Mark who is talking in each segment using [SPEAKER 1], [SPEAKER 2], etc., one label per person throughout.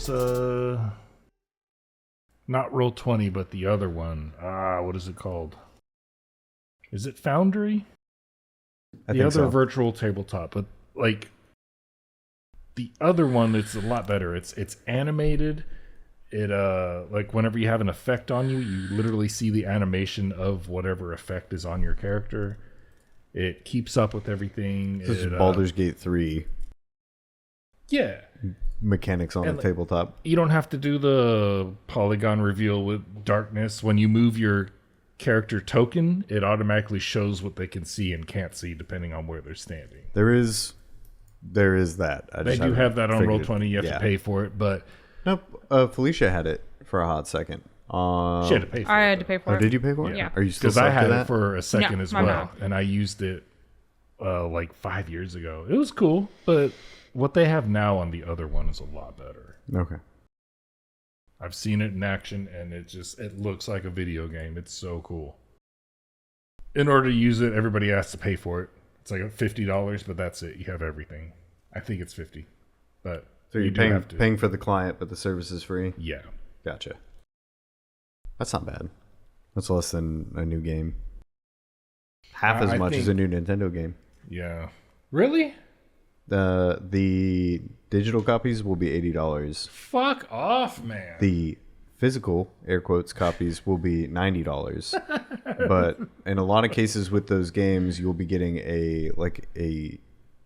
[SPEAKER 1] It's not Roll20, but the other one. What is it called? Is it Foundry? The other virtual tabletop, but like the other one, it's a lot better. It's animated. It like whenever you have an effect on you, you literally see the animation of whatever effect is on your character. It keeps up with everything.
[SPEAKER 2] This is Baldur's Gate 3.
[SPEAKER 1] Yeah.
[SPEAKER 2] Mechanics on the tabletop.
[SPEAKER 1] You don't have to do the polygon reveal with darkness. When you move your character token, it automatically shows what they can see and can't see depending on where they're standing.
[SPEAKER 2] There is that.
[SPEAKER 1] They do have that on Roll20. You have to pay for it, but
[SPEAKER 2] nope. Felicia had it for a hot second.
[SPEAKER 1] She had to pay for it.
[SPEAKER 3] I had to pay for it.
[SPEAKER 2] Oh, did you pay for it?
[SPEAKER 3] Yeah.
[SPEAKER 2] Are you still?
[SPEAKER 1] Because I had it for a second as well,
[SPEAKER 3] mom.
[SPEAKER 1] and I used it like 5 years ago. It was cool, but what they have now on the other one is a lot better.
[SPEAKER 2] Okay.
[SPEAKER 1] I've seen it in action, and it looks like a video game. It's so cool. In order to use it, everybody has to pay for it. It's like $50, but that's it. You have everything. I think it's $50, but
[SPEAKER 2] so you're paying for the client, but the service is free.
[SPEAKER 1] Yeah.
[SPEAKER 2] Gotcha. That's not bad. That's less than a new game. Half as much as a new Nintendo game.
[SPEAKER 1] Yeah. Really?
[SPEAKER 2] The digital copies will be $80.
[SPEAKER 1] Fuck off, man.
[SPEAKER 2] The physical, air quotes, copies will be $90. But in a lot of cases with those games, you'll be getting a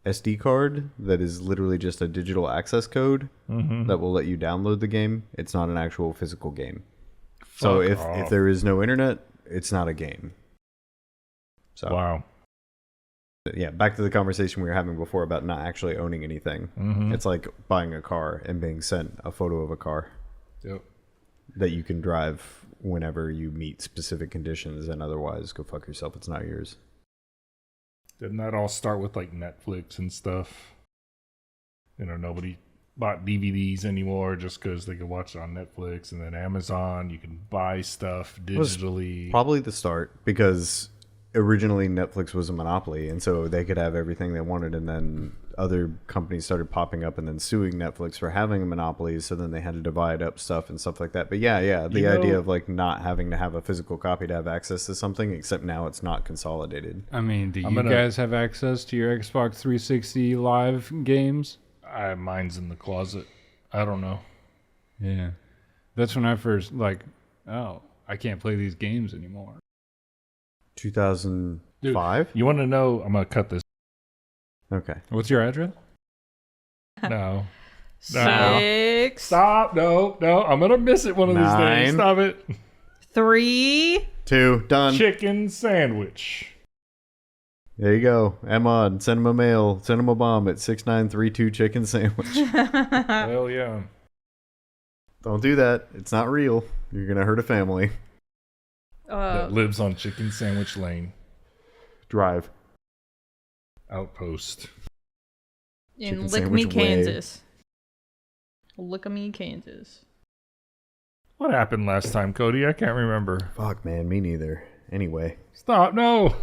[SPEAKER 2] SD card that is literally just a digital access code that will let you download the game. It's not an actual physical game. So if there is no internet, it's not a game. So
[SPEAKER 1] wow.
[SPEAKER 2] Yeah, back to the conversation we were having before about not actually owning anything. It's like buying a car and being sent a photo of a car that you can drive whenever you meet specific conditions, and otherwise go fuck yourself. It's not yours.
[SPEAKER 1] Didn't that all start with like Netflix and stuff? You know, nobody bought DVDs anymore just because they could watch it on Netflix, and then Amazon, you can buy stuff digitally.
[SPEAKER 2] Probably the start, because originally Netflix was a monopoly, and so they could have everything they wanted, and then other companies started popping up and then suing Netflix for having a monopoly, so then they had to divide up stuff and stuff like that. But yeah, the idea of like not having to have a physical copy to have access to something, except now it's not consolidated.
[SPEAKER 4] I mean, do you guys have access to your Xbox 360 live games?
[SPEAKER 1] Mine's in the closet. I don't know.
[SPEAKER 4] Yeah. That's when I first I can't play these games anymore.
[SPEAKER 2] 2005?
[SPEAKER 1] You want to know? I'm going to cut this.
[SPEAKER 2] Okay.
[SPEAKER 4] What's your address?
[SPEAKER 1] No.
[SPEAKER 3] 6.
[SPEAKER 1] Stop. No. I'm going to miss it one of these days. Stop it.
[SPEAKER 3] 3.
[SPEAKER 2] 2. Done.
[SPEAKER 1] Chicken sandwich.
[SPEAKER 2] There you go. Emad, send him a mail. Send him a bomb at 6932 chicken sandwich.
[SPEAKER 1] Hell yeah.
[SPEAKER 2] Don't do that. It's not real. You're going to hurt a family.
[SPEAKER 1] That lives on Chicken Sandwich Lane.
[SPEAKER 2] Drive.
[SPEAKER 1] Outpost.
[SPEAKER 3] In Lickamy, Kansas. Lickamy, Kansas.
[SPEAKER 1] What happened last time, Cody? I can't remember.
[SPEAKER 2] Fuck, man. Me neither. Anyway.
[SPEAKER 1] Stop. No.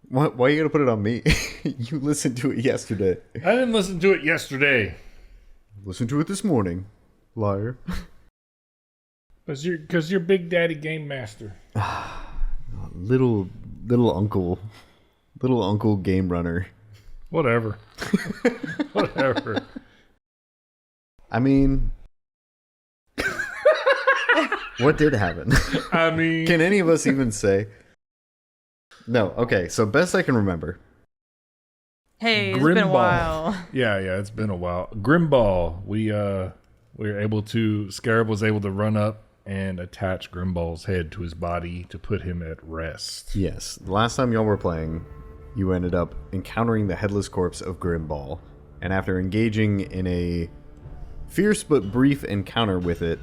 [SPEAKER 2] What? Why are you going to put it on me? You listened to it yesterday.
[SPEAKER 1] I didn't listen to it yesterday.
[SPEAKER 2] Listen to it this morning. Liar.
[SPEAKER 1] Because you're Big Daddy Game Master.
[SPEAKER 2] Little uncle game runner.
[SPEAKER 1] Whatever. Whatever.
[SPEAKER 2] I mean, what did happen?
[SPEAKER 1] I mean,
[SPEAKER 2] can any of us even say? No. Okay. So best I can remember.
[SPEAKER 3] Hey, it's been a while.
[SPEAKER 1] Yeah, it's been a while. Grimball. We were able to. Scarab was able to run up and attach Grimball's head to his body to put him at rest.
[SPEAKER 2] Yes. The last time y'all were playing, you ended up encountering the headless corpse of Grimball, and after engaging in a fierce but brief encounter with it,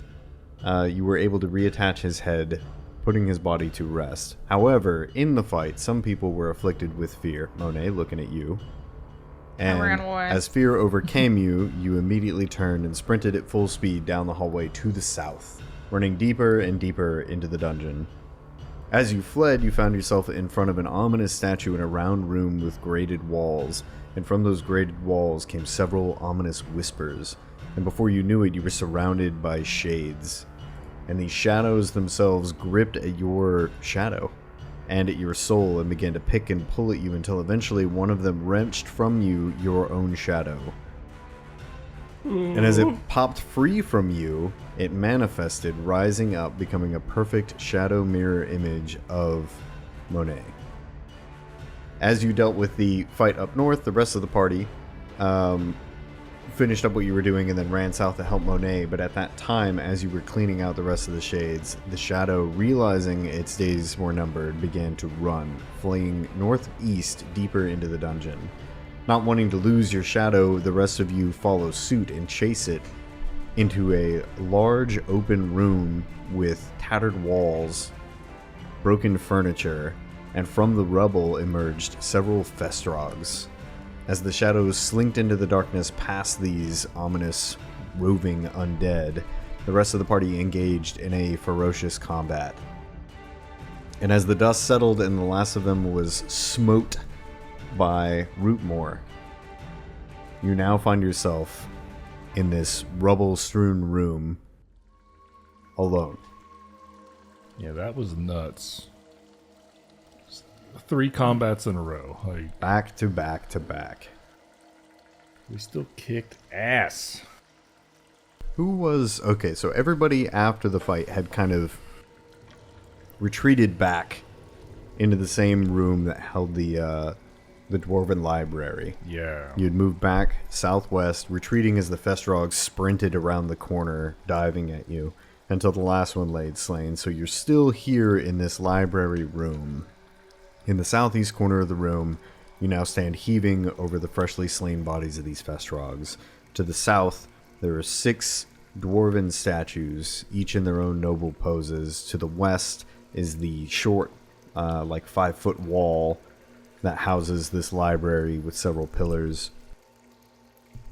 [SPEAKER 2] you were able to reattach his head, putting his body to rest. However, in the fight, some people were afflicted with fear. Monet, looking at you. And
[SPEAKER 3] I ran away.
[SPEAKER 2] As fear overcame you, you immediately turned and sprinted at full speed down the hallway to the south, running deeper and deeper into the dungeon. As you fled, you found yourself in front of an ominous statue in a round room with grated walls, and from those grated walls came several ominous whispers, and before you knew it, you were surrounded by shades. And these shadows themselves gripped at your shadow and at your soul and began to pick and pull at you until eventually one of them wrenched from you your own shadow. And as it popped free from you, it manifested, rising up, becoming a perfect shadow mirror image of Monet. As you dealt with the fight up north, the rest of the party finished up what you were doing and then ran south to help Monet, but at that time, as you were cleaning out the rest of the shades, the shadow, realizing its days were numbered, began to run, fleeing northeast deeper into the dungeon. Not wanting to lose your shadow, the rest of you follow suit and chase it into a large open room with tattered walls, broken furniture, and from the rubble emerged several Festrogs. As the shadows slinked into the darkness past these ominous, roving undead, the rest of the party engaged in a ferocious combat. And as the dust settled and the last of them was smote by Rootmoore, you now find yourself in this rubble-strewn room alone.
[SPEAKER 1] Yeah, that was nuts. 3 combats in a row. Like,
[SPEAKER 2] back to back to back.
[SPEAKER 1] We still kicked ass.
[SPEAKER 2] Who was... Okay, so everybody after the fight had kind of retreated back into the same room that held the Dwarven Library.
[SPEAKER 1] Yeah.
[SPEAKER 2] You'd moved back southwest, retreating as the Festrogs sprinted around the corner, diving at you, until the last one laid slain. So you're still here in this library room. In the southeast corner of the room, you now stand heaving over the freshly slain bodies of these Festrogs. To the south, there are 6 dwarven statues, each in their own noble poses. To the west is the short, 5-foot wall that houses this library with several pillars.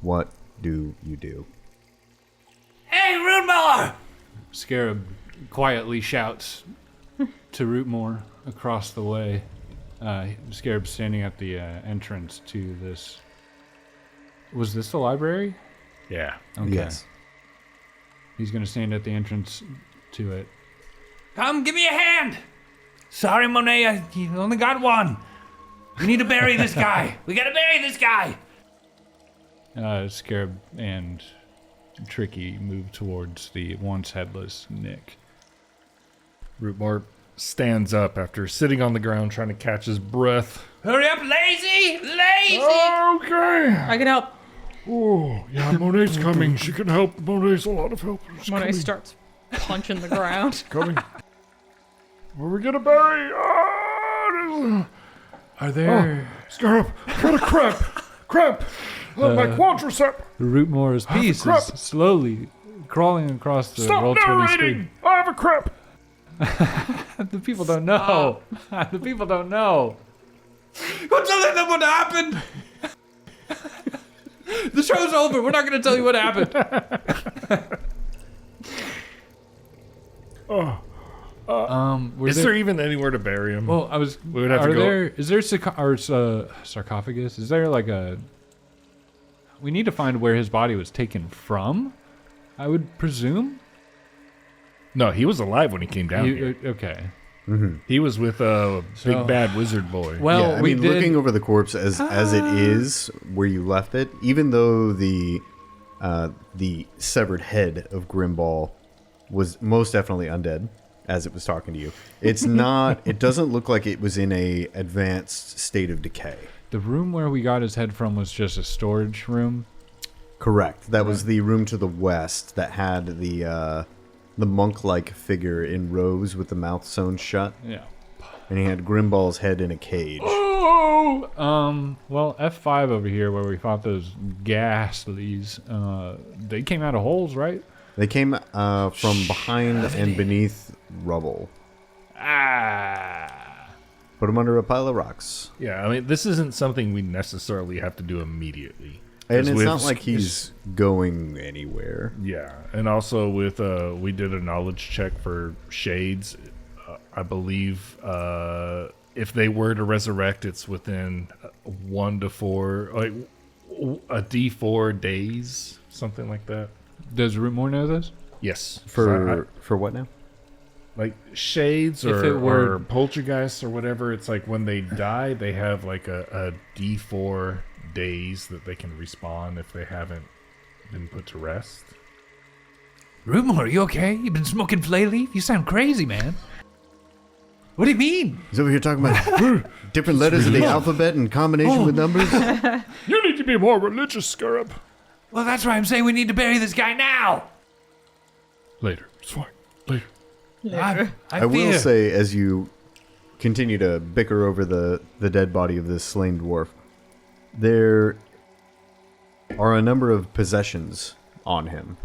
[SPEAKER 2] What do you do?
[SPEAKER 5] Hey, Rootmoore!
[SPEAKER 4] Scarab quietly shouts to Rootmoore across the way. Scarab's standing at the entrance to this. Was this the library?
[SPEAKER 1] Yeah.
[SPEAKER 4] Okay.
[SPEAKER 2] Yes.
[SPEAKER 4] He's going to stand at the entrance to it.
[SPEAKER 5] Come, give me a hand! Sorry, Monet, you only got one. We need to bury this guy. We gotta bury this guy!
[SPEAKER 4] Scarab and Tricky move towards the once headless Nick.
[SPEAKER 1] Rootmoore stands up after sitting on the ground trying to catch his breath.
[SPEAKER 5] Hurry up, lazy! Lazy!
[SPEAKER 1] Okay.
[SPEAKER 3] I can help.
[SPEAKER 1] Oh, yeah, Monet's coming. She can help. Monet's a lot of help. She's
[SPEAKER 3] Monet
[SPEAKER 1] coming.
[SPEAKER 3] starts punching the ground.
[SPEAKER 1] Coming. Where are we gonna bury?
[SPEAKER 4] Are there...
[SPEAKER 1] Scarab, got a crap. My quadricep.
[SPEAKER 4] Rootmoore's piece is slowly crawling across the
[SPEAKER 1] Stop
[SPEAKER 4] Roll20
[SPEAKER 1] narrating.
[SPEAKER 4] screen.
[SPEAKER 1] I have a crap.
[SPEAKER 4] The people don't know. The people don't know.
[SPEAKER 5] Don't tell them what happened! The show's over. We're not gonna tell you what happened.
[SPEAKER 1] Is there even anywhere to bury him?
[SPEAKER 4] Well, I was.
[SPEAKER 1] We would have to go.
[SPEAKER 4] Is there sarcophagus? Is there like a? We need to find where his body was taken from. I would presume.
[SPEAKER 1] No, he was alive when he came down here.
[SPEAKER 4] Okay.
[SPEAKER 2] Mm-hmm.
[SPEAKER 1] He was with a big bad wizard boy.
[SPEAKER 4] Well,
[SPEAKER 2] yeah, I mean, looking over the corpse as it is where you left it, even though the severed head of Grimball was most definitely undead as it was talking to you, it's not. It doesn't look like it was in a advanced state of decay.
[SPEAKER 4] The room where we got his head from was just a storage room.
[SPEAKER 2] Correct. That was the room to the west that had the monk-like figure in robes with the mouth sewn shut.
[SPEAKER 4] Yeah.
[SPEAKER 2] And he had Grimball's head in a cage.
[SPEAKER 4] Oh! Well, F5 over here where we fought those ghastlies, they came out of holes, right?
[SPEAKER 2] They came from behind and beneath rubble. Put them under a pile of rocks.
[SPEAKER 1] Yeah, I mean, this isn't something we necessarily have to do immediately.
[SPEAKER 2] And it's not like he's going anywhere.
[SPEAKER 1] Yeah, and also with we did a knowledge check for shades. I believe if they were to resurrect, it's within 1 to 4, like a D4 days, something like that.
[SPEAKER 4] Does Rootmoore know this?
[SPEAKER 1] Yes.
[SPEAKER 2] For what now?
[SPEAKER 1] Like shades
[SPEAKER 4] If it were-
[SPEAKER 1] or poltergeists or whatever, it's like when they die, they have like a D4 days that they can respawn if they haven't been put to rest.
[SPEAKER 5] Rootmoore, you okay? You been smoking flay leaf? You sound crazy, man. What do you mean?
[SPEAKER 2] He's over here talking about different letters of the alphabet in combination with numbers.
[SPEAKER 1] You need to be more religious, Scarab.
[SPEAKER 5] Well, that's why I'm saying we need to bury this guy now.
[SPEAKER 1] Later. It's fine. Later.
[SPEAKER 2] I will say, as you continue to bicker over the dead body of this slain dwarf, there are a number of possessions on him.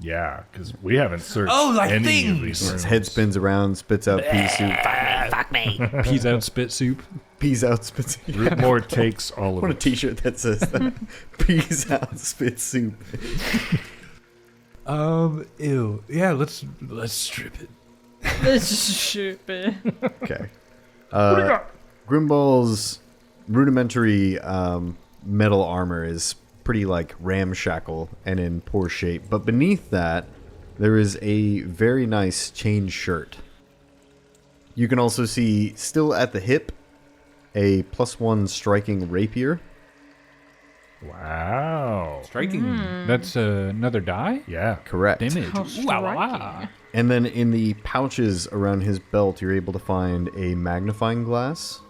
[SPEAKER 1] Yeah, because we haven't searched
[SPEAKER 5] like
[SPEAKER 1] any
[SPEAKER 5] things.
[SPEAKER 1] of these
[SPEAKER 2] His
[SPEAKER 1] rooms.
[SPEAKER 2] head spins around, spits out pea soup.
[SPEAKER 6] Fuck me.
[SPEAKER 4] Peas out spit soup.
[SPEAKER 2] Peas out, spit soup.
[SPEAKER 1] Rootmoore takes all
[SPEAKER 2] I
[SPEAKER 1] of
[SPEAKER 2] want a
[SPEAKER 1] it.
[SPEAKER 2] t-shirt that says that. Peas out, spit soup.
[SPEAKER 5] Ew. Yeah, let's strip it.
[SPEAKER 3] This is stupid.
[SPEAKER 2] Okay.
[SPEAKER 1] What do you got?
[SPEAKER 2] Grimball's rudimentary metal armor is pretty like ramshackle and in poor shape, but beneath that there is a very nice chain shirt. You can also see, still at the hip, a +1 striking rapier.
[SPEAKER 1] Wow.
[SPEAKER 4] Striking. That's another die?
[SPEAKER 1] Yeah.
[SPEAKER 2] Correct.
[SPEAKER 4] Damage.
[SPEAKER 3] How
[SPEAKER 4] Ooh, wow, wow, wow.
[SPEAKER 3] striking.
[SPEAKER 2] And then in the pouches around his belt, you're able to find a magnifying glass,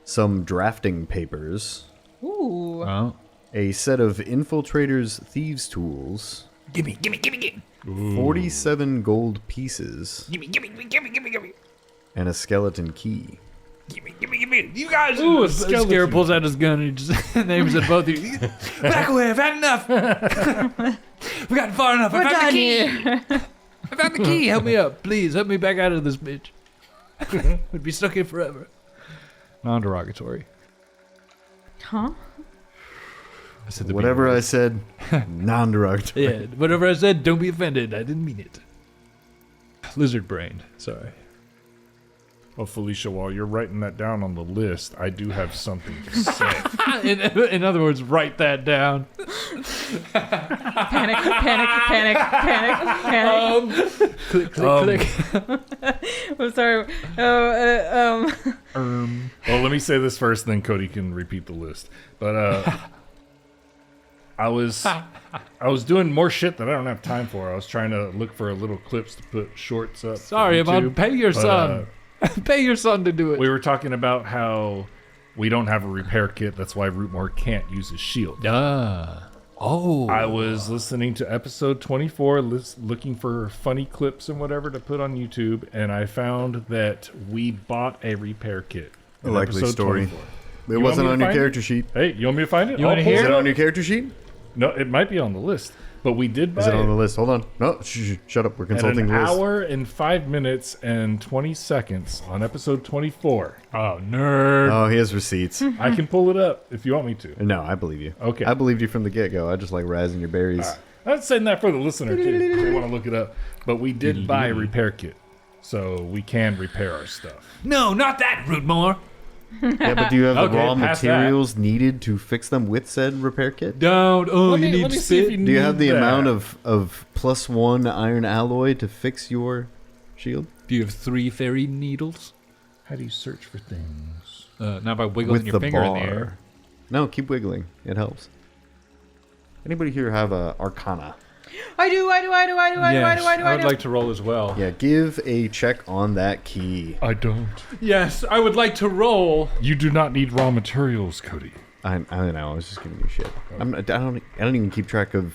[SPEAKER 2] some drafting papers,
[SPEAKER 3] Ooh.
[SPEAKER 4] Well,
[SPEAKER 2] a set of infiltrators' thieves' tools,
[SPEAKER 5] Gimme.
[SPEAKER 2] 47 gold pieces,
[SPEAKER 5] Gimme.
[SPEAKER 2] and a skeleton key.
[SPEAKER 5] Gimme. You guys.
[SPEAKER 4] ooh, Scarab pulls out his gun and he just aims at both of you.
[SPEAKER 5] Back away. I've had enough. We gotten far enough.
[SPEAKER 3] We're
[SPEAKER 5] I found
[SPEAKER 3] done
[SPEAKER 5] the key.
[SPEAKER 3] here.
[SPEAKER 4] I found the key. Help me up. Please, help me back out of this bitch. Would be stuck here forever. Non-derogatory.
[SPEAKER 3] Huh?
[SPEAKER 4] I said the
[SPEAKER 2] Whatever
[SPEAKER 4] B
[SPEAKER 2] I
[SPEAKER 4] word.
[SPEAKER 2] said, non-derogatory.
[SPEAKER 4] Yeah, whatever I said, don't be offended. I didn't mean it. Lizard brained. Sorry.
[SPEAKER 1] Well, Felicia, while you're writing that down on the list, I do have something to say.
[SPEAKER 4] In other words, write that down.
[SPEAKER 3] Panic.
[SPEAKER 4] Click, click.
[SPEAKER 3] I'm sorry.
[SPEAKER 1] Well, let me say this first, then Cody can repeat the list. But I was doing more shit that I don't have time for. I was trying to look for little clips to put shorts up. for
[SPEAKER 4] Sorry,
[SPEAKER 1] YouTube,
[SPEAKER 4] Emad. Pay your
[SPEAKER 1] but,
[SPEAKER 4] son. Pay your son to do it.
[SPEAKER 1] We were talking about how we don't have a repair kit. That's why Rootmoore can't use his shield.
[SPEAKER 4] Oh.
[SPEAKER 1] I was listening to episode 24, looking for funny clips and whatever to put on YouTube, and I found that we bought a repair kit.
[SPEAKER 2] A
[SPEAKER 1] in
[SPEAKER 2] likely
[SPEAKER 1] episode
[SPEAKER 2] story.
[SPEAKER 1] 24.
[SPEAKER 2] It
[SPEAKER 1] You
[SPEAKER 2] wasn't
[SPEAKER 1] want
[SPEAKER 2] on
[SPEAKER 1] me to
[SPEAKER 2] your
[SPEAKER 1] find
[SPEAKER 2] character sheet.
[SPEAKER 1] Hey, you want me to find it?
[SPEAKER 4] You wanna
[SPEAKER 1] I'll pull
[SPEAKER 4] hear
[SPEAKER 2] Is
[SPEAKER 1] it
[SPEAKER 2] it
[SPEAKER 1] up.
[SPEAKER 2] on your character sheet?
[SPEAKER 1] No, it might be on the list, but we did buy
[SPEAKER 2] Is it on the
[SPEAKER 1] it.
[SPEAKER 2] list? Hold on. No, shut up. We're
[SPEAKER 1] At
[SPEAKER 2] consulting
[SPEAKER 1] an
[SPEAKER 2] the list.
[SPEAKER 1] hour and 5 minutes and 20 seconds on episode 24.
[SPEAKER 4] Oh, nerd.
[SPEAKER 2] Oh, he has receipts.
[SPEAKER 1] I can pull it up if you want me to.
[SPEAKER 2] No, I believe you.
[SPEAKER 1] Okay.
[SPEAKER 2] I believed you from the get-go. I just like razzing your berries.
[SPEAKER 1] I'm saying that for the listener too. If they want to look it up. But we did buy a repair kit, so we can repair our stuff.
[SPEAKER 5] No, not that, Rootmoore.
[SPEAKER 2] Yeah, but do you have the
[SPEAKER 1] Okay,
[SPEAKER 2] raw
[SPEAKER 1] past
[SPEAKER 2] materials needed to fix them with said repair kit?
[SPEAKER 4] Don't. Oh,
[SPEAKER 1] Let
[SPEAKER 4] you
[SPEAKER 1] me
[SPEAKER 4] need
[SPEAKER 1] see if
[SPEAKER 4] spit.
[SPEAKER 1] you
[SPEAKER 2] Do you have the
[SPEAKER 1] need
[SPEAKER 2] amount
[SPEAKER 1] that.
[SPEAKER 2] of +1 iron alloy to fix your shield?
[SPEAKER 4] Do you have 3 fairy needles?
[SPEAKER 1] How do you search for things?
[SPEAKER 4] Not by wiggling
[SPEAKER 2] With
[SPEAKER 4] your
[SPEAKER 2] the
[SPEAKER 4] finger
[SPEAKER 2] bar.
[SPEAKER 4] in the air.
[SPEAKER 2] No, keep wiggling. It helps. Anybody here have a Arcana?
[SPEAKER 3] I do.
[SPEAKER 4] I would like to roll as well.
[SPEAKER 2] Yeah, give a check on that key.
[SPEAKER 1] I don't.
[SPEAKER 4] Yes, I would like to roll.
[SPEAKER 1] You do not need raw materials, Cody.
[SPEAKER 2] I don't know. I was just giving you shit. I don't even keep track of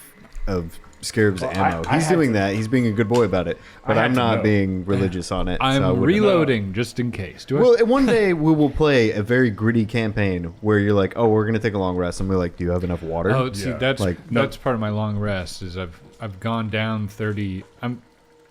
[SPEAKER 2] Scarab's
[SPEAKER 1] Well,
[SPEAKER 2] ammo.
[SPEAKER 1] I
[SPEAKER 2] He's
[SPEAKER 1] had
[SPEAKER 2] doing
[SPEAKER 1] to-
[SPEAKER 2] that. He's being a good boy about it. But
[SPEAKER 1] I had
[SPEAKER 2] I'm
[SPEAKER 1] to
[SPEAKER 2] not
[SPEAKER 1] know.
[SPEAKER 2] being religious on it. so I
[SPEAKER 4] I'm
[SPEAKER 2] wouldn't know.
[SPEAKER 4] reloading just in case. Do I?
[SPEAKER 2] Well, one day we will play a very gritty campaign where you're like, "Oh, we're gonna take a long rest," and we're like, "Do you have enough water?"
[SPEAKER 4] Oh, see,
[SPEAKER 1] Yeah.
[SPEAKER 4] that's
[SPEAKER 2] Like,
[SPEAKER 4] that's part of my long rest. Is I've gone down 30.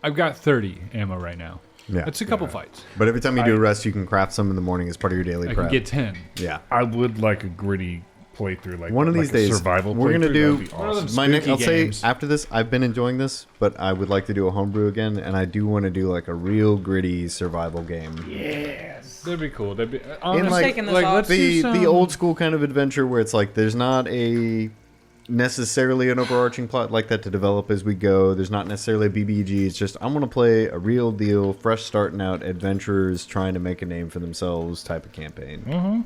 [SPEAKER 4] I've got 30 ammo right now.
[SPEAKER 2] Yeah.
[SPEAKER 4] That's a couple fights.
[SPEAKER 2] But every time you do a rest, you can craft some in the morning as part of your daily
[SPEAKER 4] I
[SPEAKER 2] prep.
[SPEAKER 4] can get 10.
[SPEAKER 2] Yeah.
[SPEAKER 1] I would like a gritty playthrough, like
[SPEAKER 2] one of these days,
[SPEAKER 1] survival
[SPEAKER 2] we're gonna
[SPEAKER 1] playthrough,
[SPEAKER 2] do
[SPEAKER 1] that'd be awesome.
[SPEAKER 2] my next. I'll
[SPEAKER 4] games.
[SPEAKER 2] say after this, I've been enjoying this, but I would like to do a homebrew again, and I do want to do like a real gritty survival game.
[SPEAKER 1] Yes.
[SPEAKER 4] That'd be cool. That'd be
[SPEAKER 2] In
[SPEAKER 3] I'm
[SPEAKER 2] like,
[SPEAKER 3] taking this off.
[SPEAKER 4] let's do
[SPEAKER 2] the
[SPEAKER 4] some-
[SPEAKER 2] old school kind of adventure where it's like there's not a necessarily an overarching plot like that to develop as we go. There's not necessarily a BBG. It's just I'm gonna play a real deal, fresh starting out adventurers trying to make a name for themselves type of campaign.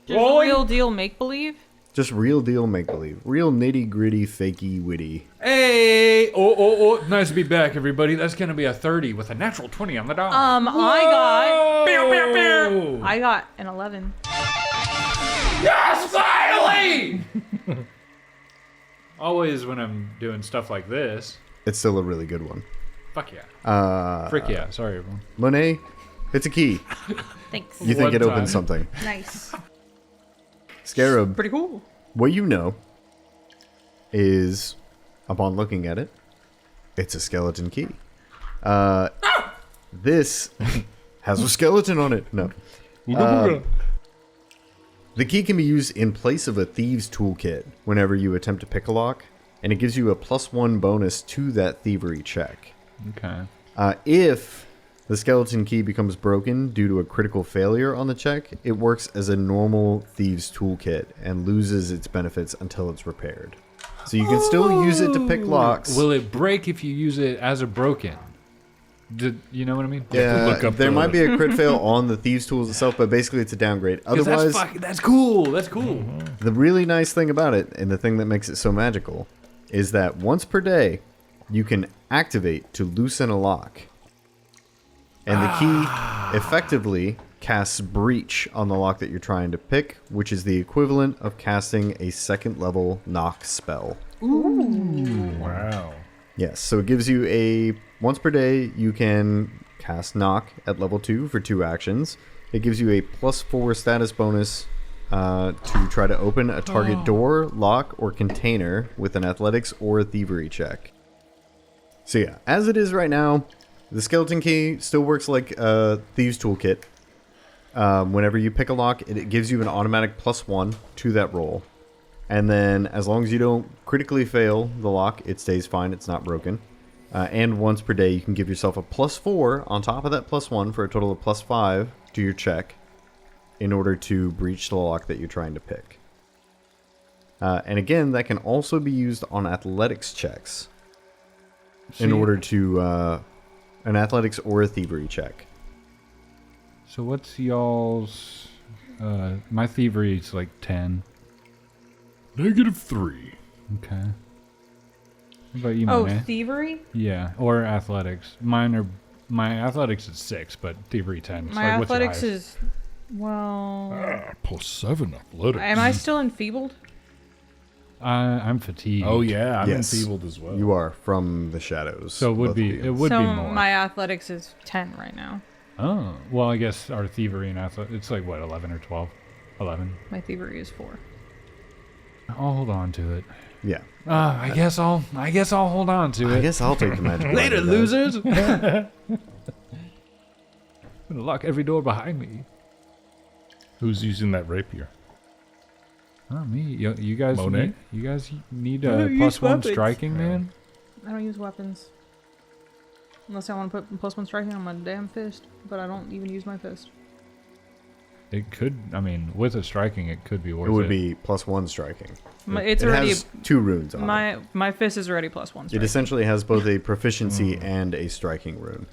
[SPEAKER 3] Just real deal make believe.
[SPEAKER 2] Just real deal make believe, real nitty gritty, fakey witty.
[SPEAKER 4] Hey! Oh! Nice to be back, everybody. That's gonna be a 30 with a natural 20 on the die.
[SPEAKER 3] I got an 11.
[SPEAKER 4] Yes, finally! Always when I'm doing stuff like this.
[SPEAKER 2] It's still a really good one.
[SPEAKER 4] Fuck yeah. Frick yeah. Sorry, everyone.
[SPEAKER 2] Monet, it's a key.
[SPEAKER 3] Thanks.
[SPEAKER 2] You think
[SPEAKER 4] One
[SPEAKER 2] it
[SPEAKER 4] time.
[SPEAKER 2] opens something?
[SPEAKER 3] Nice.
[SPEAKER 2] Scarab,
[SPEAKER 3] Pretty cool.
[SPEAKER 2] what you know is, upon looking at it, it's a skeleton key. This has a skeleton on it. No. The key can be used in place of a thieves toolkit whenever you attempt to pick a lock, and it gives you a +1 bonus to that thievery check.
[SPEAKER 4] Okay.
[SPEAKER 2] If the skeleton key becomes broken due to a critical failure on the check, it works as a normal thieves toolkit and loses its benefits until it's repaired. So you can still use it to pick locks.
[SPEAKER 4] Will it break if you use it as a broken? You know what I mean?
[SPEAKER 2] Yeah,
[SPEAKER 1] look up
[SPEAKER 2] there
[SPEAKER 1] the-
[SPEAKER 2] might be a crit fail on the thieves tools itself, but basically it's a downgrade.
[SPEAKER 4] 'Cause
[SPEAKER 2] Otherwise,
[SPEAKER 4] that's cool. That's cool.
[SPEAKER 2] the really nice thing about it, and the thing that makes it so magical, is that once per day, you can activate to loosen a lock. And the key effectively casts Breach on the lock that you're trying to pick, which is the equivalent of casting a second level knock spell.
[SPEAKER 1] Wow.
[SPEAKER 2] Yes, so it gives you a once per day you can cast knock at level 2 for 2 actions. It gives you a +4 status bonus to try to open a target door, lock, or container with an athletics or a thievery check. So yeah, as it is right now, the skeleton key still works like a thieves toolkit. Whenever you pick a lock, it gives you an automatic +1 to that roll. And then as long as you don't critically fail the lock, it stays fine, it's not broken. And once per day, you can give yourself a +4 on top of that +1 for a total of +5 to your check in order to breach the lock that you're trying to pick. And again, that can also be used on athletics checks in order to an athletics or a thievery check.
[SPEAKER 4] So what's y'all's? My thievery is like 10.
[SPEAKER 1] -3.
[SPEAKER 4] Okay. What about you,
[SPEAKER 3] Oh,
[SPEAKER 4] Monet?
[SPEAKER 3] thievery?
[SPEAKER 4] Yeah, or athletics. My athletics is 6, but thievery 10. So
[SPEAKER 3] My
[SPEAKER 4] like, what's your
[SPEAKER 3] athletics
[SPEAKER 4] highest?
[SPEAKER 3] is... Well...
[SPEAKER 1] +7 athletics.
[SPEAKER 3] Am I still enfeebled?
[SPEAKER 4] I'm fatigued.
[SPEAKER 1] Oh yeah, I'm
[SPEAKER 2] Yes.
[SPEAKER 1] enfeebled as well.
[SPEAKER 2] You are from the shadows.
[SPEAKER 4] So it would
[SPEAKER 2] both
[SPEAKER 4] be
[SPEAKER 2] of you.
[SPEAKER 4] it would
[SPEAKER 3] so
[SPEAKER 4] be more.
[SPEAKER 3] my athletics is 10 right now.
[SPEAKER 4] Oh, well, I guess our thievery and athletics, it's like what, 11 or 12? 11.
[SPEAKER 3] My thievery is 4.
[SPEAKER 4] I'll hold on to it.
[SPEAKER 2] Yeah.
[SPEAKER 4] I guess I'll hold on to
[SPEAKER 2] I
[SPEAKER 4] it.
[SPEAKER 2] guess I'll take the magic.
[SPEAKER 4] Later,
[SPEAKER 2] wand, guys.
[SPEAKER 4] losers. I'm gonna lock every door behind me.
[SPEAKER 1] Who's using that rapier?
[SPEAKER 4] Not me. You guys.
[SPEAKER 1] Monet?
[SPEAKER 4] You guys need
[SPEAKER 3] I
[SPEAKER 4] a
[SPEAKER 3] don't use
[SPEAKER 4] +1
[SPEAKER 3] weapons.
[SPEAKER 4] striking, man.
[SPEAKER 3] I don't use weapons. Unless I want to put +1 striking on my damn fist. But I don't even use my fist.
[SPEAKER 4] It could. I mean, with a striking, it could be worth
[SPEAKER 2] It
[SPEAKER 4] it.
[SPEAKER 2] would be +1 striking.
[SPEAKER 3] It's
[SPEAKER 2] it
[SPEAKER 3] already...
[SPEAKER 2] has 2 runes on it.
[SPEAKER 3] My fist is already +1
[SPEAKER 2] It
[SPEAKER 3] striking.
[SPEAKER 2] essentially has both a proficiency and a striking rune.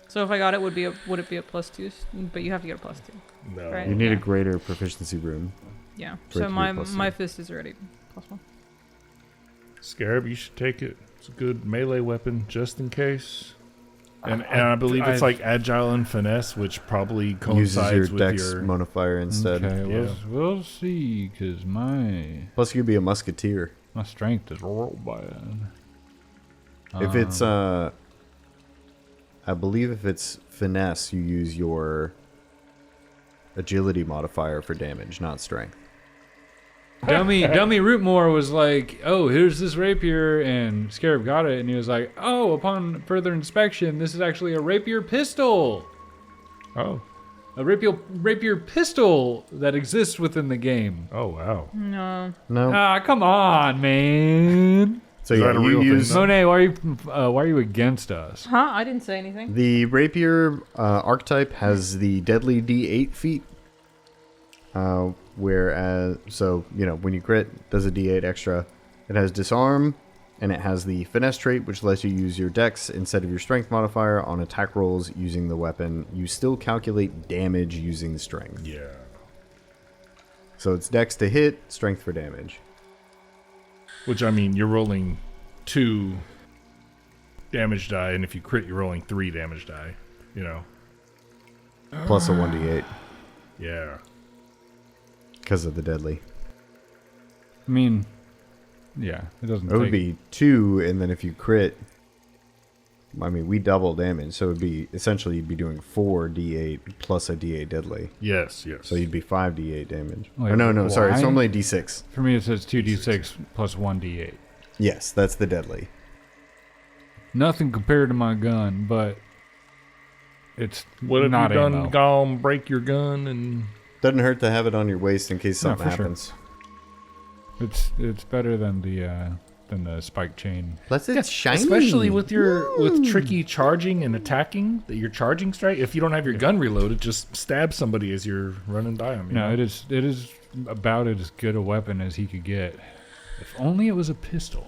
[SPEAKER 3] So if I got it, would it be a +2? But you have to get a +2.
[SPEAKER 1] No.
[SPEAKER 3] Right.
[SPEAKER 2] You need
[SPEAKER 3] Yeah.
[SPEAKER 2] a greater proficiency rune.
[SPEAKER 3] Yeah.
[SPEAKER 2] For it
[SPEAKER 3] So
[SPEAKER 2] to be
[SPEAKER 3] my
[SPEAKER 2] +2.
[SPEAKER 3] my fist is already +1.
[SPEAKER 1] Scarab, you should take it. It's a good melee weapon, just in case. And I believe it's like agile and finesse, which probably
[SPEAKER 2] Uses
[SPEAKER 1] coincides
[SPEAKER 2] your
[SPEAKER 1] with
[SPEAKER 2] dex
[SPEAKER 1] your.
[SPEAKER 2] modifier instead.
[SPEAKER 4] Okay,
[SPEAKER 1] Yeah.
[SPEAKER 4] we'll see, because my
[SPEAKER 2] Plus, you'd be a musketeer.
[SPEAKER 4] strength is real bad.
[SPEAKER 2] If it's, I believe if it's finesse, you use your agility modifier for damage, not strength.
[SPEAKER 4] Dummy Rootmoore was like, oh, here's this rapier, and Scarab got it, and he was like, oh, upon further inspection, this is actually a rapier pistol.
[SPEAKER 1] Oh.
[SPEAKER 4] a rapier pistol that exists within the game.
[SPEAKER 1] Oh wow.
[SPEAKER 3] No.
[SPEAKER 2] No.
[SPEAKER 4] Ah, come on, man.
[SPEAKER 2] So
[SPEAKER 1] Is
[SPEAKER 2] yeah,
[SPEAKER 1] that a
[SPEAKER 2] you
[SPEAKER 1] real thing,
[SPEAKER 2] use
[SPEAKER 1] though?
[SPEAKER 4] Monet, why are you against us?
[SPEAKER 3] Huh? I didn't say anything.
[SPEAKER 2] the rapier archetype has the deadly D8 feat. Whereas, so when you crit, it does a D8 extra. It has disarm, and it has the finesse trait, which lets you use your dex instead of your strength modifier on attack rolls using the weapon. You still calculate damage using the strength.
[SPEAKER 1] Yeah.
[SPEAKER 2] So it's dex to hit, strength for damage.
[SPEAKER 1] Which, I mean, you're rolling 2 damage die, and if you crit, you're rolling 3 damage die.
[SPEAKER 2] Plus a 1d8
[SPEAKER 1] Yeah.
[SPEAKER 2] because of the deadly.
[SPEAKER 4] I mean, yeah, it doesn't.
[SPEAKER 2] It would be 2, and then if you crit, I mean, we double damage, so it would be essentially you'd be doing 4d8 plus a d8 deadly.
[SPEAKER 1] Yes.
[SPEAKER 2] So you'd be 5d8 damage.
[SPEAKER 4] Wait,
[SPEAKER 2] Or no, sorry, it's
[SPEAKER 4] why?
[SPEAKER 2] normally d6.
[SPEAKER 4] For me, it says 2d6 plus 1d8.
[SPEAKER 2] Yes, that's the deadly.
[SPEAKER 4] Nothing compared to my gun, but it's
[SPEAKER 1] What have
[SPEAKER 4] not
[SPEAKER 1] you done?
[SPEAKER 4] ammo.
[SPEAKER 1] Gone break your gun and
[SPEAKER 2] Doesn't hurt to have it on your waist in case
[SPEAKER 4] No,
[SPEAKER 2] something
[SPEAKER 4] for sure.
[SPEAKER 2] happens.
[SPEAKER 4] It's better than the spike chain.
[SPEAKER 2] Plus it's shiny.
[SPEAKER 1] especially with with tricky charging and attacking, that your charging strike. If you don't have your gun reloaded, just stab somebody as you're running by them.
[SPEAKER 4] No, it is about as good a weapon as he could get. If only it was a pistol.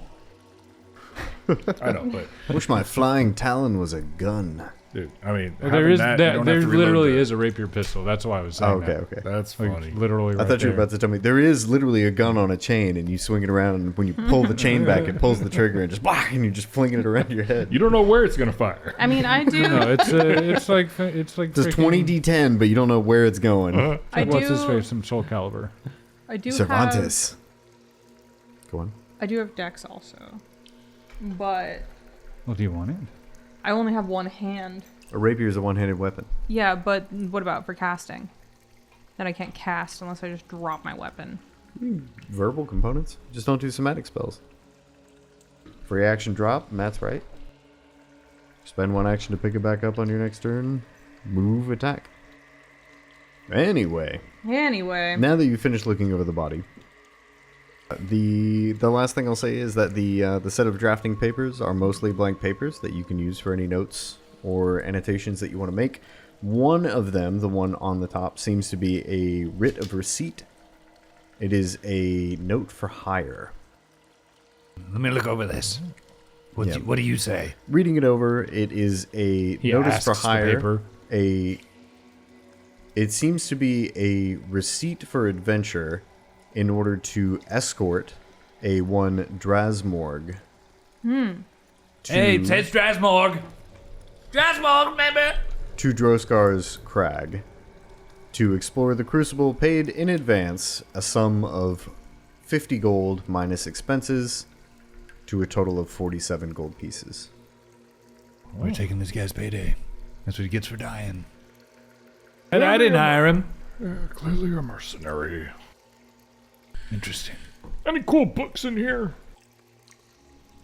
[SPEAKER 1] I know, but
[SPEAKER 2] Wish my flying talon was a gun.
[SPEAKER 1] dude, I mean,
[SPEAKER 4] There
[SPEAKER 1] having
[SPEAKER 4] is
[SPEAKER 1] that, you
[SPEAKER 4] there
[SPEAKER 1] don't have to reload
[SPEAKER 4] literally
[SPEAKER 1] the-
[SPEAKER 4] is a rapier pistol. That's why I was saying
[SPEAKER 2] Oh, okay,
[SPEAKER 4] that.
[SPEAKER 2] okay.
[SPEAKER 1] That's
[SPEAKER 4] Like,
[SPEAKER 1] funny.
[SPEAKER 4] literally,
[SPEAKER 2] I thought you were
[SPEAKER 4] there.
[SPEAKER 2] about to tell me there is literally a gun on a chain, and you swing it around, and when you pull the chain back, it pulls the trigger, and just bah, and you're just flinging it around your head.
[SPEAKER 1] You don't know where it's gonna fire.
[SPEAKER 3] I mean, I do.
[SPEAKER 4] No, it's like
[SPEAKER 2] It's
[SPEAKER 4] freaking-
[SPEAKER 2] 20d10, but you don't know where it's going.
[SPEAKER 3] I
[SPEAKER 4] What's his
[SPEAKER 3] do.
[SPEAKER 4] face? Some Soul Calibur.
[SPEAKER 3] I do have.
[SPEAKER 2] Cervantes. Go on.
[SPEAKER 3] I do have Dex also, but
[SPEAKER 4] Well, do you want it?
[SPEAKER 3] I only have one hand.
[SPEAKER 2] A rapier is a one-handed weapon.
[SPEAKER 3] Yeah, but what about for casting? Then I can't cast unless I just drop my weapon.
[SPEAKER 2] Verbal components. Just don't do somatic spells. Free action drop. Matt's right. Spend 1 action to pick it back up on your next turn. Move, attack. Anyway,
[SPEAKER 3] Anyway,
[SPEAKER 2] now that you've finished looking over the body, the last thing I'll say is that the set of drafting papers are mostly blank papers that you can use for any notes or annotations that you want to make. One of them, the one on the top, seems to be a writ of receipt. It is a note for hire.
[SPEAKER 5] Let me look over this. What,
[SPEAKER 2] Yeah.
[SPEAKER 5] what do you say?
[SPEAKER 2] Reading it over, it is a
[SPEAKER 4] He
[SPEAKER 2] notice for
[SPEAKER 4] asks the
[SPEAKER 2] hire.
[SPEAKER 4] paper.
[SPEAKER 2] It seems to be a receipt for adventure in order to escort a one Drasmorg.
[SPEAKER 5] Hey, it says Strasmorg. Strasmorg, baby.
[SPEAKER 2] To Droskar's Crag to explore the Crucible, paid in advance a sum of 50 gold minus expenses to a total of 47 gold pieces.
[SPEAKER 5] We're taking this guy's payday. That's what he gets for dying. And I didn't hire him.
[SPEAKER 1] Clearly a mercenary.
[SPEAKER 5] Interesting.
[SPEAKER 1] Any cool books in here?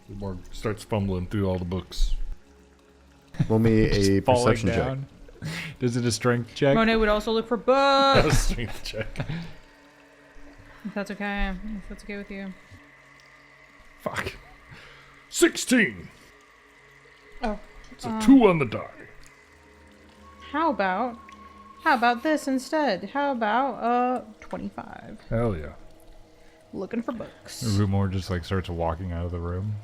[SPEAKER 1] Morg starts fumbling through all the books.
[SPEAKER 2] Roll me a
[SPEAKER 4] Falling
[SPEAKER 2] perception check.
[SPEAKER 4] down. Is it a strength check?
[SPEAKER 3] Monet would also look for books.
[SPEAKER 1] Strength check.
[SPEAKER 3] If that's okay. If that's okay with you.
[SPEAKER 1] Fuck. 16.
[SPEAKER 3] Oh.
[SPEAKER 1] It's a 2 on the die.
[SPEAKER 3] How about this instead? How about 25?
[SPEAKER 1] Hell yeah.
[SPEAKER 3] Looking for books.
[SPEAKER 4] Rootmoore just like starts walking out of the room.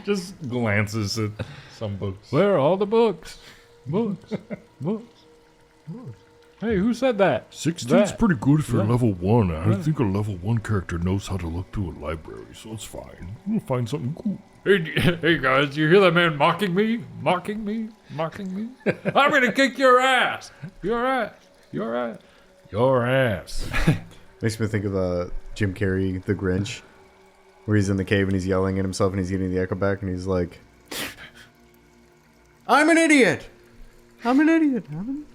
[SPEAKER 1] Just glances at some books.
[SPEAKER 4] Where are all the books? Books. Books. Books. Hey, who said that?
[SPEAKER 1] 16's
[SPEAKER 4] That.
[SPEAKER 1] pretty good for
[SPEAKER 4] That.
[SPEAKER 1] level 1. I think a level 1 character knows how to look through a library, so it's fine. We'll find something cool.
[SPEAKER 4] Hey guys, you hear that man mocking me? Mocking me? Mocking me? I'm gonna kick your ass! Your ass! Your ass!
[SPEAKER 1] Your ass.
[SPEAKER 2] Makes me think of Jim Carrey, The Grinch, where he's in the cave and he's yelling at himself and he's getting the echo back and he's like, I'm an idiot! I'm an idiot!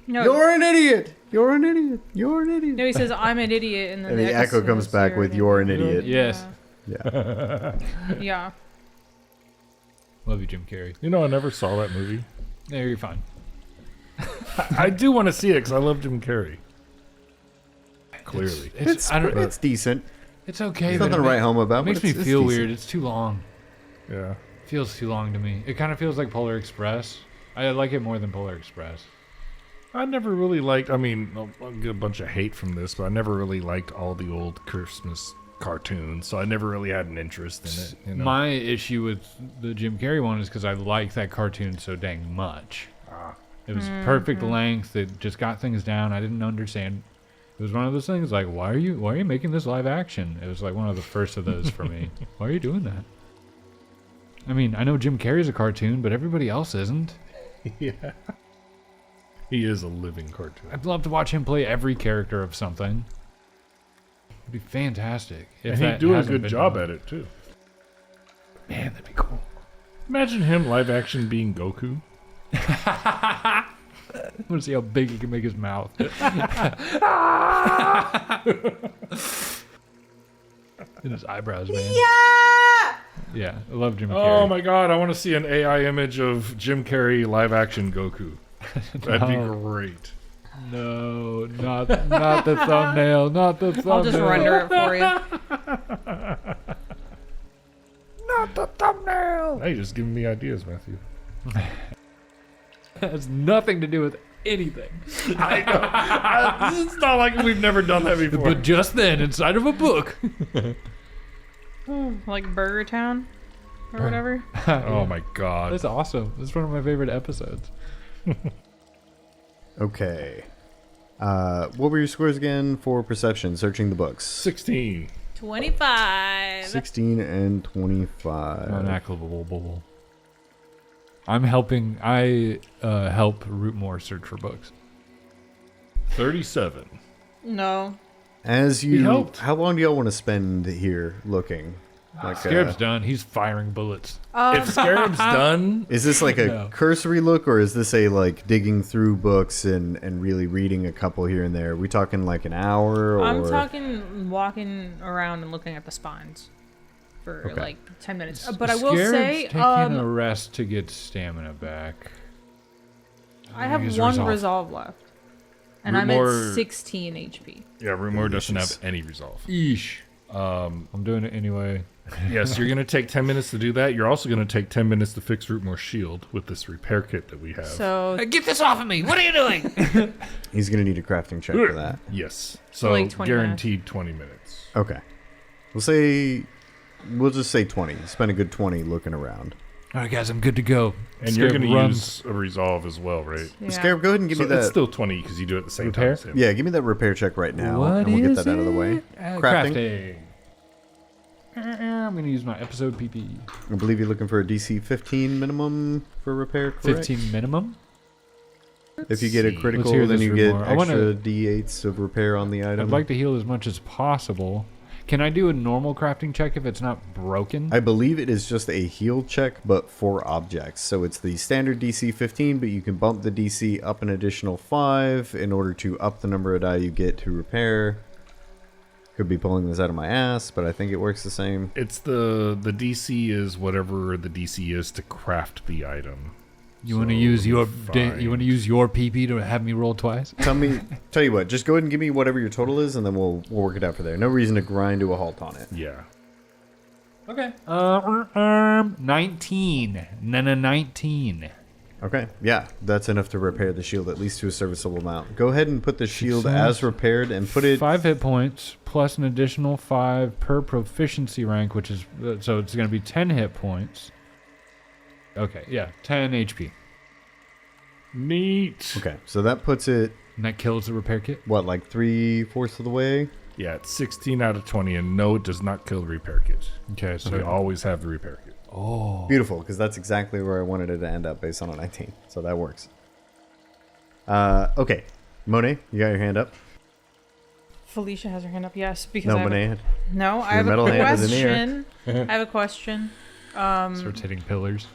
[SPEAKER 3] No,
[SPEAKER 2] You're an idiot! You're an idiot! You're an idiot!
[SPEAKER 3] no, he says I'm an idiot, and then
[SPEAKER 2] And the
[SPEAKER 3] next
[SPEAKER 2] echo comes
[SPEAKER 3] is,
[SPEAKER 2] back with, you're an idiot.
[SPEAKER 4] Yes.
[SPEAKER 2] Yeah.
[SPEAKER 3] Yeah.
[SPEAKER 4] Love you, Jim Carrey.
[SPEAKER 1] You know, I never saw that movie.
[SPEAKER 4] Yeah, you're fine.
[SPEAKER 1] I do want to see it because I love Jim Carrey. Clearly.
[SPEAKER 2] It's decent.
[SPEAKER 4] It's okay.
[SPEAKER 2] There's
[SPEAKER 4] but
[SPEAKER 2] nothing to write home about.
[SPEAKER 4] It makes
[SPEAKER 2] but
[SPEAKER 4] me
[SPEAKER 2] it's
[SPEAKER 4] feel
[SPEAKER 2] decent.
[SPEAKER 4] weird. It's too long.
[SPEAKER 1] Yeah.
[SPEAKER 4] It feels too long to me. It kind of feels like Polar Express. I like it more than Polar Express.
[SPEAKER 1] I never really liked, I'll get a bunch of hate from this, but I never really liked all the old Christmas cartoons, so I never really had an interest in it. You know?
[SPEAKER 4] My issue with the Jim Carrey one is because I like that cartoon so dang much. It was perfect length. It just got things down. I didn't understand. It was one of those things like, why are you making this live action? It was like one of the first of those for me. Why are you doing that? I mean, I know Jim Carrey's a cartoon, but everybody else isn't.
[SPEAKER 1] Yeah. He is a living cartoon.
[SPEAKER 4] I'd love to watch him play every character of something. It'd be fantastic.
[SPEAKER 1] And he'd do a good job at it, too.
[SPEAKER 4] Man, that'd be cool.
[SPEAKER 1] Imagine him live action being Goku.
[SPEAKER 4] I want to see how big he can make his mouth. And his eyebrows, man. Yeah, I love Jim Carrey.
[SPEAKER 1] Oh my god, I want to see an AI image of Jim Carrey live action Goku. That'd be great.
[SPEAKER 4] No, not the thumbnail, not the thumbnail.
[SPEAKER 3] I'll just render it for you.
[SPEAKER 1] Not the thumbnail! Hey, just giving me ideas, Matthew.
[SPEAKER 4] It has nothing to do with anything.
[SPEAKER 1] I know. It's not like we've never done that before.
[SPEAKER 4] But just then, inside of a book.
[SPEAKER 3] Like Burger Town or whatever.
[SPEAKER 1] Oh my god.
[SPEAKER 4] That's awesome. That's one of my favorite episodes.
[SPEAKER 2] Okay. What were your scores again for perception, searching the books?
[SPEAKER 1] 16.
[SPEAKER 3] 25.
[SPEAKER 2] 16 and 25.
[SPEAKER 4] Unackable. I help Rootmoore search for books.
[SPEAKER 1] 37.
[SPEAKER 3] No.
[SPEAKER 2] As
[SPEAKER 1] He
[SPEAKER 2] you,
[SPEAKER 1] helped.
[SPEAKER 2] how long do y'all want to spend here looking? Like,
[SPEAKER 4] Scarab's done. He's firing bullets.
[SPEAKER 1] If Scarab's done,
[SPEAKER 2] is this like a
[SPEAKER 4] No.
[SPEAKER 2] cursory look, or is this a like digging through books and really reading a couple here and there? Are we talking like an hour? Or...
[SPEAKER 3] I'm talking walking around and looking at the spines for
[SPEAKER 2] Okay.
[SPEAKER 3] like 10 minutes. But I will
[SPEAKER 4] Scarab's
[SPEAKER 3] say,
[SPEAKER 4] taking a rest to get stamina back.
[SPEAKER 3] I have
[SPEAKER 4] Use
[SPEAKER 3] one
[SPEAKER 4] resolve.
[SPEAKER 3] resolve left. And I'm
[SPEAKER 1] Rootmoore-
[SPEAKER 3] at 16 HP.
[SPEAKER 1] yeah, Rootmoore doesn't
[SPEAKER 2] Delicious.
[SPEAKER 1] have any resolve.
[SPEAKER 4] Eesh. I'm doing it anyway.
[SPEAKER 1] Yes, you're going to take 10 minutes to do that. You're also going to take 10 minutes to fix Rootmoore's shield with this repair kit that we have.
[SPEAKER 3] So
[SPEAKER 5] Get this off of me. What are you doing?
[SPEAKER 2] He's gonna need a crafting check for that.
[SPEAKER 1] Yes. So
[SPEAKER 3] like 20
[SPEAKER 1] guaranteed 20 minutes.
[SPEAKER 2] Okay. We'll just say 20. Spend a good 20 looking around.
[SPEAKER 4] All right, guys, I'm good to go.
[SPEAKER 1] And you're
[SPEAKER 4] Scarab
[SPEAKER 1] going to
[SPEAKER 4] runs.
[SPEAKER 1] use a resolve as well, right?
[SPEAKER 3] yeah.
[SPEAKER 2] Scarab, go ahead and give
[SPEAKER 1] So
[SPEAKER 2] me that.
[SPEAKER 1] it's still 20 because you do it at the same
[SPEAKER 4] Repair?
[SPEAKER 1] time as him.
[SPEAKER 2] Yeah, give me that repair check right now,
[SPEAKER 4] What
[SPEAKER 2] and we'll get
[SPEAKER 4] is
[SPEAKER 2] that out of the way.
[SPEAKER 4] it?
[SPEAKER 2] Crafting.
[SPEAKER 4] I'm going to use my episode PP.
[SPEAKER 2] I believe you're looking for a DC 15 minimum for repair, correct?
[SPEAKER 4] 15 minimum?
[SPEAKER 2] If you get a
[SPEAKER 1] see.
[SPEAKER 2] critical,
[SPEAKER 4] Let's hear
[SPEAKER 2] then
[SPEAKER 4] this
[SPEAKER 2] you get
[SPEAKER 4] more. I wanna-
[SPEAKER 2] extra D8s of repair on the item.
[SPEAKER 4] I'd like to heal as much as possible. Can I do a normal crafting check if it's not broken?
[SPEAKER 2] I believe it is just a heal check, but for objects. So it's the standard DC 15, but you can bump the DC up an additional 5 in order to up the number of die you get to repair. Could be pulling this out of my ass, but I think it works the same.
[SPEAKER 1] It's the DC is whatever the DC is to craft the item.
[SPEAKER 4] You want to
[SPEAKER 1] So,
[SPEAKER 4] use your
[SPEAKER 1] fine.
[SPEAKER 4] you want to use your PP to have me roll twice?
[SPEAKER 2] Tell you what, just go ahead and give me whatever your total is, and then we'll work it out for there. No reason to grind to a halt on it.
[SPEAKER 1] Yeah.
[SPEAKER 4] Okay. 19. 19.
[SPEAKER 2] Okay, yeah, that's enough to repair the shield, at least to a serviceable amount. Go ahead and put the shield as repaired and put it...
[SPEAKER 4] 5 hit points plus an additional 5 per proficiency rank, which is so it's going to be 10 hit points. Okay, yeah, 10 HP.
[SPEAKER 1] Neat.
[SPEAKER 2] Okay, so that puts it,
[SPEAKER 4] And that kills the repair kit.
[SPEAKER 2] what, like 3/4 of the way?
[SPEAKER 1] Yeah, it's 16 out of 20, and no, it does not kill the repair kit.
[SPEAKER 4] Okay,
[SPEAKER 1] So we always have the repair kit.
[SPEAKER 4] Oh.
[SPEAKER 2] Beautiful, because that's exactly where I wanted it to end up based on a 19. So that works. Okay. Monet, you got your hand up?
[SPEAKER 3] Felicia has her hand up, yes. Because
[SPEAKER 2] No,
[SPEAKER 3] I have
[SPEAKER 2] Monet.
[SPEAKER 3] No, I
[SPEAKER 2] Your
[SPEAKER 3] have a
[SPEAKER 2] metal hand is in the air.
[SPEAKER 3] question. I have a question.
[SPEAKER 4] Starts hitting pillars.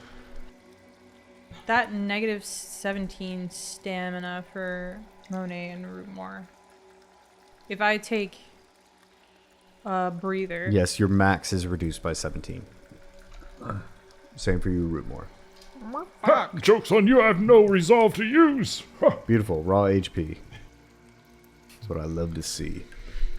[SPEAKER 3] That negative 17 stamina for Monet and Rootmoore. If I take a breather.
[SPEAKER 2] Yes, your max is reduced by 17. Same for you, Rootmoore.
[SPEAKER 1] Joke's on you, I have no resolve to use.
[SPEAKER 2] Beautiful, raw HP. That's what I love to see.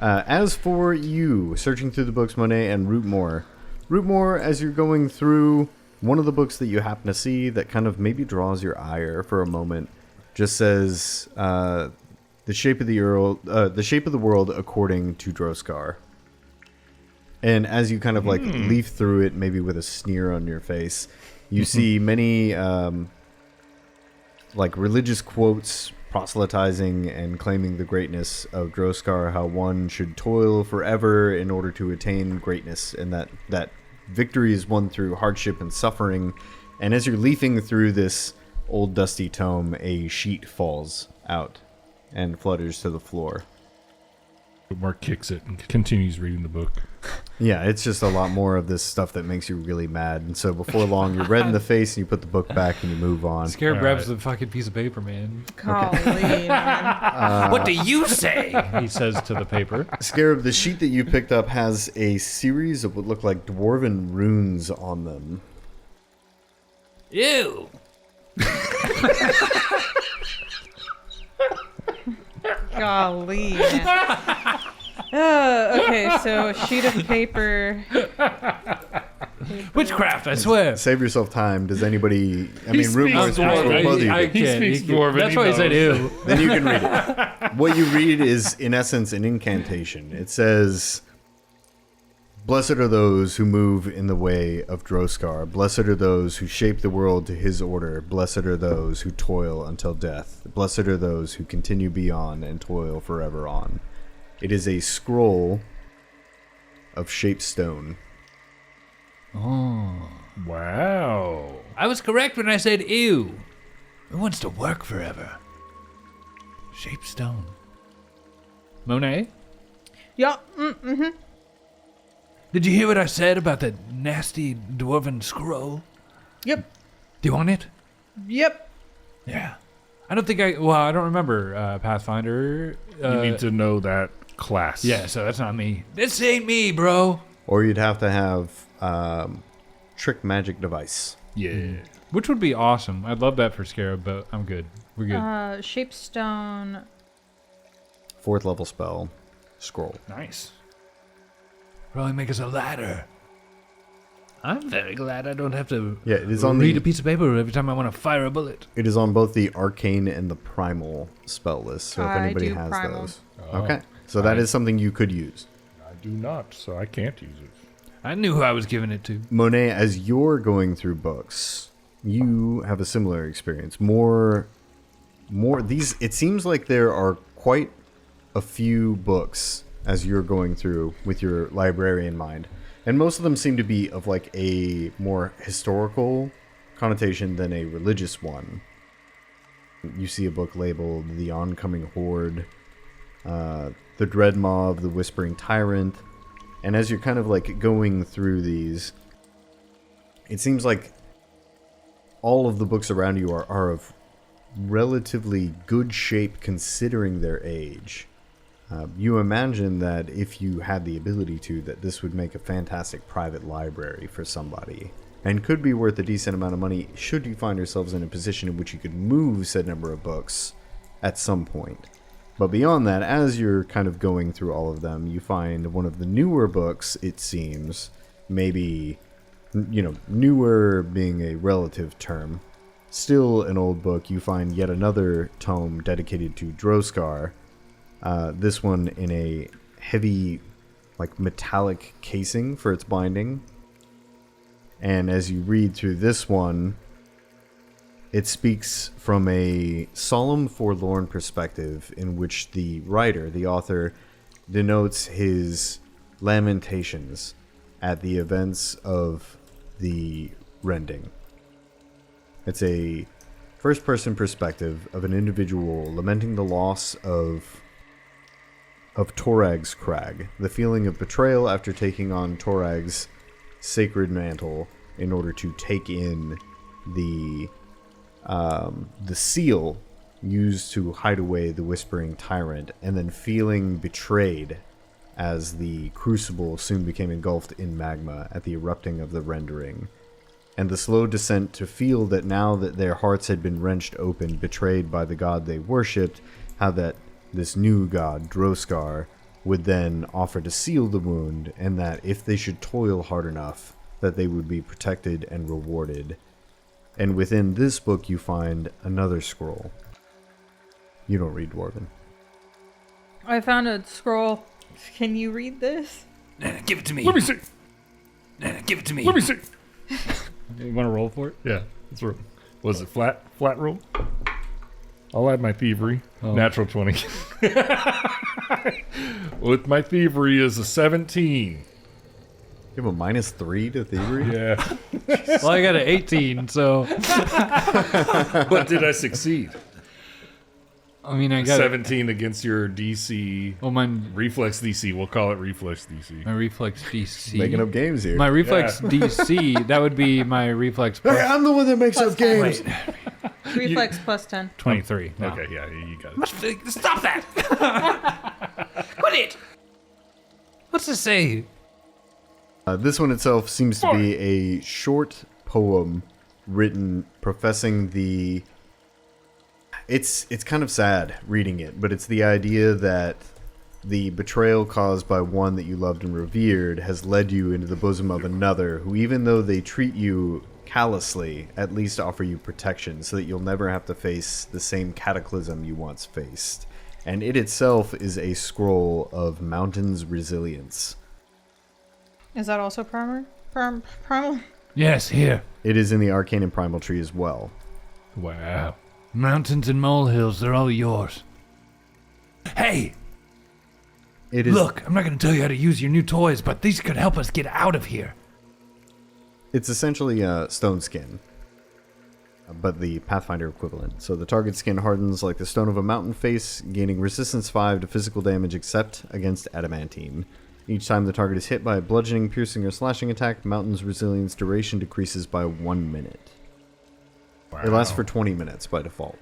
[SPEAKER 2] As for you, searching through the books, Monet and Rootmoore. Rootmoore, as you're going through, one of the books that you happen to see that kind of maybe draws your ire for a moment just says, the shape of the world according to Droskar. And as you kind of like leaf through it, maybe with a sneer on your face, you see many like religious quotes proselytizing and claiming the greatness of Droskar, how one should toil forever in order to attain greatness, and that victory is won through hardship and suffering. And as you're leafing through this old dusty tome, a sheet falls out and flutters to the floor.
[SPEAKER 1] Mark kicks it and continues reading the book.
[SPEAKER 2] Yeah, it's just a lot more of this stuff that makes you really mad. And so before long, you're red in the face and you put the book back and you move on.
[SPEAKER 4] Scarab grabs the fucking piece of paper, man.
[SPEAKER 3] Golly, man.
[SPEAKER 5] What do you say?
[SPEAKER 4] He says to the paper.
[SPEAKER 2] Scarab, the sheet that you picked up has a series of what look like dwarven runes on them.
[SPEAKER 5] Ew.
[SPEAKER 3] Golly, man. Okay, so a sheet of paper.
[SPEAKER 5] Witchcraft, I swear.
[SPEAKER 2] Save yourself time. Does anybody... I mean,
[SPEAKER 1] speaks
[SPEAKER 2] Rootmoore's
[SPEAKER 1] Dwarven.
[SPEAKER 2] both of you.
[SPEAKER 4] I
[SPEAKER 2] do.
[SPEAKER 4] can't.
[SPEAKER 1] He speaks Dwarven,
[SPEAKER 4] That's
[SPEAKER 1] he
[SPEAKER 4] why he said
[SPEAKER 1] knows.
[SPEAKER 4] ew.
[SPEAKER 2] Then you can read it. What you read is, in essence, an incantation. It says, "Blessed are those who move in the way of Droskar. Blessed are those who shape the world to his order. Blessed are those who toil until death. Blessed are those who continue beyond and toil forever on." It is a scroll of shaped stone.
[SPEAKER 1] Wow.
[SPEAKER 5] I was correct when I said ew. Who wants to work forever? Shape stone.
[SPEAKER 4] Monet?
[SPEAKER 3] Yeah.
[SPEAKER 5] Did you hear what I said about that nasty dwarven scroll?
[SPEAKER 3] Yep.
[SPEAKER 5] Do you want it?
[SPEAKER 3] Yep.
[SPEAKER 5] Yeah.
[SPEAKER 4] I don't think I don't remember Pathfinder.
[SPEAKER 1] You need to know that class.
[SPEAKER 4] Yeah, so that's not me.
[SPEAKER 5] This ain't me, bro.
[SPEAKER 2] Or you'd have to have trick magic device.
[SPEAKER 1] Yeah.
[SPEAKER 4] Which would be awesome. I'd love that for Scarab, but I'm good. We're good.
[SPEAKER 3] Shape stone.
[SPEAKER 2] 4th level spell. Scroll.
[SPEAKER 4] Nice.
[SPEAKER 5] Probably make us a ladder. I'm very glad I don't have to
[SPEAKER 2] Yeah, it is on
[SPEAKER 5] read
[SPEAKER 2] the
[SPEAKER 5] a piece of paper every time I want to fire a bullet.
[SPEAKER 2] It is on both the arcane and the primal spell list. So if
[SPEAKER 3] I
[SPEAKER 2] anybody
[SPEAKER 3] do
[SPEAKER 2] has
[SPEAKER 3] primal.
[SPEAKER 2] those. Okay. So that is something you could use.
[SPEAKER 1] I do not, so I can't use it.
[SPEAKER 5] I knew who I was giving it to.
[SPEAKER 2] Monet, as you're going through books, you have a similar experience. More these, it seems like there are quite a few books as you're going through with your library in mind. And most of them seem to be of like a more historical connotation than a religious one. You see a book labeled The Oncoming Horde, The Dread Mob, The Whispering Tyrant. And as you're kind of like going through these, it seems like all of the books around you are of relatively good shape considering their age. You imagine that if you had the ability to, that this would make a fantastic private library for somebody. And could be worth a decent amount of money should you find yourselves in a position in which you could move said number of books at some point. But beyond that, as you're kind of going through all of them, you find one of the newer books, it seems, maybe, newer being a relative term. Still an old book, you find yet another tome dedicated to Droskar. This one in a heavy, like metallic casing for its binding. And as you read through this one, it speaks from a solemn, forlorn perspective in which the writer, the author, denotes his lamentations at the events of the rending. It's a first-person perspective of an individual lamenting the loss of Torag's Crag, the feeling of betrayal after taking on Torag's sacred mantle in order to take in the seal used to hide away the Whispering Tyrant, and then feeling betrayed as the crucible soon became engulfed in magma at the erupting of the rendering. and the slow descent to feel that now that their hearts had been wrenched open, betrayed by the god they worshipped, how that this new god, Droskar, would then offer to seal the wound, and that if they should toil hard enough, that they would be protected and rewarded. And within this book you find another scroll. You don't read Dwarven.
[SPEAKER 3] I found a scroll. Can you read this?
[SPEAKER 5] Give it to me.
[SPEAKER 1] Let me see.
[SPEAKER 5] Give it to me.
[SPEAKER 1] Let me see.
[SPEAKER 4] You want to roll for it?
[SPEAKER 1] Yeah, let's roll. Was it flat roll? I'll add my thievery. Natural 20. With my thievery is a 17.
[SPEAKER 2] You have a -3 to thievery?
[SPEAKER 1] Yeah.
[SPEAKER 4] Well, I got an 18, so
[SPEAKER 1] But did I succeed?
[SPEAKER 4] I mean, I got
[SPEAKER 1] 17 against your DC.
[SPEAKER 4] Well, mine,
[SPEAKER 1] Reflex DC. We'll call it Reflex DC.
[SPEAKER 4] my reflex DC.
[SPEAKER 2] Making up games here.
[SPEAKER 4] My reflex DC. That would be my reflex. Plus
[SPEAKER 2] I'm the one that makes up games.
[SPEAKER 3] Reflex plus 10.
[SPEAKER 4] 23. No.
[SPEAKER 1] Okay, yeah, you got it.
[SPEAKER 5] Stop that! Quit it! What's this say?
[SPEAKER 2] This one itself seems to be a short poem written professing the... It's kind of sad reading it, but it's the idea that the betrayal caused by one that you loved and revered has led you into the bosom of another who, even though they treat you callously, at least offer you protection so that you'll never have to face the same cataclysm you once faced. And it itself is a scroll of mountain's resilience.
[SPEAKER 3] Is that also primal? Primal?
[SPEAKER 5] Yes, here.
[SPEAKER 2] It is in the arcane and primal tree as well.
[SPEAKER 1] Wow.
[SPEAKER 5] Mountains and molehills, they're all yours. Hey,
[SPEAKER 2] It is
[SPEAKER 5] look, I'm not going to tell you how to use your new toys, but these could help us get out of here.
[SPEAKER 2] It's essentially a stone skin, but the Pathfinder equivalent. So the target skin hardens like the stone of a mountain face, gaining resistance 5 to physical damage except against adamantine. Each time the target is hit by a bludgeoning, piercing, or slashing attack, Mountain's resilience duration decreases by 1 minute.
[SPEAKER 1] Wow.
[SPEAKER 2] It lasts for 20 minutes by default.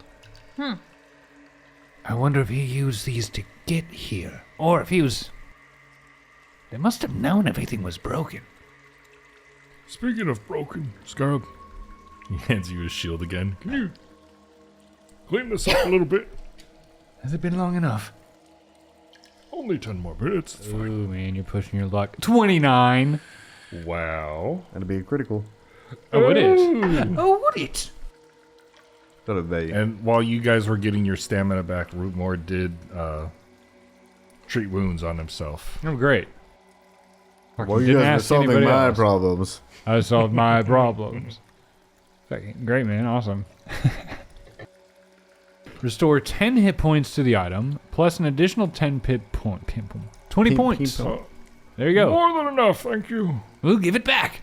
[SPEAKER 5] I wonder if he used these to get here. Or if he was... They must have known everything was broken.
[SPEAKER 1] Speaking of broken, Scarab, he hands you his shield again. Can you clean this up a little bit?
[SPEAKER 5] Has it been long enough?
[SPEAKER 1] Only 10 more minutes. It's
[SPEAKER 4] Ooh,
[SPEAKER 1] fine.
[SPEAKER 4] man, you're pushing your luck. 29.
[SPEAKER 1] Wow.
[SPEAKER 2] That'll be a critical.
[SPEAKER 4] Oh, it is.
[SPEAKER 5] Oh, would it?
[SPEAKER 2] That'll be.
[SPEAKER 1] And while you guys were getting your stamina back, Rootmoore did treat wounds on himself.
[SPEAKER 4] Oh, great.
[SPEAKER 2] Well, you
[SPEAKER 4] Didn't
[SPEAKER 2] guys are
[SPEAKER 4] ask
[SPEAKER 2] solving
[SPEAKER 4] anybody
[SPEAKER 2] my
[SPEAKER 4] else.
[SPEAKER 2] problems.
[SPEAKER 4] I solved my problems. Fucking great, man. Awesome. Restore 10 hit points to the item, plus an additional 10 20
[SPEAKER 2] Pin-
[SPEAKER 4] points.
[SPEAKER 2] pin-
[SPEAKER 4] There you go.
[SPEAKER 1] More than enough, thank you.
[SPEAKER 5] We'll give it back.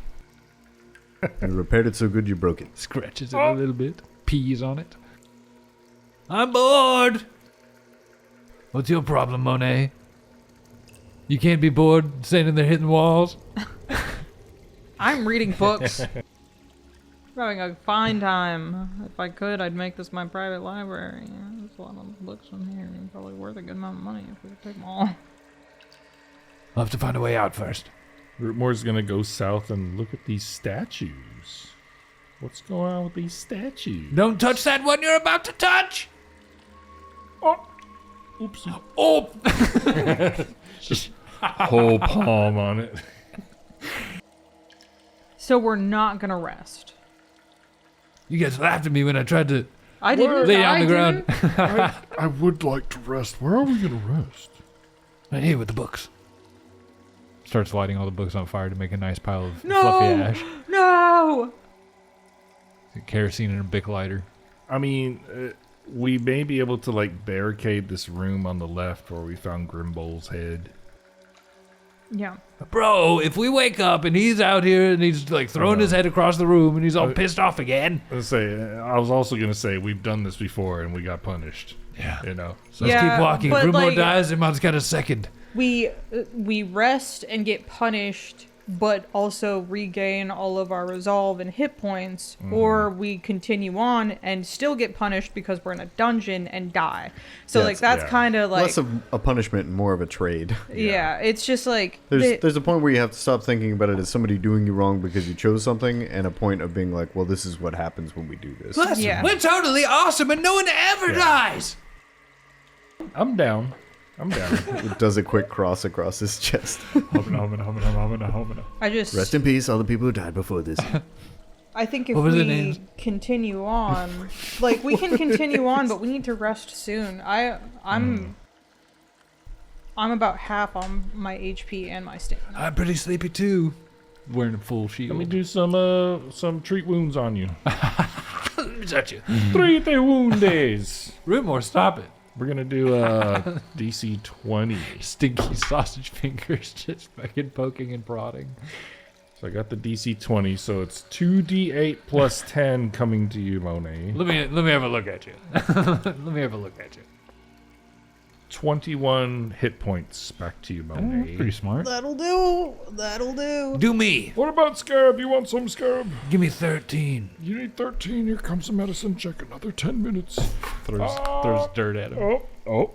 [SPEAKER 2] You repaired it so good you broke it.
[SPEAKER 4] Scratches it a little bit. Peas on it.
[SPEAKER 5] I'm bored. What's your problem, Monet?
[SPEAKER 4] You can't be bored standing there hitting walls.
[SPEAKER 3] I'm reading books. Having a fine time. If I could, I'd make this my private library. Yeah, there's a lot of books in here. And probably worth a good amount of money if we could take them all.
[SPEAKER 5] I'll have to find a way out first.
[SPEAKER 1] Rootmoore's gonna go south and look at these statues. What's going on with these statues?
[SPEAKER 5] Don't touch that one you're about to touch.
[SPEAKER 1] Oh, oopsie.
[SPEAKER 5] Oh,
[SPEAKER 1] Whole palm on it.
[SPEAKER 3] So we're not gonna rest.
[SPEAKER 5] you guys laughed at me when I tried to
[SPEAKER 3] I didn't.
[SPEAKER 5] lay on
[SPEAKER 3] I
[SPEAKER 5] the ground.
[SPEAKER 3] didn't.
[SPEAKER 1] I would like to rest. Where are we gonna rest?
[SPEAKER 5] Right here with the books.
[SPEAKER 4] Starts lighting all the books on fire to make a nice pile of
[SPEAKER 3] No!
[SPEAKER 4] fluffy ash.
[SPEAKER 3] No!
[SPEAKER 4] Kerosene and a Bic lighter.
[SPEAKER 1] I mean, we may be able to like barricade this room on the left where we found Grimbol's head.
[SPEAKER 3] Yeah.
[SPEAKER 5] Bro, if we wake up and he's out here and he's like throwing his head across the room and he's all pissed off again.
[SPEAKER 1] I was also gonna say we've done this before and we got punished.
[SPEAKER 5] Yeah.
[SPEAKER 1] You know. So
[SPEAKER 5] Let's
[SPEAKER 3] Yeah,
[SPEAKER 5] keep walking. If
[SPEAKER 3] but,
[SPEAKER 5] Rootmoore
[SPEAKER 3] like-
[SPEAKER 5] dies, Emad's got a second.
[SPEAKER 3] We rest and get punished but also regain all of our resolve and hit points, or we continue on and still get punished because we're in a dungeon and die. So
[SPEAKER 2] Yeah,
[SPEAKER 3] that's kind of like
[SPEAKER 2] less of a punishment and more of a trade.
[SPEAKER 3] yeah, it's just like
[SPEAKER 2] There's a point where you have to stop thinking about it as somebody doing you wrong because you chose something, and a point of being like, well, this is what happens when we do this.
[SPEAKER 5] Plus,
[SPEAKER 3] Yeah.
[SPEAKER 5] we're totally awesome and no one ever dies.
[SPEAKER 1] I'm down.
[SPEAKER 2] It does a quick cross across his chest.
[SPEAKER 3] I just
[SPEAKER 2] Rest in peace, all the people who died before this.
[SPEAKER 3] I think if
[SPEAKER 5] What were the
[SPEAKER 3] we
[SPEAKER 5] names?
[SPEAKER 3] continue on, like we can continue on, but we need to rest soon. I'm about half on my HP and my stamina.
[SPEAKER 5] I'm pretty sleepy too.
[SPEAKER 4] Wearing a full shield.
[SPEAKER 1] Let me do some treat wounds on you.
[SPEAKER 5] Let me touch you.
[SPEAKER 1] Treat the wounds.
[SPEAKER 4] Rootmoore, stop it.
[SPEAKER 1] We're gonna do DC 20.
[SPEAKER 4] Stinky sausage fingers just fucking poking and prodding.
[SPEAKER 1] So I got the DC 20, so it's 2d8 plus 10 coming to you, Monet.
[SPEAKER 4] Let me have a look at you. Let me have a look at you.
[SPEAKER 1] 21 hit points back to you, Monet.
[SPEAKER 4] Pretty smart.
[SPEAKER 3] That'll do. That'll do.
[SPEAKER 5] Do me.
[SPEAKER 1] What about Scarab? You want some Scarab?
[SPEAKER 5] Give me 13.
[SPEAKER 1] You need 13. Here comes the medicine check. Another 10 minutes.
[SPEAKER 4] Throws dirt at him.
[SPEAKER 1] Oh,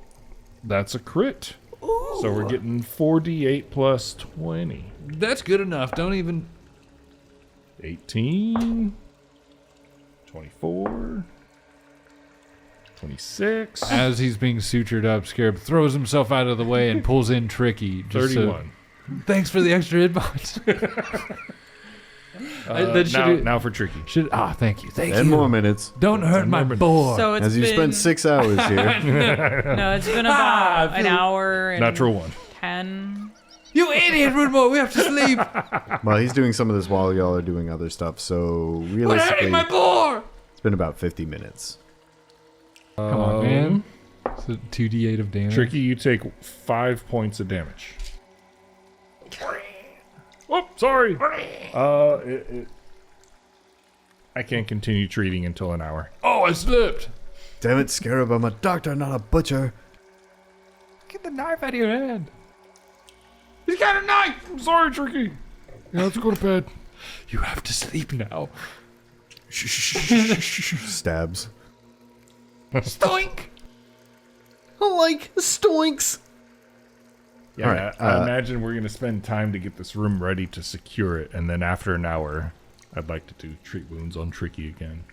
[SPEAKER 1] that's a crit. So we're getting 4d8 plus 20.
[SPEAKER 4] That's good enough. Don't even.
[SPEAKER 1] 18, 24, 26,
[SPEAKER 4] As he's being sutured up, Scarab throws himself out of the way and pulls in Tricky. Just
[SPEAKER 1] 31.
[SPEAKER 4] Thanks for the extra hit points.
[SPEAKER 1] Now for Tricky.
[SPEAKER 4] Thank you. Thank
[SPEAKER 2] 10
[SPEAKER 4] you.
[SPEAKER 2] more minutes.
[SPEAKER 4] Don't hurt my boar.
[SPEAKER 3] So it's
[SPEAKER 2] As you
[SPEAKER 3] been
[SPEAKER 2] spend 6 hours here.
[SPEAKER 3] no, it's been about an hour and
[SPEAKER 1] Natural 1.
[SPEAKER 3] 10.
[SPEAKER 5] You idiot, Rootmoore. We have to sleep.
[SPEAKER 2] Well, he's doing some of this while y'all are doing other stuff, so
[SPEAKER 5] We're hurting
[SPEAKER 2] realistically,
[SPEAKER 5] my boar.
[SPEAKER 2] it's been about 50 minutes.
[SPEAKER 4] Come on, man. It's a 2d8 of damage.
[SPEAKER 1] Tricky, you take 5 points of damage. Oh, sorry. I can't continue treating until an hour.
[SPEAKER 4] Oh, I slipped.
[SPEAKER 2] Damn it, Scarab, I'm a doctor, not a butcher.
[SPEAKER 4] Get the knife out of your hand.
[SPEAKER 5] He's got a knife.
[SPEAKER 1] I'm sorry, Tricky. You have to go to bed.
[SPEAKER 4] You have to sleep now.
[SPEAKER 2] Stabs.
[SPEAKER 5] Stoink.
[SPEAKER 2] Like stoinks.
[SPEAKER 1] Yeah,
[SPEAKER 2] All right,
[SPEAKER 1] I imagine we're going to spend time to get this room ready to secure it, and then after an hour, I'd like to do treat wounds on Tricky again.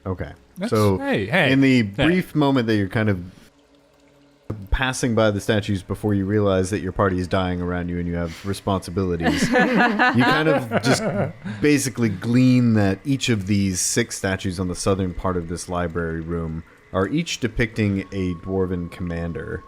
[SPEAKER 2] Okay.
[SPEAKER 4] That's-
[SPEAKER 2] So,
[SPEAKER 4] hey,
[SPEAKER 2] in the brief moment that you're kind of passing by the statues before you realize that your party is dying around you and you have responsibilities, you kind of just basically glean that each of these 6 statues on the southern part of this library room are each depicting a dwarven commander.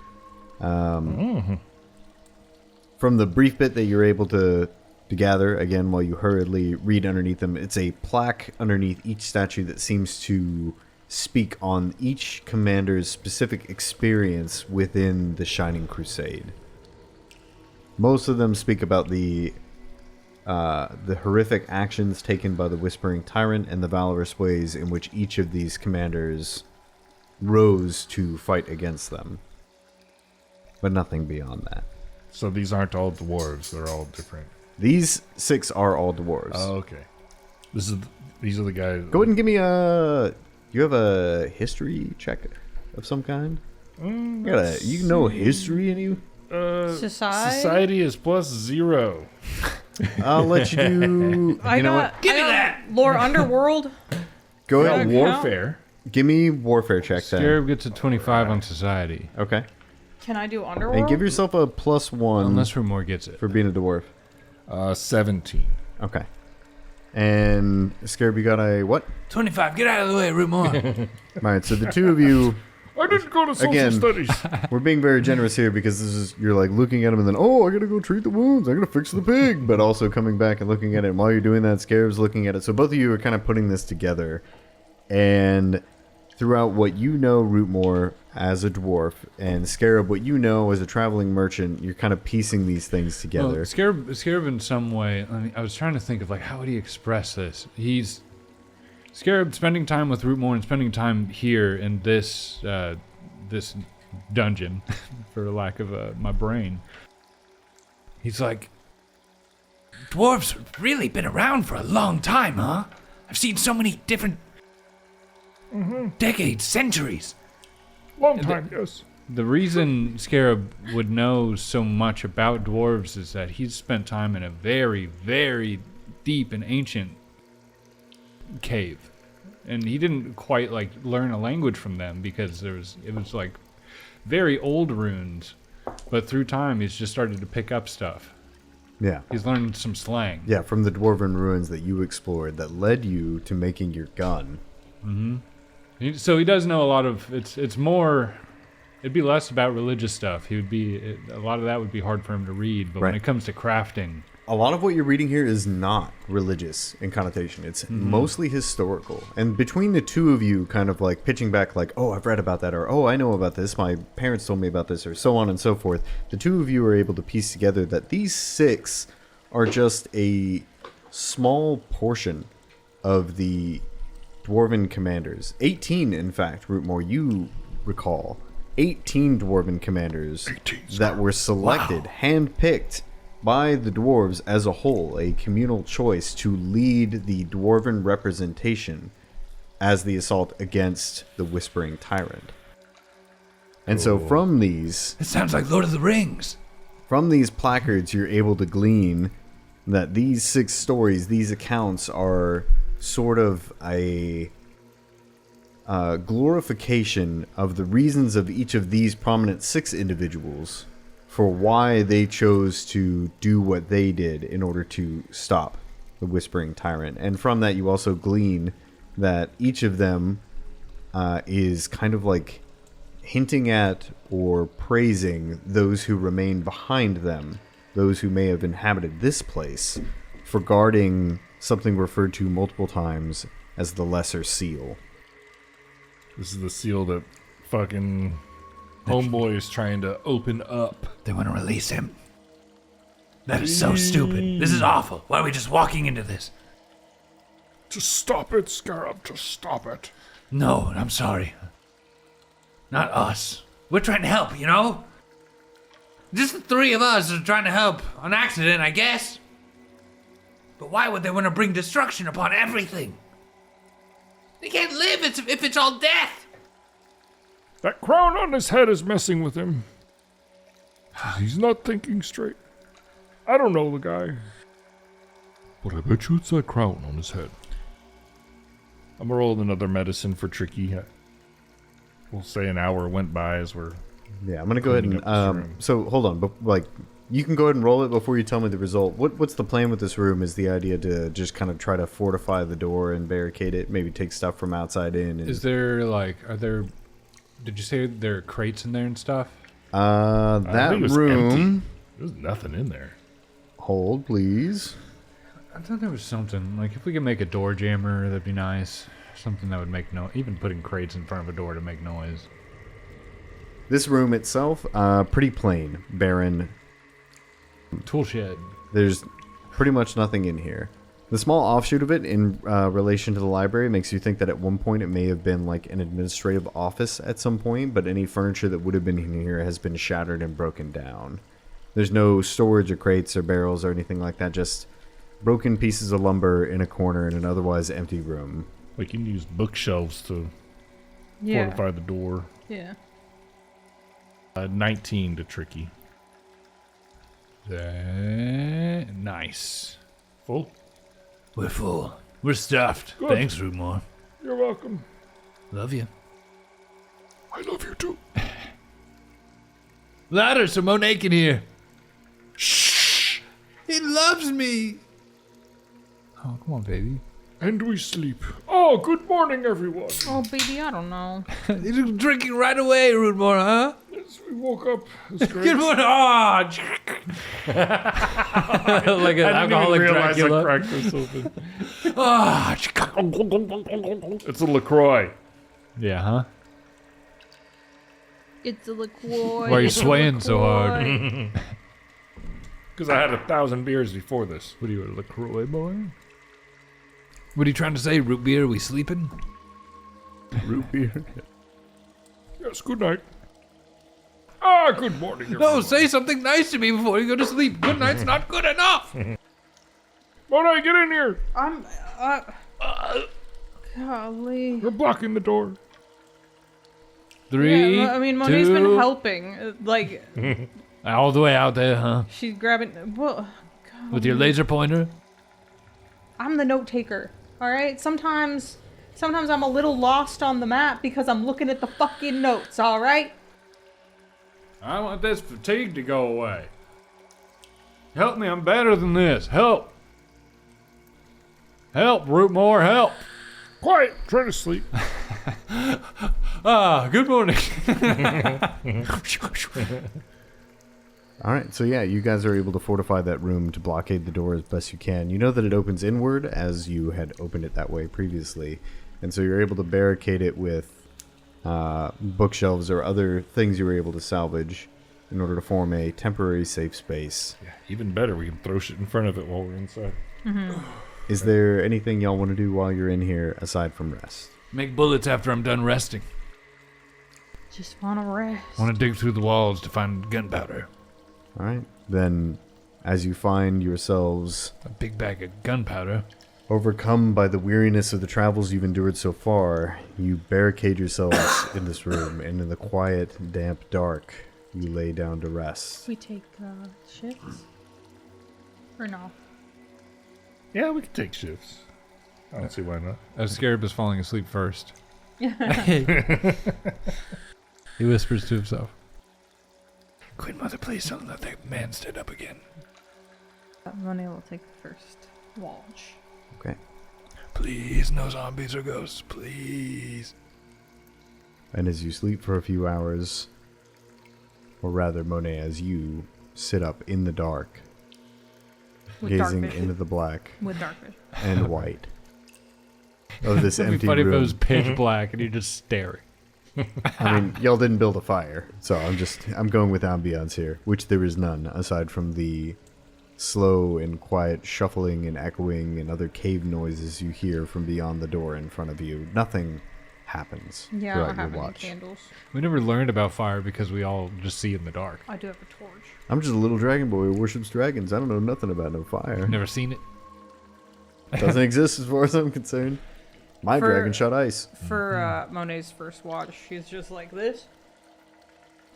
[SPEAKER 2] From the brief bit that you're able to gather, again, while you hurriedly read underneath them, it's a plaque underneath each statue that seems to speak on each commander's specific experience within the Shining Crusade. Most of them speak about the horrific actions taken by the Whispering Tyrant and the valorous ways in which each of these commanders rose to fight against them. But nothing beyond that.
[SPEAKER 1] So these aren't all dwarves; they're all different.
[SPEAKER 2] These 6 are all dwarves.
[SPEAKER 1] Oh, okay. These are the guys.
[SPEAKER 2] Go ahead and give me a... You have a history check of some kind? You know history in you?
[SPEAKER 3] Society
[SPEAKER 1] is +0.
[SPEAKER 2] I'll let you do...
[SPEAKER 3] I
[SPEAKER 2] you know
[SPEAKER 3] got,
[SPEAKER 2] what?
[SPEAKER 5] Give me
[SPEAKER 3] I got
[SPEAKER 5] that.
[SPEAKER 3] Lore Underworld.
[SPEAKER 2] Go
[SPEAKER 1] Yeah,
[SPEAKER 2] ahead.
[SPEAKER 3] Okay.
[SPEAKER 1] warfare.
[SPEAKER 2] Give me warfare check then.
[SPEAKER 4] Scarab gets a 25 on society.
[SPEAKER 2] Okay.
[SPEAKER 3] Can I do Underworld?
[SPEAKER 2] And give yourself a +1
[SPEAKER 4] Unless Rootmoore gets it.
[SPEAKER 2] for being a dwarf.
[SPEAKER 1] 17.
[SPEAKER 2] Okay. And Scarab, you got a what?
[SPEAKER 5] 25. Get out of the way, Rootmoore.
[SPEAKER 2] Alright, so the two of you,
[SPEAKER 1] I didn't go to social
[SPEAKER 2] Again.
[SPEAKER 1] studies.
[SPEAKER 2] we're being very generous here because this is, you're like looking at him and then, oh, I gotta go treat the wounds, I gotta fix the pig, but also coming back and looking at it. And while you're doing that, Scarab's looking at it. So both of you are kind of putting this together. And throughout what you know, Rootmoore, as a dwarf, and Scarab, what you know as a traveling merchant, you're kind of piecing these things together.
[SPEAKER 4] Well, Scarab in some way, I was trying to think of like how would he express this? He's Scarab spending time with Rootmoore and spending time here in this this dungeon, for lack of my brain. He's like,
[SPEAKER 5] dwarves have really been around for a long time, huh? I've seen so many different decades, centuries.
[SPEAKER 1] Long time, yes.
[SPEAKER 4] The reason Scarab would know so much about dwarves is that he's spent time in a very, very deep and ancient cave. And he didn't quite like learn a language from them because it was like very old runes. But through time, he's just started to pick up stuff.
[SPEAKER 2] Yeah.
[SPEAKER 4] He's learned some slang.
[SPEAKER 2] Yeah, from the dwarven ruins that you explored that led you to making your gun.
[SPEAKER 4] So he does know a lot of. It's more. It'd be less about religious stuff. He would be a lot of that would be hard for him to read. But when it comes to crafting,
[SPEAKER 2] A lot of what you're reading here is not religious in connotation. It's mostly historical. And between the two of you kind of like pitching back like, oh, I've read about that, or oh, I know about this, my parents told me about this, or so on and so forth, the two of you are able to piece together that these 6 are just a small portion of the dwarven commanders. 18, in fact, Rootmoore, you recall. 18 dwarven commanders that were selected, hand-picked by the dwarves as a whole, a communal choice to lead the dwarven representation as the assault against the Whispering Tyrant. And so from these...
[SPEAKER 5] It sounds like Lord of the Rings.
[SPEAKER 2] From these placards, you're able to glean that these 6 stories, these accounts, are sort of a glorification of the reasons of each of these prominent 6 individuals for why they chose to do what they did in order to stop the Whispering Tyrant. And from that, you also glean that each of them is kind of like hinting at or praising those who remain behind them, those who may have inhabited this place, for guarding something referred to multiple times as the Lesser Seal.
[SPEAKER 1] This is the seal that fucking homeboy is trying to open up.
[SPEAKER 5] They want to release him. That is so stupid. This is awful. Why are we just walking into this?
[SPEAKER 1] Just stop it, Scarab. Just stop it.
[SPEAKER 5] No, I'm sorry. Not us. We're trying to help, you know? Just the 3 of us are trying to help. On accident, I guess. But why would they want to bring destruction upon everything? They can't live if it's all death.
[SPEAKER 1] That crown on his head is messing with him. He's not thinking straight. I don't know the guy. But I bet you it's that crown on his head. I'm rolling another medicine for Tricky. We'll say an hour went by as we're...
[SPEAKER 2] Yeah, I'm going to go ahead and... so, hold on. But, like, you can go ahead and roll it before you tell me the result. What's the plan with this room? Is the idea to just kind of try to fortify the door and barricade it? Maybe take stuff from outside in? And...
[SPEAKER 4] Is there, like... Are there... Did you say there are crates in there and stuff?
[SPEAKER 2] That room...
[SPEAKER 1] Empty. There's nothing in there.
[SPEAKER 2] Hold, please.
[SPEAKER 4] I thought there was something. Like, if we could make a door jammer, that'd be nice. Something that would make noise. Even putting crates in front of a door to make noise.
[SPEAKER 2] This room itself, pretty plain, barren.
[SPEAKER 4] Tool shed.
[SPEAKER 2] There's pretty much nothing in here. The small offshoot of it in relation to the library makes you think that at one point it may have been like an administrative office at some point, but any furniture that would have been in here has been shattered and broken down. There's no storage or crates or barrels or anything like that, just broken pieces of lumber in a corner in an otherwise empty room.
[SPEAKER 1] Like you can use bookshelves to fortify the door.
[SPEAKER 3] Yeah.
[SPEAKER 1] 19 to Tricky.
[SPEAKER 4] Nice.
[SPEAKER 1] Full?
[SPEAKER 5] We're full. We're stuffed.
[SPEAKER 1] Good.
[SPEAKER 5] Thanks, Rootmoore.
[SPEAKER 1] You're welcome.
[SPEAKER 5] Love you.
[SPEAKER 1] I love you too.
[SPEAKER 5] Louder so Monet can hear. Shh! He loves me!
[SPEAKER 4] Oh, come on, baby.
[SPEAKER 1] And we sleep. Oh, good morning, everyone.
[SPEAKER 3] Oh, baby, I don't know.
[SPEAKER 5] You're drinking right away, Rootmoore, huh?
[SPEAKER 1] Yes, we woke up. It's great.
[SPEAKER 5] Good morning. Oh,
[SPEAKER 4] Like an alcoholic Dracula.
[SPEAKER 1] I cracked this open.
[SPEAKER 5] oh.
[SPEAKER 1] It's a LaCroix.
[SPEAKER 4] Yeah, huh?
[SPEAKER 3] It's a LaCroix.
[SPEAKER 4] Why are you
[SPEAKER 3] it's a
[SPEAKER 4] swaying so hard?
[SPEAKER 3] LaCroix.
[SPEAKER 1] Because I had 1,000 beers before this.
[SPEAKER 4] What are you, a LaCroix boy?
[SPEAKER 5] What are you trying to say, root beer? Are we sleeping?
[SPEAKER 1] Root beer. Yes, good night. Ah, good morning, everyone.
[SPEAKER 5] No, say something nice to me before you go to sleep. Good night's not good enough.
[SPEAKER 1] Monet, get in here!
[SPEAKER 3] I'm. Golly.
[SPEAKER 1] You're blocking the door.
[SPEAKER 4] 3,
[SPEAKER 3] Yeah, I mean, Monet's
[SPEAKER 4] 2,
[SPEAKER 3] been helping. Like,
[SPEAKER 4] all the way out there, huh?
[SPEAKER 3] she's grabbing. Well,
[SPEAKER 4] With your laser pointer?
[SPEAKER 3] I'm the note taker. All right. Sometimes I'm a little lost on the map because I'm looking at the fucking notes. All right.
[SPEAKER 4] I want this fatigue to go away. Help me, I'm better than this. Help! Help, Rootmoore, help!
[SPEAKER 1] Quiet! Try to sleep.
[SPEAKER 4] Good morning.
[SPEAKER 2] All right, so yeah, you guys are able to fortify that room to blockade the door as best you can. You know that it opens inward as you had opened it that way previously, and so you're able to barricade it with bookshelves or other things you were able to salvage in order to form a temporary safe space.
[SPEAKER 1] Yeah, even better, we can throw shit in front of it while we're inside.
[SPEAKER 2] Is there anything y'all want to do while you're in here aside from rest?
[SPEAKER 4] Make bullets after I'm done resting.
[SPEAKER 3] Just want to rest.
[SPEAKER 4] Want to dig through the walls to find gunpowder.
[SPEAKER 2] All right, then as you find yourselves
[SPEAKER 4] A big bag of gunpowder.
[SPEAKER 2] overcome by the weariness of the travels you've endured so far, you barricade yourselves in this room, and in the quiet, damp dark, you lay down to rest.
[SPEAKER 3] We take shifts? Or no?
[SPEAKER 1] Yeah, we can take shifts. I don't see why not.
[SPEAKER 4] Scarab is falling asleep first. He whispers to himself. Queen Mother, please don't let that man stand up again.
[SPEAKER 3] Monet will take the first watch.
[SPEAKER 2] Okay.
[SPEAKER 4] Please, no zombies or ghosts, please.
[SPEAKER 2] And as you sleep for a few hours, or rather, Monet, as you sit up in the dark,
[SPEAKER 3] With dark
[SPEAKER 2] gazing
[SPEAKER 3] vision.
[SPEAKER 2] into the black
[SPEAKER 3] With dark vision.
[SPEAKER 2] and white of this
[SPEAKER 4] It'd be
[SPEAKER 2] empty
[SPEAKER 4] funny if it
[SPEAKER 2] room.
[SPEAKER 4] was pitch black and you're just staring.
[SPEAKER 2] I mean, y'all didn't build a fire, so I'm going with ambiance here, which there is none, aside from the slow and quiet shuffling and echoing and other cave noises you hear from beyond the door in front of you. Nothing happens
[SPEAKER 3] Yeah, I
[SPEAKER 2] throughout
[SPEAKER 3] don't have
[SPEAKER 2] your
[SPEAKER 3] any
[SPEAKER 2] watch.
[SPEAKER 3] candles.
[SPEAKER 4] We never learned about fire because we all just see in the dark.
[SPEAKER 3] I do have a torch.
[SPEAKER 2] I'm just a little dragon boy who worships dragons. I don't know nothing about no fire.
[SPEAKER 4] Never seen it.
[SPEAKER 2] Doesn't exist as far as I'm concerned. My
[SPEAKER 3] For-
[SPEAKER 2] dragon shot ice.
[SPEAKER 3] For Monet's first watch, she's just like this.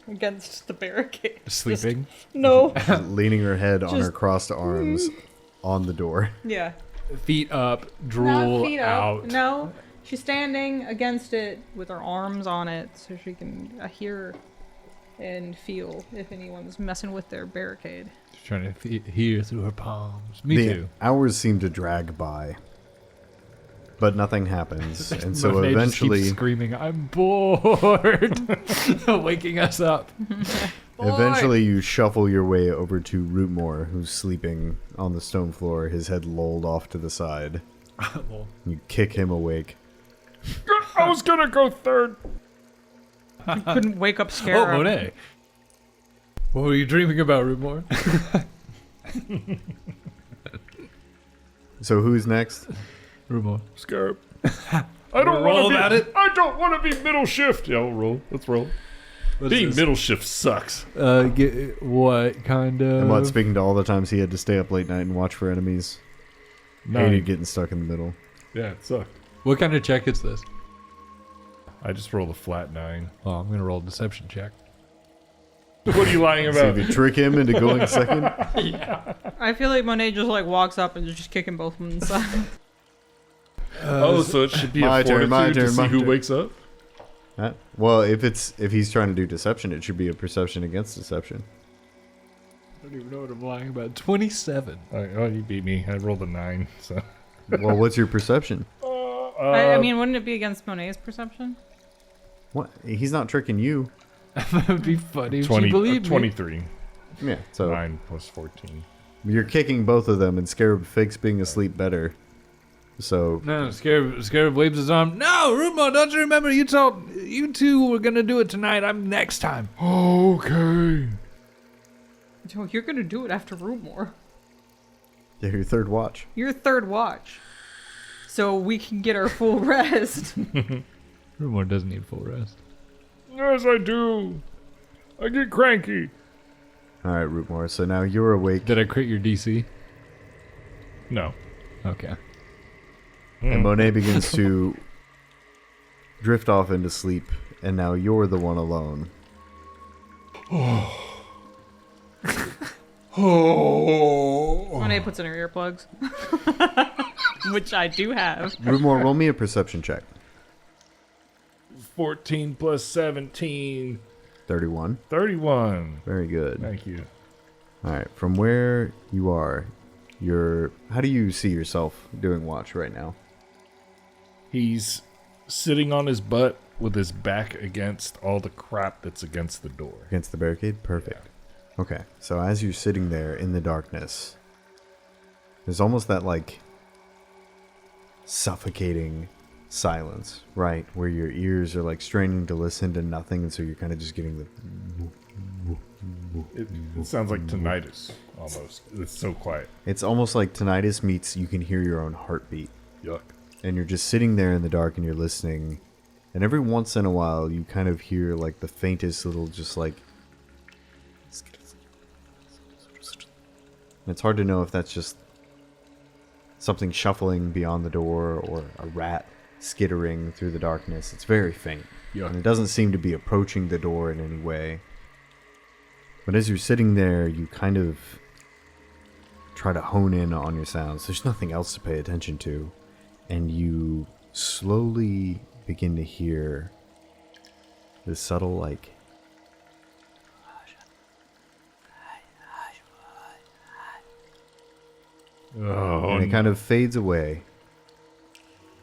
[SPEAKER 3] Against the barricade.
[SPEAKER 4] Sleeping.
[SPEAKER 3] No.
[SPEAKER 2] She's leaning her head on her
[SPEAKER 3] Just-
[SPEAKER 2] crossed arms on the door.
[SPEAKER 3] Yeah.
[SPEAKER 4] Feet up,
[SPEAKER 3] Not
[SPEAKER 4] drool
[SPEAKER 3] feet
[SPEAKER 4] out.
[SPEAKER 3] up. No. She's standing against it with her arms on it so she can hear and feel if anyone's messing with their barricade.
[SPEAKER 4] She's trying to hear through her palms. Me
[SPEAKER 2] The
[SPEAKER 4] too.
[SPEAKER 2] hours seem to drag by, but nothing happens. And so
[SPEAKER 4] Monet just
[SPEAKER 2] eventually,
[SPEAKER 4] keeps screaming, I'm bored. Waking us up.
[SPEAKER 2] eventually you shuffle your way over to Rootmoore, who's sleeping on the stone floor, his head lolled off to the side. You kick him awake.
[SPEAKER 1] I was gonna go third.
[SPEAKER 3] You couldn't wake up
[SPEAKER 4] Oh,
[SPEAKER 3] Scarab.
[SPEAKER 4] Monet. What were you dreaming about, Rootmoore?
[SPEAKER 2] So who's next?
[SPEAKER 4] Rootmoore.
[SPEAKER 1] Scarab. I don't
[SPEAKER 4] roll
[SPEAKER 1] want to be.
[SPEAKER 4] about it?
[SPEAKER 1] I don't want to be middle shift. Yeah, we'll roll. Let's roll. Being middle shift sucks.
[SPEAKER 4] What kind of...
[SPEAKER 2] Emad speaking to all the times he had to stay up late night and watch for enemies. Hated getting stuck in the middle.
[SPEAKER 1] Yeah, it sucked.
[SPEAKER 4] What kind of check is this?
[SPEAKER 1] I just rolled a flat 9.
[SPEAKER 4] Oh, I'm going to roll a deception check.
[SPEAKER 1] What are you lying
[SPEAKER 2] So
[SPEAKER 1] about?
[SPEAKER 2] if you trick him into going second,
[SPEAKER 3] I feel like Monet just like walks up and just kicking both of them inside.
[SPEAKER 1] So it should be
[SPEAKER 2] My
[SPEAKER 1] a
[SPEAKER 2] turn,
[SPEAKER 1] fortitude
[SPEAKER 2] my
[SPEAKER 1] to
[SPEAKER 2] turn,
[SPEAKER 1] see
[SPEAKER 2] my
[SPEAKER 1] who
[SPEAKER 2] turn.
[SPEAKER 1] wakes up.
[SPEAKER 2] well, if he's trying to do deception, it should be a perception against deception.
[SPEAKER 4] I don't even know what I'm lying about. 27.
[SPEAKER 1] Oh, you beat me. I rolled a 9. So.
[SPEAKER 2] Well, what's your perception?
[SPEAKER 3] I mean, wouldn't it be against Monet's perception?
[SPEAKER 2] What? He's not tricking you.
[SPEAKER 4] That would be funny if
[SPEAKER 1] 20,
[SPEAKER 4] she believed me.
[SPEAKER 1] 23.
[SPEAKER 2] Yeah. So
[SPEAKER 1] 9 plus 14.
[SPEAKER 2] you're kicking both of them, and Scarab fakes being asleep better. So
[SPEAKER 4] No, Scarab waves his arm. No, Rootmoore, don't you remember you told you two were gonna do it tonight? I'm next time.
[SPEAKER 1] Okay.
[SPEAKER 3] Joe, you're gonna do it after Rootmoore.
[SPEAKER 2] yeah, your third watch.
[SPEAKER 3] Your third watch. So we can get our full rest.
[SPEAKER 4] Rootmoore doesn't need full rest.
[SPEAKER 1] Yes, I do. I get cranky.
[SPEAKER 2] All right, Rootmoore. So now you're awake.
[SPEAKER 4] Did I crit your DC?
[SPEAKER 1] No.
[SPEAKER 4] Okay.
[SPEAKER 2] And Monet begins to drift off into sleep, and now you're the one alone.
[SPEAKER 3] Monet puts in her earplugs. Which I do have.
[SPEAKER 2] Rootmoore, roll me a perception check.
[SPEAKER 1] 14 plus 17.
[SPEAKER 2] 31.
[SPEAKER 1] 31.
[SPEAKER 2] Very good.
[SPEAKER 1] Thank you.
[SPEAKER 2] All right, from where you are, how do you see yourself doing watch right now?
[SPEAKER 1] He's sitting on his butt with his back against all the crap that's against the door.
[SPEAKER 2] Against the barricade? Perfect. Okay, so as you're sitting there in the darkness, there's almost that, like, suffocating silence, right? Where your ears are, like, straining to listen to nothing, and so you're kind of just getting the...
[SPEAKER 1] It sounds like tinnitus, almost. It's so quiet.
[SPEAKER 2] It's almost like tinnitus meets you can hear your own heartbeat.
[SPEAKER 1] Yuck.
[SPEAKER 2] And you're just sitting there in the dark and you're listening, and every once in a while you kind of hear, like, the faintest little, just, like... And it's hard to know if that's just something shuffling beyond the door or a rat skittering through the darkness. It's very faint.
[SPEAKER 1] Yuck.
[SPEAKER 2] And it doesn't seem to be approaching the door in any way. But as you're sitting there, you kind of try to hone in on your sounds. There's nothing else to pay attention to. And you slowly begin to hear this subtle, like...
[SPEAKER 1] Oh,
[SPEAKER 2] and it kind of fades away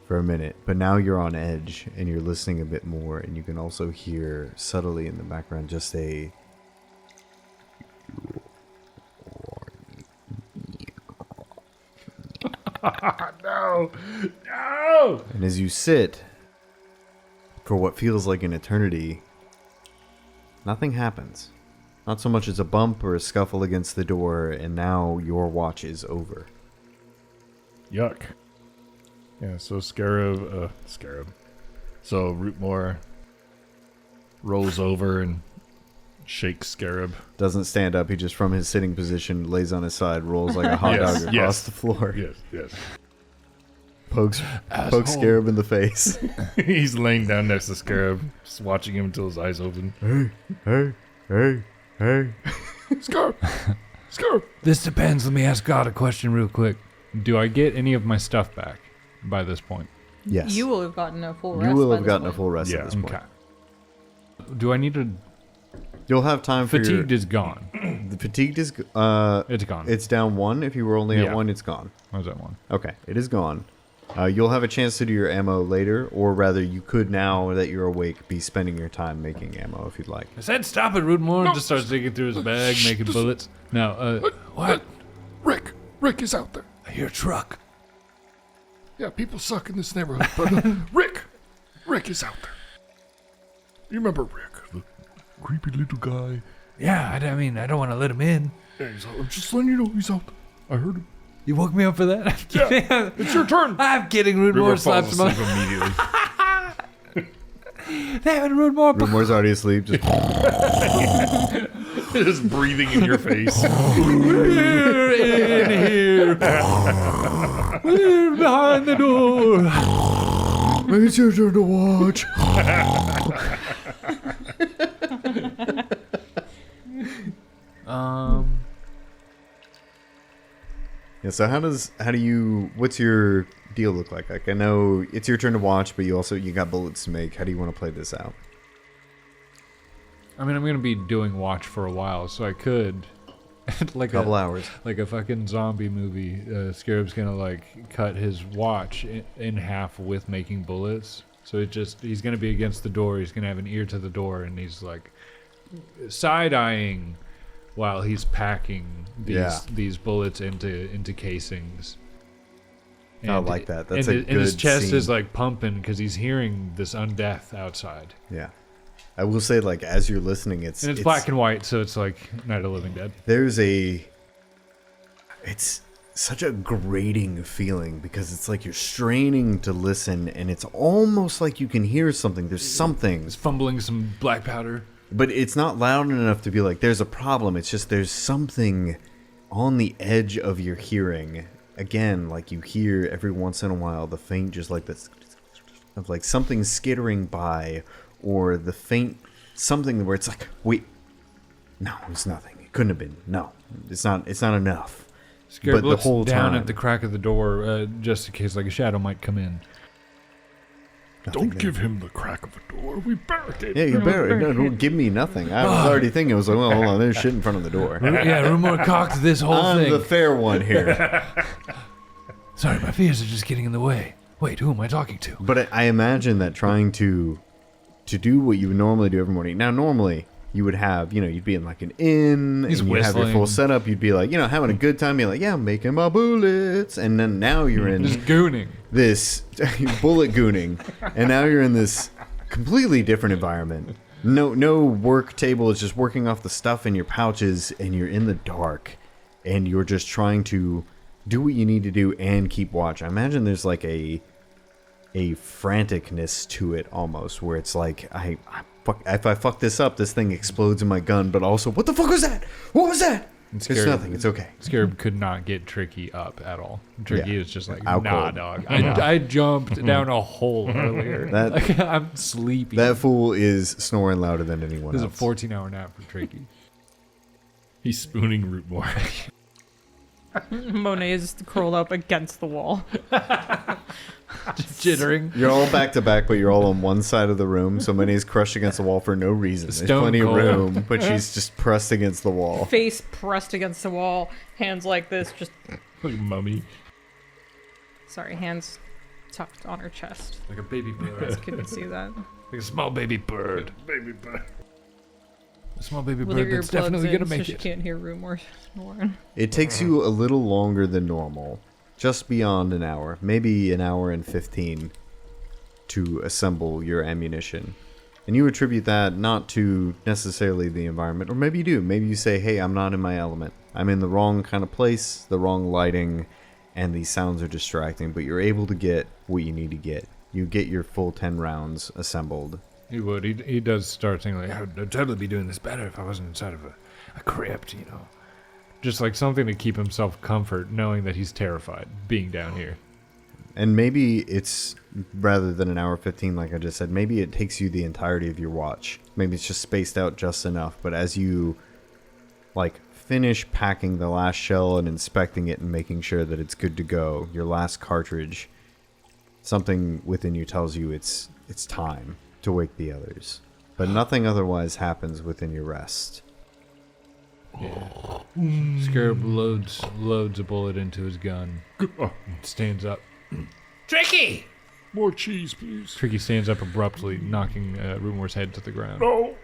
[SPEAKER 2] for a minute, but now you're on edge and you're listening a bit more, and you can also hear subtly in the background just a
[SPEAKER 1] no! No!
[SPEAKER 2] and as you sit for what feels like an eternity, nothing happens. Not so much as a bump or a scuffle against the door, and now your watch is over.
[SPEAKER 1] Yuck. Yeah, so Scarab. So Rootmoore rolls over and shakes Scarab.
[SPEAKER 2] Doesn't stand up, he just from his sitting position lays on his side, rolls like a hot dog across the floor.
[SPEAKER 1] Yes.
[SPEAKER 2] Pokes Scarab in the face.
[SPEAKER 1] He's laying down next to Scarab, just watching him until his eyes open.
[SPEAKER 2] Hey.
[SPEAKER 1] Scarab! Scarab!
[SPEAKER 4] This depends. Let me ask God a question real quick. Do I get any of my stuff back by this point?
[SPEAKER 2] Yes.
[SPEAKER 3] You will have gotten a full rest.
[SPEAKER 2] You will
[SPEAKER 3] by
[SPEAKER 2] have
[SPEAKER 3] this
[SPEAKER 2] gotten a
[SPEAKER 3] point.
[SPEAKER 2] full rest
[SPEAKER 1] Yeah.
[SPEAKER 2] at this point.
[SPEAKER 4] Okay. Do I need to...
[SPEAKER 2] You'll have time for
[SPEAKER 4] Fatigued is gone.
[SPEAKER 2] The fatigued is...
[SPEAKER 4] It's gone.
[SPEAKER 2] It's down 1. If you were only at
[SPEAKER 4] Yeah.
[SPEAKER 2] 1, it's gone.
[SPEAKER 4] What was that one?
[SPEAKER 2] Okay, it is gone. You'll have a chance to do your ammo later, or rather, you could, now that you're awake, be spending your time making ammo if you'd like.
[SPEAKER 4] I said stop it, Rootmoore. And just starts digging through his bag, making bullets. No, what?
[SPEAKER 1] Rick is out there.
[SPEAKER 4] I hear a truck.
[SPEAKER 1] Yeah, people suck in this neighborhood, but Rick is out there. You remember Rick, the creepy little guy?
[SPEAKER 4] Yeah, I mean, I don't want to let him in.
[SPEAKER 1] Yeah, he's out. I'm just letting you know he's out there. I heard him.
[SPEAKER 4] You woke me up for that?
[SPEAKER 1] Yeah, it's your turn.
[SPEAKER 4] I'm kidding, Rootmoore slaps him
[SPEAKER 1] asleep immediately.
[SPEAKER 4] Damn it, Rootmoore.
[SPEAKER 2] Rootmoore's already asleep. Just
[SPEAKER 1] Just breathing in your face.
[SPEAKER 4] We're in here. We're behind the door.
[SPEAKER 2] it's your turn to watch. Yeah, so what's your deal look like? Like, I know it's your turn to watch, but you got bullets to make. How do you want to play this out?
[SPEAKER 4] I mean, I'm going to be doing watch for a while, so I could... like
[SPEAKER 2] a couple hours.
[SPEAKER 4] Like a fucking zombie movie. Scarab's going to, like, cut his watch in half with making bullets. So he's going to be against the door. He's going to have an ear to the door, and he's, like, side-eyeing while he's packing these bullets into casings.
[SPEAKER 2] I like that. That's
[SPEAKER 4] and
[SPEAKER 2] a good
[SPEAKER 4] and his chest
[SPEAKER 2] scene.
[SPEAKER 4] is like pumping because he's hearing this undeath outside.
[SPEAKER 2] Yeah. I will say, like, as you're listening, it's
[SPEAKER 4] black and white, so it's like Night of the Living Dead.
[SPEAKER 2] It's such a grating feeling because it's like you're straining to listen, and it's almost like you can hear something. There's something.
[SPEAKER 4] He's fumbling some black powder.
[SPEAKER 2] But it's not loud enough to be like, there's a problem. It's just there's something on the edge of your hearing, again, like you hear every once in a while the faint just like this of like something skittering by, or the faint something where it's like, wait, no, it's nothing. It couldn't have been. No, it's not enough.
[SPEAKER 4] Scarab
[SPEAKER 2] but
[SPEAKER 4] looks
[SPEAKER 2] the whole
[SPEAKER 4] down
[SPEAKER 2] time,
[SPEAKER 4] at the crack of the door just in case like a shadow might come in.
[SPEAKER 2] nothing
[SPEAKER 1] Don't give him the crack of a door. We barricade.
[SPEAKER 2] Yeah, you better. No, don't give me nothing. I was already thinking, I was like, well, hold on, there's shit in front of the door.
[SPEAKER 4] Yeah, Rootmoore cocked this whole
[SPEAKER 2] I'm
[SPEAKER 4] thing.
[SPEAKER 2] the fair one here.
[SPEAKER 4] Sorry, my fears are just getting in the way. Wait, who am I talking to?
[SPEAKER 2] But I imagine that trying to do what you would normally do every morning. Now, normally you would have, you'd be in like an inn,
[SPEAKER 4] He's
[SPEAKER 2] and you'd have your
[SPEAKER 4] whistling.
[SPEAKER 2] full setup. You'd be like, having a good time. You're like, yeah, I'm making my bullets, and then now you're in
[SPEAKER 4] Just gooning.
[SPEAKER 2] this bullet gooning, and now you're in this completely different environment. No work table. It's just working off the stuff in your pouches, and you're in the dark, and you're just trying to do what you need to do and keep watch. I imagine there's like a franticness to it almost, where it's like, if I fuck this up, this thing explodes in my gun, but also, what the fuck was that? What was that? It's nothing. It's okay.
[SPEAKER 4] Scarab could not get Tricky up at all. Tricky
[SPEAKER 2] Yeah.
[SPEAKER 4] is just like,
[SPEAKER 2] Out
[SPEAKER 4] nah,
[SPEAKER 2] cold.
[SPEAKER 4] dog. I jumped down a hole earlier.
[SPEAKER 2] That-
[SPEAKER 4] Like, I'm sleepy.
[SPEAKER 2] That fool is snoring louder than anyone
[SPEAKER 4] This is a
[SPEAKER 2] else.
[SPEAKER 4] 14-hour nap for Tricky.
[SPEAKER 1] He's spooning Rootmoore.
[SPEAKER 3] Monet is curled up against the wall.
[SPEAKER 4] Just jittering.
[SPEAKER 2] You're all back to back, but you're all on one side of the room. So Minnie's crushed against the wall for no reason. There's
[SPEAKER 4] Stone
[SPEAKER 2] plenty
[SPEAKER 4] cold.
[SPEAKER 2] of room, but she's just pressed against the wall.
[SPEAKER 3] Face pressed against the wall, hands like this, just
[SPEAKER 1] Like a mummy.
[SPEAKER 3] sorry, hands tucked on her chest.
[SPEAKER 4] Like a baby
[SPEAKER 3] You guys
[SPEAKER 4] bird.
[SPEAKER 3] couldn't see that.
[SPEAKER 4] Like a small baby bird.
[SPEAKER 1] Baby bird.
[SPEAKER 4] A small baby
[SPEAKER 3] With her
[SPEAKER 4] bird that's
[SPEAKER 3] earplugs
[SPEAKER 4] definitely
[SPEAKER 3] in,
[SPEAKER 4] going to
[SPEAKER 3] so
[SPEAKER 4] make
[SPEAKER 3] she
[SPEAKER 4] it.
[SPEAKER 3] can't hear Rootmoore snoring.
[SPEAKER 2] It takes you a little longer than normal, just beyond an hour, maybe an hour and 15, to assemble your ammunition. And you attribute that not to necessarily the environment, or maybe you do. Maybe you say, hey, I'm not in my element. I'm in the wrong kind of place, the wrong lighting, and these sounds are distracting, but you're able to get what you need to get. You get your full 10 rounds assembled.
[SPEAKER 4] He would. He does start saying, like, I'd totally be doing this better if I wasn't inside of a crypt, Just like something to keep himself comfort, knowing that he's terrified being down here.
[SPEAKER 2] And maybe it's, rather than an hour 15, like I just said, maybe it takes you the entirety of your watch. Maybe it's just spaced out just enough. But as you, finish packing the last shell and inspecting it and making sure that it's good to go, your last cartridge, something within you tells you it's time to wake the others. But nothing otherwise happens within your rest.
[SPEAKER 4] Scarab loads a bullet into his gun. Stands up.
[SPEAKER 5] Tricky!
[SPEAKER 1] More cheese, please.
[SPEAKER 4] Tricky stands up abruptly, knocking Rootmoore's head to the ground.
[SPEAKER 1] No.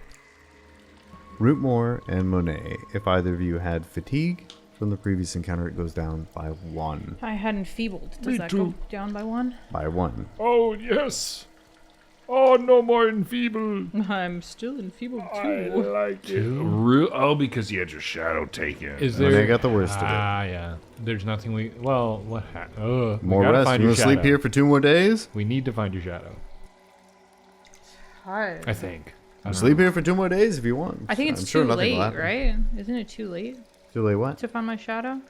[SPEAKER 2] Rootmoore and Monet, if either of you had fatigue from the previous encounter, it goes down by 1.
[SPEAKER 3] I had enfeebled. Does
[SPEAKER 1] Me
[SPEAKER 3] that
[SPEAKER 1] too.
[SPEAKER 3] go down by 1?
[SPEAKER 2] By 1.
[SPEAKER 1] Oh, yes. Oh, no more enfeebled.
[SPEAKER 3] I'm still enfeebled
[SPEAKER 1] I
[SPEAKER 3] too.
[SPEAKER 1] like it. Because you had your shadow taken.
[SPEAKER 4] Is
[SPEAKER 2] Monet
[SPEAKER 4] there?
[SPEAKER 2] got the worst of it.
[SPEAKER 4] Yeah. There's nothing we. Well, what?
[SPEAKER 2] More rest.
[SPEAKER 4] Find
[SPEAKER 2] You
[SPEAKER 4] your
[SPEAKER 2] want to sleep
[SPEAKER 4] shadow.
[SPEAKER 2] here for 2 more days?
[SPEAKER 4] We need to find your shadow.
[SPEAKER 3] Hi.
[SPEAKER 4] I think. I don't
[SPEAKER 2] Sleep
[SPEAKER 4] know.
[SPEAKER 2] here for 2 more days if you want.
[SPEAKER 3] I think it's
[SPEAKER 2] I'm sure
[SPEAKER 3] too
[SPEAKER 2] nothing will
[SPEAKER 3] late,
[SPEAKER 2] happen.
[SPEAKER 3] right? Isn't it too late
[SPEAKER 2] Too late what?
[SPEAKER 3] to find my shadow?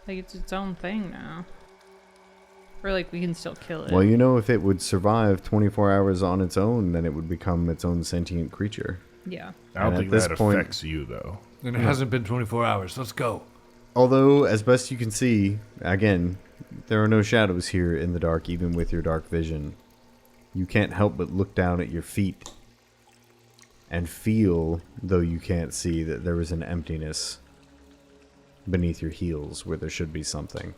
[SPEAKER 3] Like, it's its own thing now. Or, like, we can still kill it.
[SPEAKER 2] Well, if it would survive 24 hours on its own, then it would become its own sentient creature.
[SPEAKER 3] Yeah.
[SPEAKER 1] I don't
[SPEAKER 2] And
[SPEAKER 1] think
[SPEAKER 2] at this
[SPEAKER 1] that
[SPEAKER 2] point-
[SPEAKER 1] affects you, though.
[SPEAKER 4] And it hasn't been 24 hours. Let's go.
[SPEAKER 2] Although, as best you can see, again, there are no shadows here in the dark, even with your dark vision. You can't help but look down at your feet and feel, though you can't see, that there is an emptiness beneath your heels where there should be something.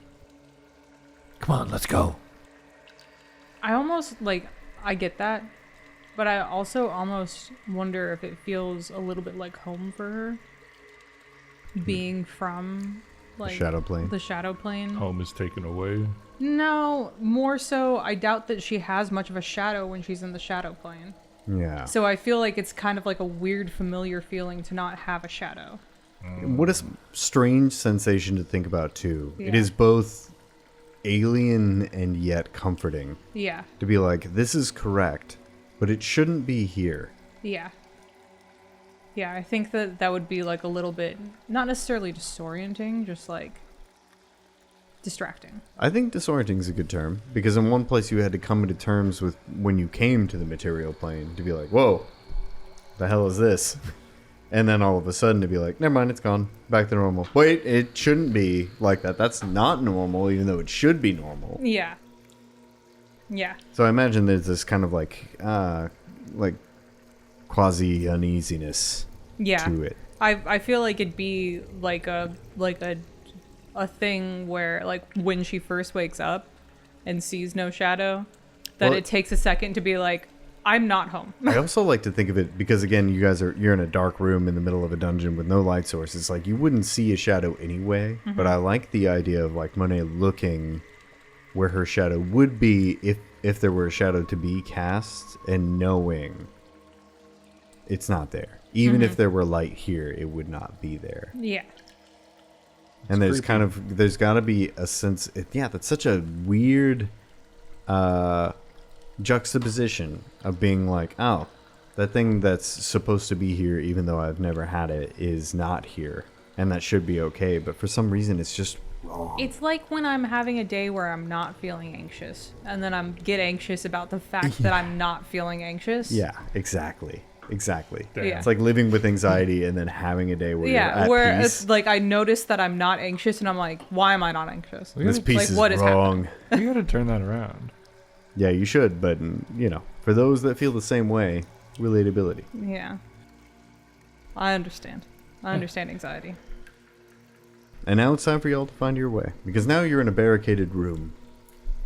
[SPEAKER 5] Come on, let's go.
[SPEAKER 3] I almost, I get that. But I also almost wonder if it feels a little bit like home for her. Being from,
[SPEAKER 2] Shadow plane.
[SPEAKER 3] the shadow plane.
[SPEAKER 1] Home is taken away.
[SPEAKER 3] No, more so, I doubt that she has much of a shadow when she's in the shadow plane.
[SPEAKER 2] Yeah.
[SPEAKER 3] So I feel like it's kind of like a weird, familiar feeling to not have a shadow.
[SPEAKER 2] What a strange sensation to think about, too. It
[SPEAKER 3] Yeah.
[SPEAKER 2] is both alien and yet comforting
[SPEAKER 3] Yeah,
[SPEAKER 2] to be like, this is correct, but it shouldn't be here.
[SPEAKER 3] yeah. Yeah, I think that would be like a little bit, not necessarily disorienting, just like distracting.
[SPEAKER 2] I think disorienting is a good term, because in one place you had to come to terms with when you came to the material plane to be like, whoa, the hell is this? And then all of a sudden to be like, never mind, it's gone. Back to normal. Wait, it shouldn't be like that. That's not normal, even though it should be normal.
[SPEAKER 3] Yeah. Yeah.
[SPEAKER 2] So I imagine there's this kind of like quasi uneasiness to it.
[SPEAKER 3] I feel like it'd be like a thing where, like, when she first wakes up and sees no shadow, that it takes a second to be like, I'm not home.
[SPEAKER 2] I also like to think of it because, again, you're in a dark room in the middle of a dungeon with no light source. It's like you wouldn't see a shadow anyway. But I like the idea of like Monet looking where her shadow would be if there were a shadow to be cast, and knowing it's not there. Even if there were light here, it would not be there.
[SPEAKER 3] Yeah.
[SPEAKER 2] And there's got to be a sense. That's such a weird juxtaposition of being like, oh, that thing that's supposed to be here, even though I've never had it, is not here, and that should be okay. But for some reason, it's just wrong.
[SPEAKER 3] It's like when I'm having a day where I'm not feeling anxious, and then I get anxious about the fact that I'm not feeling anxious.
[SPEAKER 2] Yeah, exactly.
[SPEAKER 3] Yeah.
[SPEAKER 2] It's like living with anxiety and then having a day where you're at
[SPEAKER 3] where
[SPEAKER 2] peace.
[SPEAKER 3] it's like I notice that I'm not anxious, and I'm like, why am I not anxious?
[SPEAKER 2] This piece
[SPEAKER 3] like,
[SPEAKER 2] is
[SPEAKER 3] what is
[SPEAKER 2] wrong.
[SPEAKER 4] You gotta turn that around.
[SPEAKER 2] Yeah, you should, but for those that feel the same way, relatability.
[SPEAKER 3] Yeah. I understand. I understand anxiety.
[SPEAKER 2] And now it's time for y'all to find your way, because now you're in a barricaded room.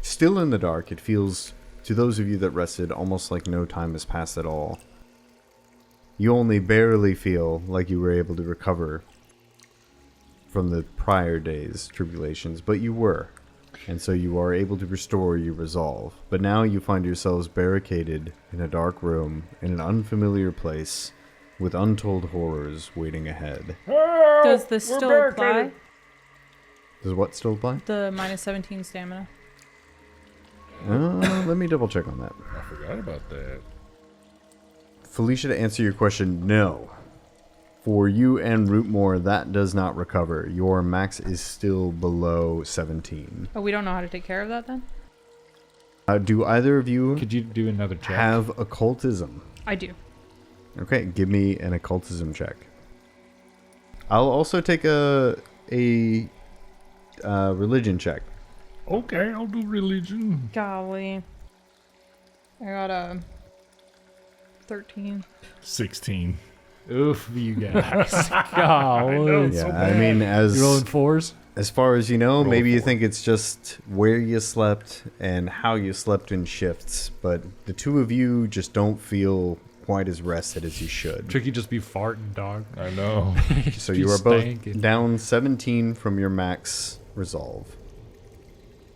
[SPEAKER 2] Still in the dark, it feels, to those of you that rested, almost like no time has passed at all. You only barely feel like you were able to recover from the prior day's tribulations, but you were. And so you are able to restore your resolve. But now you find yourselves barricaded in a dark room, in an unfamiliar place, with untold horrors waiting ahead.
[SPEAKER 3] Does this still apply?
[SPEAKER 2] Does what still apply?
[SPEAKER 3] The minus 17 stamina.
[SPEAKER 2] Let me double check on that.
[SPEAKER 1] I forgot about that.
[SPEAKER 2] Felicia, to answer your question, no. For you and Rootmoore, that does not recover. Your max is still below 17.
[SPEAKER 3] Oh, we don't know how to take care of that then?
[SPEAKER 2] Do either of you
[SPEAKER 4] Could you do another check?
[SPEAKER 2] have occultism?
[SPEAKER 3] I do.
[SPEAKER 2] Okay, give me an occultism check. I'll also take a religion check.
[SPEAKER 1] Okay, I'll do religion.
[SPEAKER 3] Golly. I got a 13.
[SPEAKER 1] 16.
[SPEAKER 4] Oof, you guys. Golly.
[SPEAKER 2] Yeah, I mean,
[SPEAKER 4] You rolling fours?
[SPEAKER 2] as far as you know,
[SPEAKER 1] Roll
[SPEAKER 2] maybe you
[SPEAKER 1] 4.
[SPEAKER 2] think it's just where you slept and how you slept in shifts, but the two of you just don't feel quite as rested as you should.
[SPEAKER 4] Tricky just be farting, dog.
[SPEAKER 1] I know.
[SPEAKER 2] So
[SPEAKER 4] Be
[SPEAKER 2] you are both
[SPEAKER 4] stankin'.
[SPEAKER 2] down 17 from your max resolve.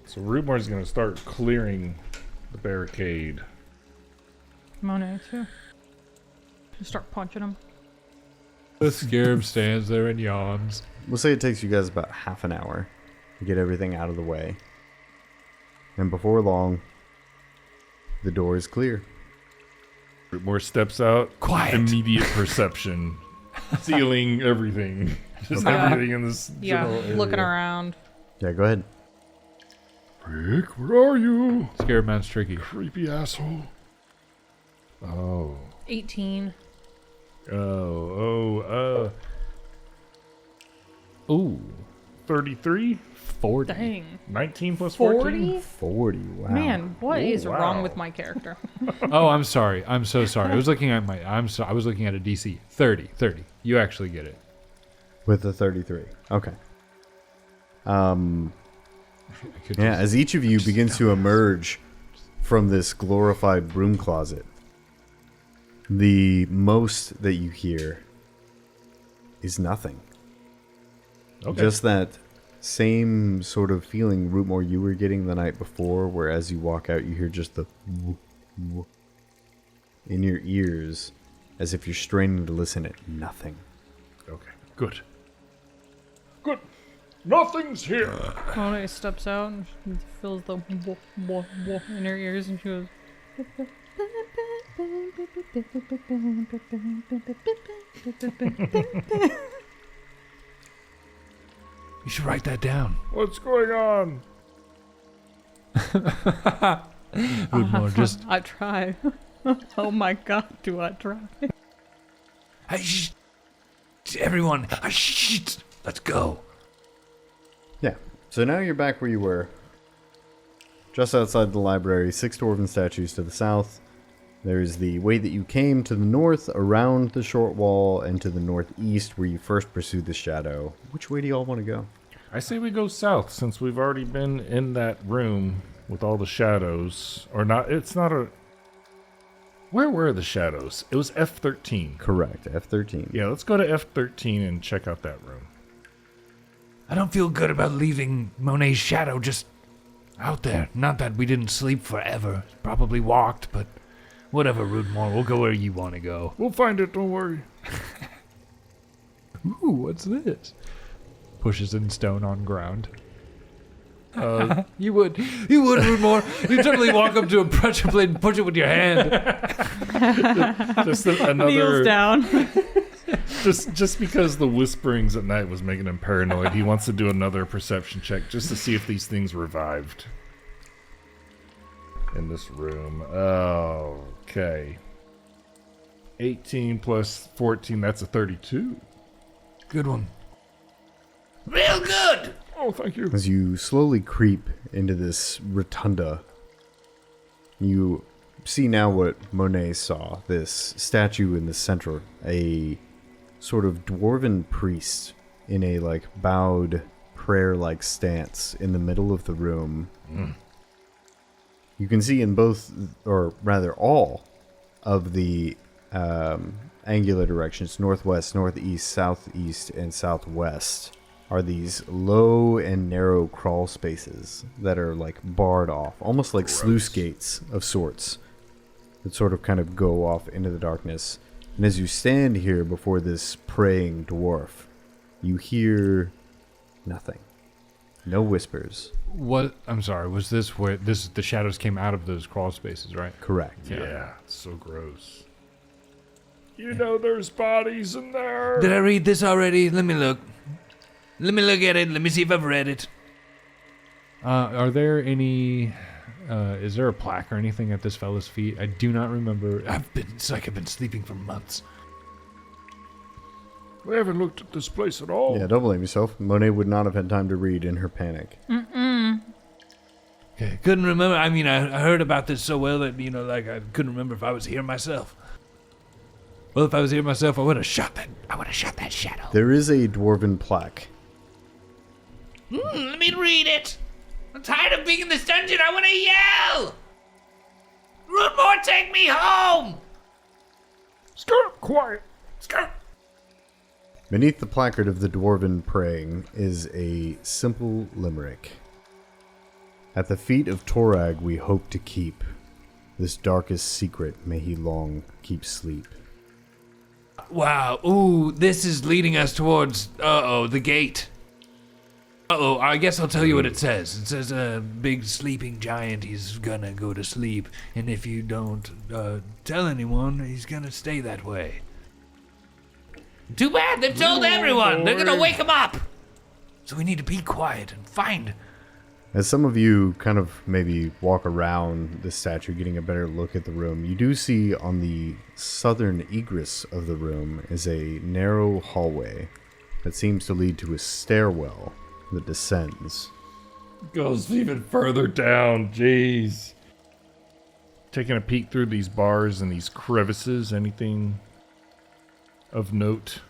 [SPEAKER 1] So Rootmoore's going to start clearing the barricade.
[SPEAKER 3] Monet too. Just start punching him.
[SPEAKER 4] The Scarab stands there and yawns.
[SPEAKER 2] We'll say it takes you guys about half an hour to get everything out of the way. And before long, the door is clear.
[SPEAKER 1] Rootmoore steps out.
[SPEAKER 4] Quiet.
[SPEAKER 1] Immediate perception. Sealing everything. Just
[SPEAKER 3] Yeah.
[SPEAKER 1] everything in this general area.
[SPEAKER 3] Looking around.
[SPEAKER 2] Yeah, go ahead.
[SPEAKER 1] Rick, where are you?
[SPEAKER 4] Scarab man's tricky.
[SPEAKER 1] Creepy asshole. Oh.
[SPEAKER 3] 18.
[SPEAKER 1] Oh.
[SPEAKER 4] Ooh.
[SPEAKER 1] 33?
[SPEAKER 4] 40.
[SPEAKER 3] Dang.
[SPEAKER 1] 19 plus 14?
[SPEAKER 3] 40?
[SPEAKER 2] 40, wow.
[SPEAKER 3] Man, what is
[SPEAKER 1] wow.
[SPEAKER 3] wrong with my character?
[SPEAKER 4] Oh, I'm sorry. I'm so sorry. I was looking at I was looking at a DC. 30. You actually get it.
[SPEAKER 2] With the 33. Okay.
[SPEAKER 4] I could
[SPEAKER 2] Yeah,
[SPEAKER 4] just-
[SPEAKER 2] as each of you begins to emerge from this glorified broom closet, the most that you hear is nothing.
[SPEAKER 1] Okay.
[SPEAKER 2] Just that same sort of feeling, Rootmoore, you were getting the night before, where as you walk out, you hear just the in your ears, as if you're straining to listen at nothing.
[SPEAKER 1] Okay. Good. Good. Nothing's here.
[SPEAKER 3] Monet steps out and she feels the in her ears, and she goes.
[SPEAKER 5] You should write that down.
[SPEAKER 1] What's going on?
[SPEAKER 4] Rootmoore, just
[SPEAKER 3] I try. Oh my god, do I try?
[SPEAKER 5] Hey, everyone, let's go.
[SPEAKER 2] Yeah. So now you're back where you were. Just outside the library, 6 dwarven statues to the south. There's the way that you came to the north, around the short wall, and to the northeast where you first pursued the shadow. Which way do y'all want to go?
[SPEAKER 1] I say we go south since we've already been in that room with all the shadows. Or not, it's not a... Where were the shadows? It was F13.
[SPEAKER 2] Correct, F13.
[SPEAKER 1] Yeah, let's go to F13 and check out that room.
[SPEAKER 5] I don't feel good about leaving Monet's shadow just out there. Not that we didn't sleep forever. Probably walked, but whatever, Rootmoore. We'll go where you want to go.
[SPEAKER 1] We'll find it, don't worry.
[SPEAKER 4] ooh, what's this? Pushes in stone on ground.
[SPEAKER 5] You would, Rootmoore. You'd totally walk up to a pressure plate and push it with your hand.
[SPEAKER 1] Just another...
[SPEAKER 3] Kneels down.
[SPEAKER 1] Just because the whisperings at night was making him paranoid, he wants to do another perception check just to see if these things revived in this room. Okay. 18 plus 14, that's a 32.
[SPEAKER 5] Good one. Real good.
[SPEAKER 1] Oh, thank you.
[SPEAKER 2] As you slowly creep into this rotunda, you see now what Monet saw. This statue in the center, a sort of dwarven priest in a bowed prayer-like stance in the middle of the room. You can see in both, or rather all, of the angular directions, northwest, northeast, southeast, and southwest, are these low and narrow crawl spaces that are barred off, almost like sluice gates of sorts that sort of kind of go off into the darkness. And as you stand here before this praying dwarf, you hear nothing. No whispers.
[SPEAKER 4] What? I'm sorry. Was this where the shadows came out of those crawl spaces, right?
[SPEAKER 2] Correct.
[SPEAKER 1] Yeah, it's so gross. You know there's bodies in there.
[SPEAKER 5] Did I read this already? Let me look. Let me look at it. Let me see if I've read it.
[SPEAKER 4] Are there any... is there a plaque or anything at this fella's feet? I do not remember.
[SPEAKER 5] It's like I've been sleeping for months.
[SPEAKER 1] We haven't looked at this place at all.
[SPEAKER 2] Yeah, don't blame yourself. Monet would not have had time to read in her panic.
[SPEAKER 5] Okay, couldn't remember. I mean, I heard about this so well that, I couldn't remember if I was here myself. Well, if I was here myself, I would have shot that shadow.
[SPEAKER 2] There is a dwarven plaque.
[SPEAKER 5] Let me read it. I'm tired of being in this dungeon. I want to yell. Rootmoore, take me home.
[SPEAKER 1] Scarab, quiet.
[SPEAKER 5] Scarab.
[SPEAKER 2] Beneath the placard of the dwarven praying is a simple limerick. At the feet of Torag we hope to keep this darkest secret, may he long keep sleep.
[SPEAKER 5] Wow. Ooh, this is leading us towards, the gate. I guess I'll tell you what it says. It says a big sleeping giant, he's gonna go to sleep, and if you don't tell anyone, he's gonna stay that way. Too bad, they've told everyone! They're gonna wake him up! So we need to be quiet and find...
[SPEAKER 2] As some of you kind of maybe walk around the statue, getting a better look at the room, you do see on the southern egress of the room is a narrow hallway that seems to lead to a stairwell that descends.
[SPEAKER 1] Goes even further down, jeez. Taking a peek through these bars and these crevices, anything of note?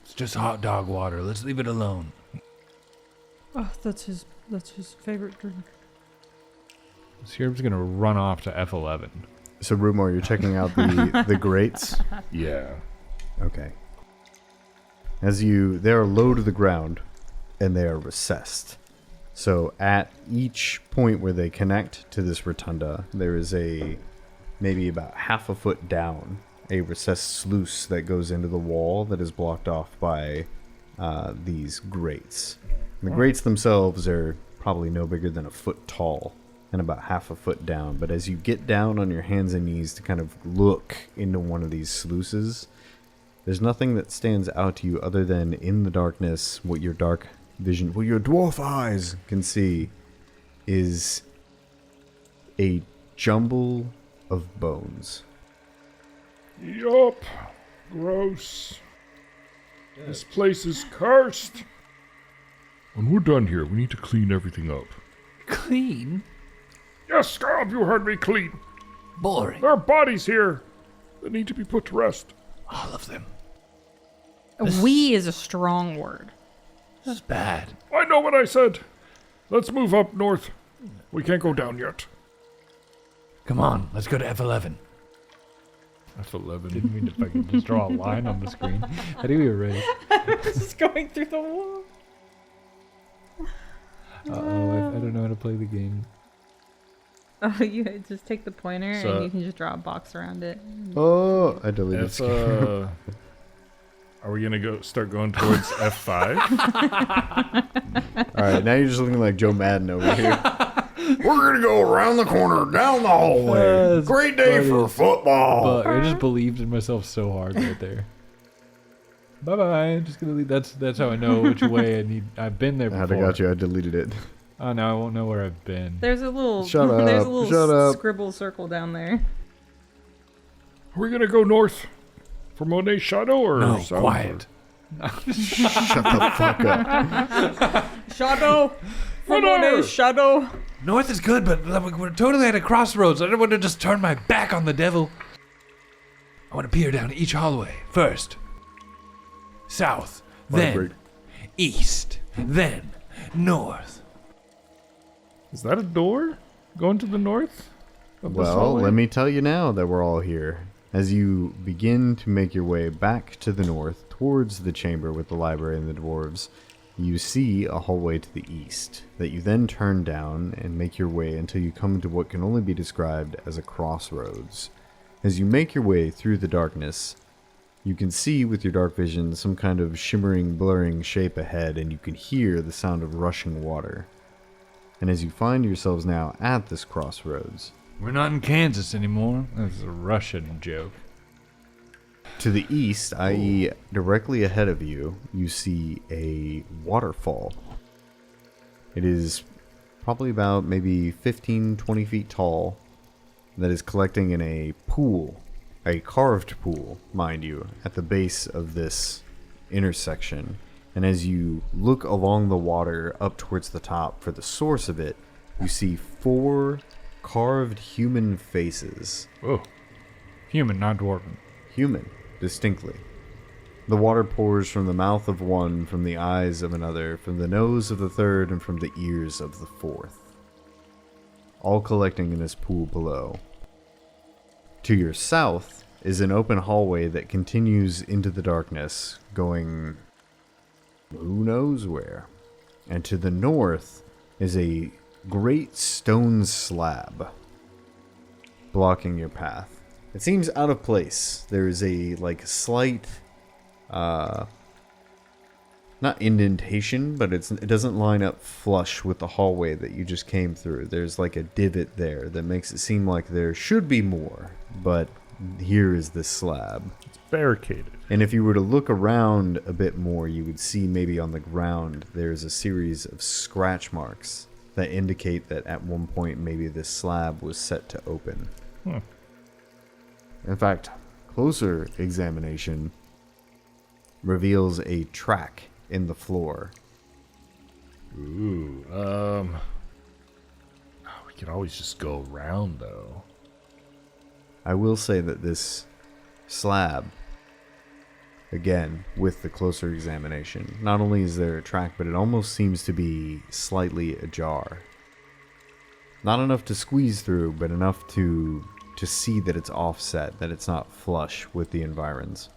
[SPEAKER 5] It's just hot dog water, let's leave it alone.
[SPEAKER 3] Oh, that's his favorite drink.
[SPEAKER 4] Scarab's gonna run off to F11.
[SPEAKER 2] So, Rootmoore, you're checking out the grates?
[SPEAKER 1] Yeah.
[SPEAKER 2] Okay. They are low to the ground, and they are recessed. So at each point where they connect to this rotunda, there is maybe about half a foot down, a recessed sluice that goes into the wall that is blocked off by these grates. And the grates themselves are probably no bigger than a foot tall and about half a foot down. But as you get down on your hands and knees to kind of look into one of these sluices, there's nothing that stands out to you other than in the darkness what your dark vision, what your dwarf eyes can see, is a jumble of bones.
[SPEAKER 1] Yup. Gross. This place is cursed. When we're done here, we need to clean everything up.
[SPEAKER 5] Clean?
[SPEAKER 1] Yes, Scarab, you heard me, clean.
[SPEAKER 5] Boring.
[SPEAKER 1] There are bodies here that need to be put to rest.
[SPEAKER 5] All of them.
[SPEAKER 3] We is a strong word.
[SPEAKER 5] This is bad.
[SPEAKER 1] I know what I said. Let's move up north. We can't go down yet.
[SPEAKER 5] Come on, let's go to F11.
[SPEAKER 1] F11.
[SPEAKER 4] Didn't mean to fucking just draw a line on the screen. How do we erase?
[SPEAKER 3] Just going through the wall.
[SPEAKER 4] Uh-oh, I don't know how to play the game.
[SPEAKER 3] Oh, you just take the pointer
[SPEAKER 1] So-
[SPEAKER 3] and you can just draw a box around it.
[SPEAKER 2] Oh, I deleted
[SPEAKER 1] F,
[SPEAKER 2] Scarab.
[SPEAKER 1] are we gonna start going towards F5?
[SPEAKER 2] All right, now you're just looking like Joe Madden over here. We're gonna go around the corner, down the hallway.
[SPEAKER 4] That's
[SPEAKER 2] Great day
[SPEAKER 4] funny
[SPEAKER 2] for
[SPEAKER 4] as
[SPEAKER 2] football.
[SPEAKER 4] But I just believed in myself so hard right there. Bye bye. I'm just gonna leave. That's how I know which way I need. I've been there
[SPEAKER 2] I
[SPEAKER 4] before.
[SPEAKER 2] got you. I deleted it.
[SPEAKER 4] Oh no, I won't know where I've been.
[SPEAKER 3] There's a little
[SPEAKER 2] Shut up,
[SPEAKER 3] there's a little
[SPEAKER 2] shut up.
[SPEAKER 3] scribble circle down there.
[SPEAKER 1] Are we gonna go north for Monet Shadow or
[SPEAKER 5] No,
[SPEAKER 1] south?
[SPEAKER 5] quiet.
[SPEAKER 2] Shut the fuck up.
[SPEAKER 3] Shadow! For
[SPEAKER 1] Whatever.
[SPEAKER 3] Monet's shadow!
[SPEAKER 5] North is good, but we're totally at a crossroads. I don't want to just turn my back on the devil. I want to peer down each hallway. First, south, then
[SPEAKER 2] Vibrate.
[SPEAKER 5] east, then north.
[SPEAKER 1] Is that a door going to the north? Of this
[SPEAKER 2] Well,
[SPEAKER 1] hallway?
[SPEAKER 2] let me tell you now that we're all here. As you begin to make your way back to the north, towards the chamber with the library and the dwarves, you see a hallway to the east that you then turn down and make your way until you come to what can only be described as a crossroads. As you make your way through the darkness, you can see with your dark vision some kind of shimmering, blurring shape ahead, and you can hear the sound of rushing water. And as you find yourselves now at this crossroads,
[SPEAKER 4] We're not in Kansas anymore. That's a Russian joke.
[SPEAKER 2] to the east, i.e. directly ahead of you, you see a waterfall. It is probably about maybe 15, 20 feet tall, that is collecting in a pool, a carved pool, mind you, at the base of this intersection. And as you look along the water up towards the top for the source of it, you see 4 carved human faces.
[SPEAKER 4] Oh, human, not dwarven.
[SPEAKER 2] Human, distinctly. The water pours from the mouth of one, from the eyes of another, from the nose of the third, and from the ears of the fourth. All collecting in this pool below. To your south is an open hallway that continues into the darkness, going who knows where. And to the north is a great stone slab blocking your path. It seems out of place. There is a slight not indentation, but it doesn't line up flush with the hallway that you just came through. There's like a divot there that makes it seem like there should be more, but here is this slab.
[SPEAKER 1] It's barricaded.
[SPEAKER 2] And if you were to look around a bit more, you would see maybe on the ground there's a series of scratch marks that indicate that at one point maybe this slab was set to open. In fact, closer examination reveals a track in the floor.
[SPEAKER 1] Ooh, we could always just go around though.
[SPEAKER 2] I will say that this slab, again, with the closer examination, not only is there a track, but it almost seems to be slightly ajar. Not enough to squeeze through, but enough to see that it's offset, that it's not flush with the environs.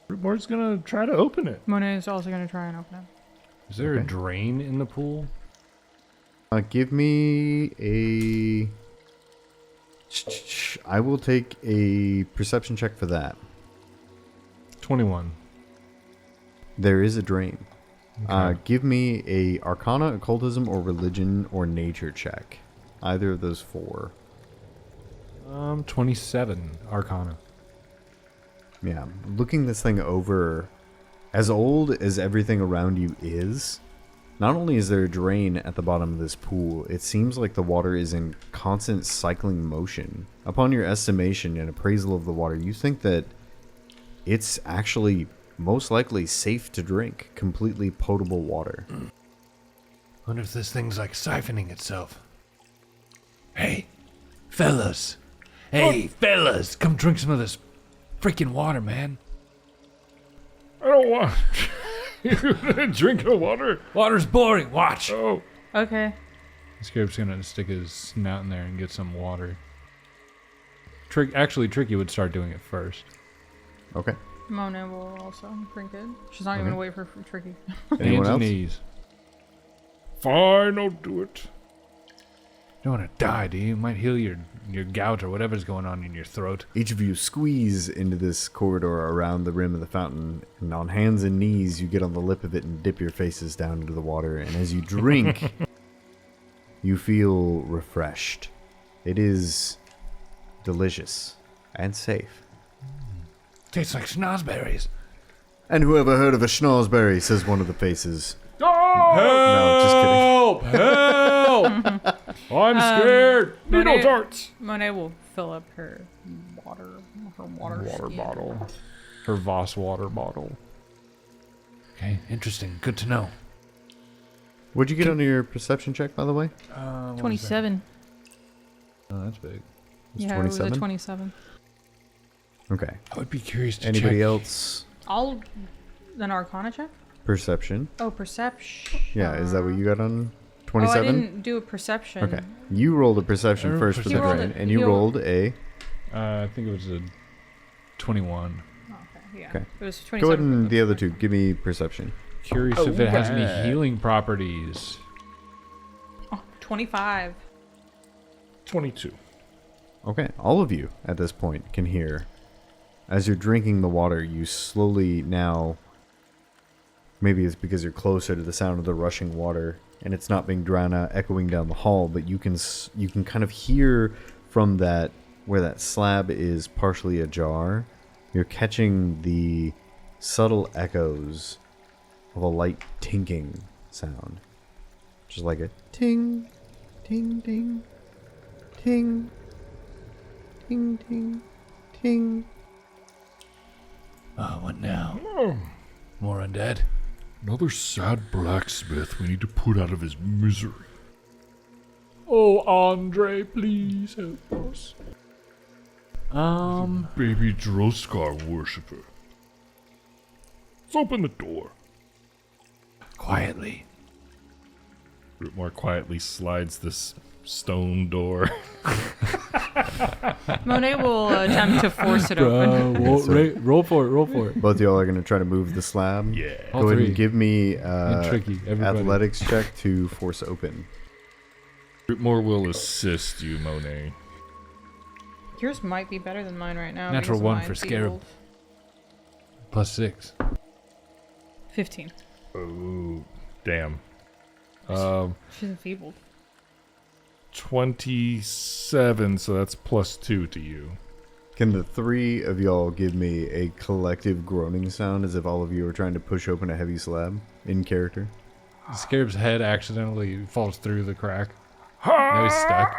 [SPEAKER 1] Rootmoore's gonna try to open it.
[SPEAKER 3] Monet is also going to try and open it.
[SPEAKER 4] Is there a drain in the pool?
[SPEAKER 2] Give me a... I will take a perception check for that.
[SPEAKER 4] 21.
[SPEAKER 2] There is a drain. Give me a Arcana, Occultism, or Religion, or Nature check. Either of those 4.
[SPEAKER 4] 27 Arcana.
[SPEAKER 2] Yeah, looking this thing over, As old as everything around you is, not only is there a drain at the bottom of this pool, it seems like the water is in constant cycling motion. Upon your estimation and appraisal of the water, you think that it's actually most likely safe to drink, completely potable water.
[SPEAKER 5] Wonder if this thing's like siphoning itself. Hey, fellas. Hey, fellas. Come drink some of this freaking water, man.
[SPEAKER 1] I don't want you drink the water.
[SPEAKER 5] Water's boring. Watch.
[SPEAKER 1] Oh.
[SPEAKER 3] Okay.
[SPEAKER 4] Scarab's gonna stick his snout in there and get some water. Tricky would start doing it first.
[SPEAKER 2] Okay.
[SPEAKER 3] Monet will also drink it. She's not even gonna wait for Tricky.
[SPEAKER 2] Anyone
[SPEAKER 4] Hands
[SPEAKER 2] else?
[SPEAKER 4] and knees.
[SPEAKER 1] Fine, I'll do it.
[SPEAKER 4] You don't want to die, do you? You might heal your gout or whatever's going on in your throat.
[SPEAKER 2] Each of you squeeze into this corridor around the rim of the fountain, and on hands and knees you get on the lip of it and dip your faces down into the water, and as you drink, you feel refreshed. It is delicious and safe.
[SPEAKER 5] Tastes like schnozberries.
[SPEAKER 2] And whoever heard of a schnozberry, says one of the faces.
[SPEAKER 1] Oh!
[SPEAKER 2] No, just kidding.
[SPEAKER 1] Help! I'm scared. Needle
[SPEAKER 3] Monet-
[SPEAKER 1] darts.
[SPEAKER 3] Monet will fill up her water skin.
[SPEAKER 1] Bottle. Her Voss water bottle.
[SPEAKER 5] Okay, interesting. Good to know.
[SPEAKER 2] What'd you get on your perception check, by the way?
[SPEAKER 3] 27.
[SPEAKER 4] Oh, that's big.
[SPEAKER 2] It's
[SPEAKER 3] Yeah, it was a
[SPEAKER 2] 27?
[SPEAKER 3] 27.
[SPEAKER 2] Okay.
[SPEAKER 4] I would be curious to
[SPEAKER 2] Anybody
[SPEAKER 4] check.
[SPEAKER 2] else?
[SPEAKER 3] All an Arcana check?
[SPEAKER 2] Perception.
[SPEAKER 3] Oh, perception.
[SPEAKER 2] Yeah, is that what you got on
[SPEAKER 3] Oh, I
[SPEAKER 2] 27?
[SPEAKER 3] didn't do a perception.
[SPEAKER 2] Okay. You rolled a perception first for the
[SPEAKER 3] He rolled
[SPEAKER 2] drain,
[SPEAKER 3] it-
[SPEAKER 2] and
[SPEAKER 3] he
[SPEAKER 2] you
[SPEAKER 3] rolled-
[SPEAKER 2] rolled a...
[SPEAKER 4] I think it was a 21.
[SPEAKER 3] Oh, okay, yeah.
[SPEAKER 2] Okay.
[SPEAKER 3] It was 27.
[SPEAKER 2] Go ahead
[SPEAKER 3] for
[SPEAKER 2] and the other two. Give me perception.
[SPEAKER 4] Curious if it has any healing properties.
[SPEAKER 3] Oh, 25.
[SPEAKER 1] 22.
[SPEAKER 2] Okay. All of you at this point can hear. As you're drinking the water, you slowly now... Maybe it's because you're closer to the sound of the rushing water, and it's not being drowned out, echoing down the hall, but you can kind of hear from that, where that slab is partially ajar, you're catching the subtle echoes of a light tinking sound. Just like a ting, ting, ting, ting, ting, ting, ting.
[SPEAKER 5] Oh, what now? More undead?
[SPEAKER 1] Another sad blacksmith we need to put out of his misery. Oh, Andre, please help us. Baby Droskar worshiper. Let's open the door.
[SPEAKER 5] Quietly.
[SPEAKER 1] Rootmoore quietly slides this stone door.
[SPEAKER 3] Monet will attempt to force it open.
[SPEAKER 4] Roll for it.
[SPEAKER 2] Both of y'all are going to try to move the slab.
[SPEAKER 1] Yeah.
[SPEAKER 4] All
[SPEAKER 2] Go ahead
[SPEAKER 4] three.
[SPEAKER 2] and give me
[SPEAKER 4] Tricky, everybody.
[SPEAKER 2] athletics check to force open.
[SPEAKER 1] Rootmoore will assist you, Monet.
[SPEAKER 3] Yours might be better than mine right now.
[SPEAKER 5] Natural
[SPEAKER 3] because
[SPEAKER 5] one
[SPEAKER 3] mine's
[SPEAKER 5] for Scarab.
[SPEAKER 3] evil.
[SPEAKER 4] +6.
[SPEAKER 3] 15.
[SPEAKER 1] Oh, damn.
[SPEAKER 3] She's enfeebled.
[SPEAKER 1] 27, so that's +2 to you.
[SPEAKER 2] Can the three of y'all give me a collective groaning sound as if all of you are trying to push open a heavy slab in character?
[SPEAKER 4] Scarab's head accidentally falls through the crack. Now he's stuck.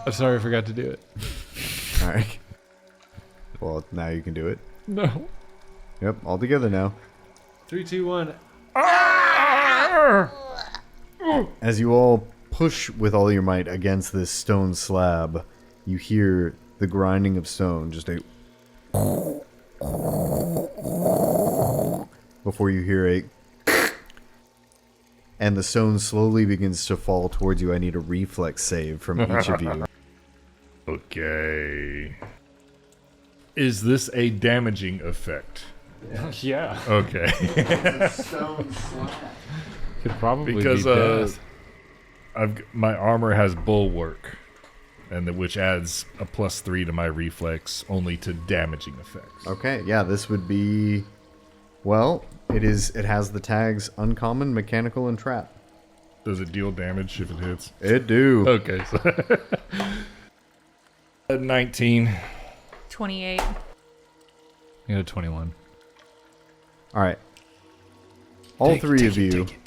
[SPEAKER 4] I'm sorry, I forgot to do it.
[SPEAKER 2] All right. Well, now you can do it.
[SPEAKER 1] No.
[SPEAKER 2] Yep, all together now.
[SPEAKER 4] 3, 2, 1.
[SPEAKER 2] As you all push with all your might against this stone slab, you hear the grinding of stone, just a... before you hear a... and the stone slowly begins to fall towards you. I need a reflex save from each of you.
[SPEAKER 1] Okay. Is this a damaging effect?
[SPEAKER 4] Yeah.
[SPEAKER 1] Okay.
[SPEAKER 4] Could probably
[SPEAKER 1] Because
[SPEAKER 4] be death.
[SPEAKER 1] my armor has bulwark, which adds a +3 to my reflex, only to damaging effects.
[SPEAKER 2] Okay, yeah, this would be... Well, it has the tags uncommon, mechanical, and trap.
[SPEAKER 1] Does it deal damage if it hits?
[SPEAKER 2] It do.
[SPEAKER 1] Okay, so 19.
[SPEAKER 3] 28.
[SPEAKER 4] I got a 21.
[SPEAKER 2] All right. All
[SPEAKER 5] Take it,
[SPEAKER 2] three
[SPEAKER 5] take
[SPEAKER 2] of
[SPEAKER 5] it,
[SPEAKER 2] you
[SPEAKER 5] take it.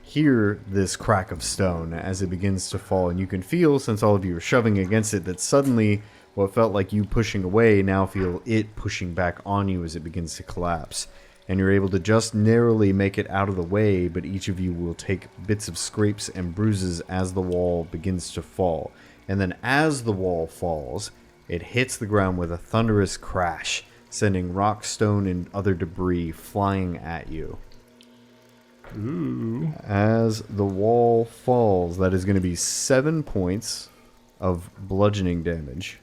[SPEAKER 2] hear this crack of stone as it begins to fall, and you can feel, since all of you are shoving against it, that suddenly what felt like you pushing away now feel it pushing back on you as it begins to collapse. And you're able to just narrowly make it out of the way, but each of you will take bits of scrapes and bruises as the wall begins to fall. And then as the wall falls, it hits the ground with a thunderous crash, sending rock, stone, and other debris flying at you.
[SPEAKER 1] Ooh.
[SPEAKER 2] As the wall falls, that is going to be 7 points of bludgeoning damage.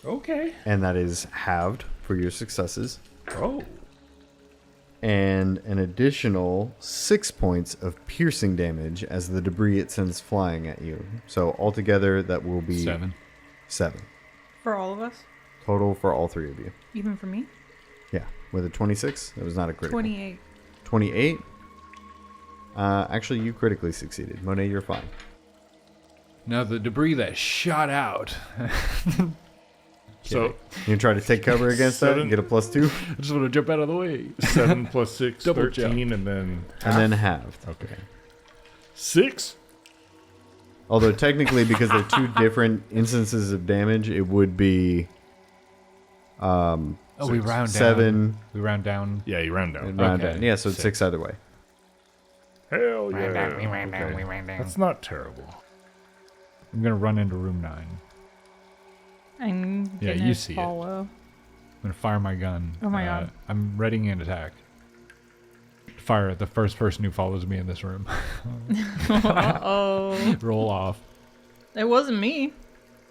[SPEAKER 1] Okay.
[SPEAKER 2] And that is halved for your successes.
[SPEAKER 1] Oh.
[SPEAKER 2] And an additional 6 points of piercing damage as the debris it sends flying at you. So altogether, that will be
[SPEAKER 4] 7.
[SPEAKER 2] 7.
[SPEAKER 3] For all of us?
[SPEAKER 2] Total for all three of you.
[SPEAKER 3] Even for me?
[SPEAKER 2] Yeah. With a 26, that was not a critical.
[SPEAKER 3] 28.
[SPEAKER 2] 28? Actually, you critically succeeded. Monet, you're fine.
[SPEAKER 4] Now the debris that shot out.
[SPEAKER 1] So
[SPEAKER 2] You try to take cover against that and get a +2?
[SPEAKER 4] I just want to jump out of the way.
[SPEAKER 1] 7 plus 6,
[SPEAKER 4] Double
[SPEAKER 1] 13, and then
[SPEAKER 2] And then halved.
[SPEAKER 1] okay. 6?
[SPEAKER 2] Although technically, because they're two different instances of damage, it would be
[SPEAKER 4] Oh, we round down.
[SPEAKER 2] 7
[SPEAKER 4] We round down.
[SPEAKER 1] Yeah, you round down.
[SPEAKER 2] and round
[SPEAKER 4] Okay.
[SPEAKER 2] down. Yeah, so it's 6 either way.
[SPEAKER 1] Hell yeah.
[SPEAKER 5] We ran down,
[SPEAKER 1] Okay.
[SPEAKER 5] we ran down.
[SPEAKER 1] That's not terrible.
[SPEAKER 4] I'm gonna run into room 9.
[SPEAKER 3] I'm
[SPEAKER 4] Yeah,
[SPEAKER 3] gonna
[SPEAKER 4] you see it.
[SPEAKER 3] follow.
[SPEAKER 4] I'm gonna fire my gun.
[SPEAKER 3] Oh my God.
[SPEAKER 4] I'm readying an attack. Fire at the first person who follows me in this room.
[SPEAKER 3] Uh-oh.
[SPEAKER 4] Roll off.
[SPEAKER 3] It wasn't me.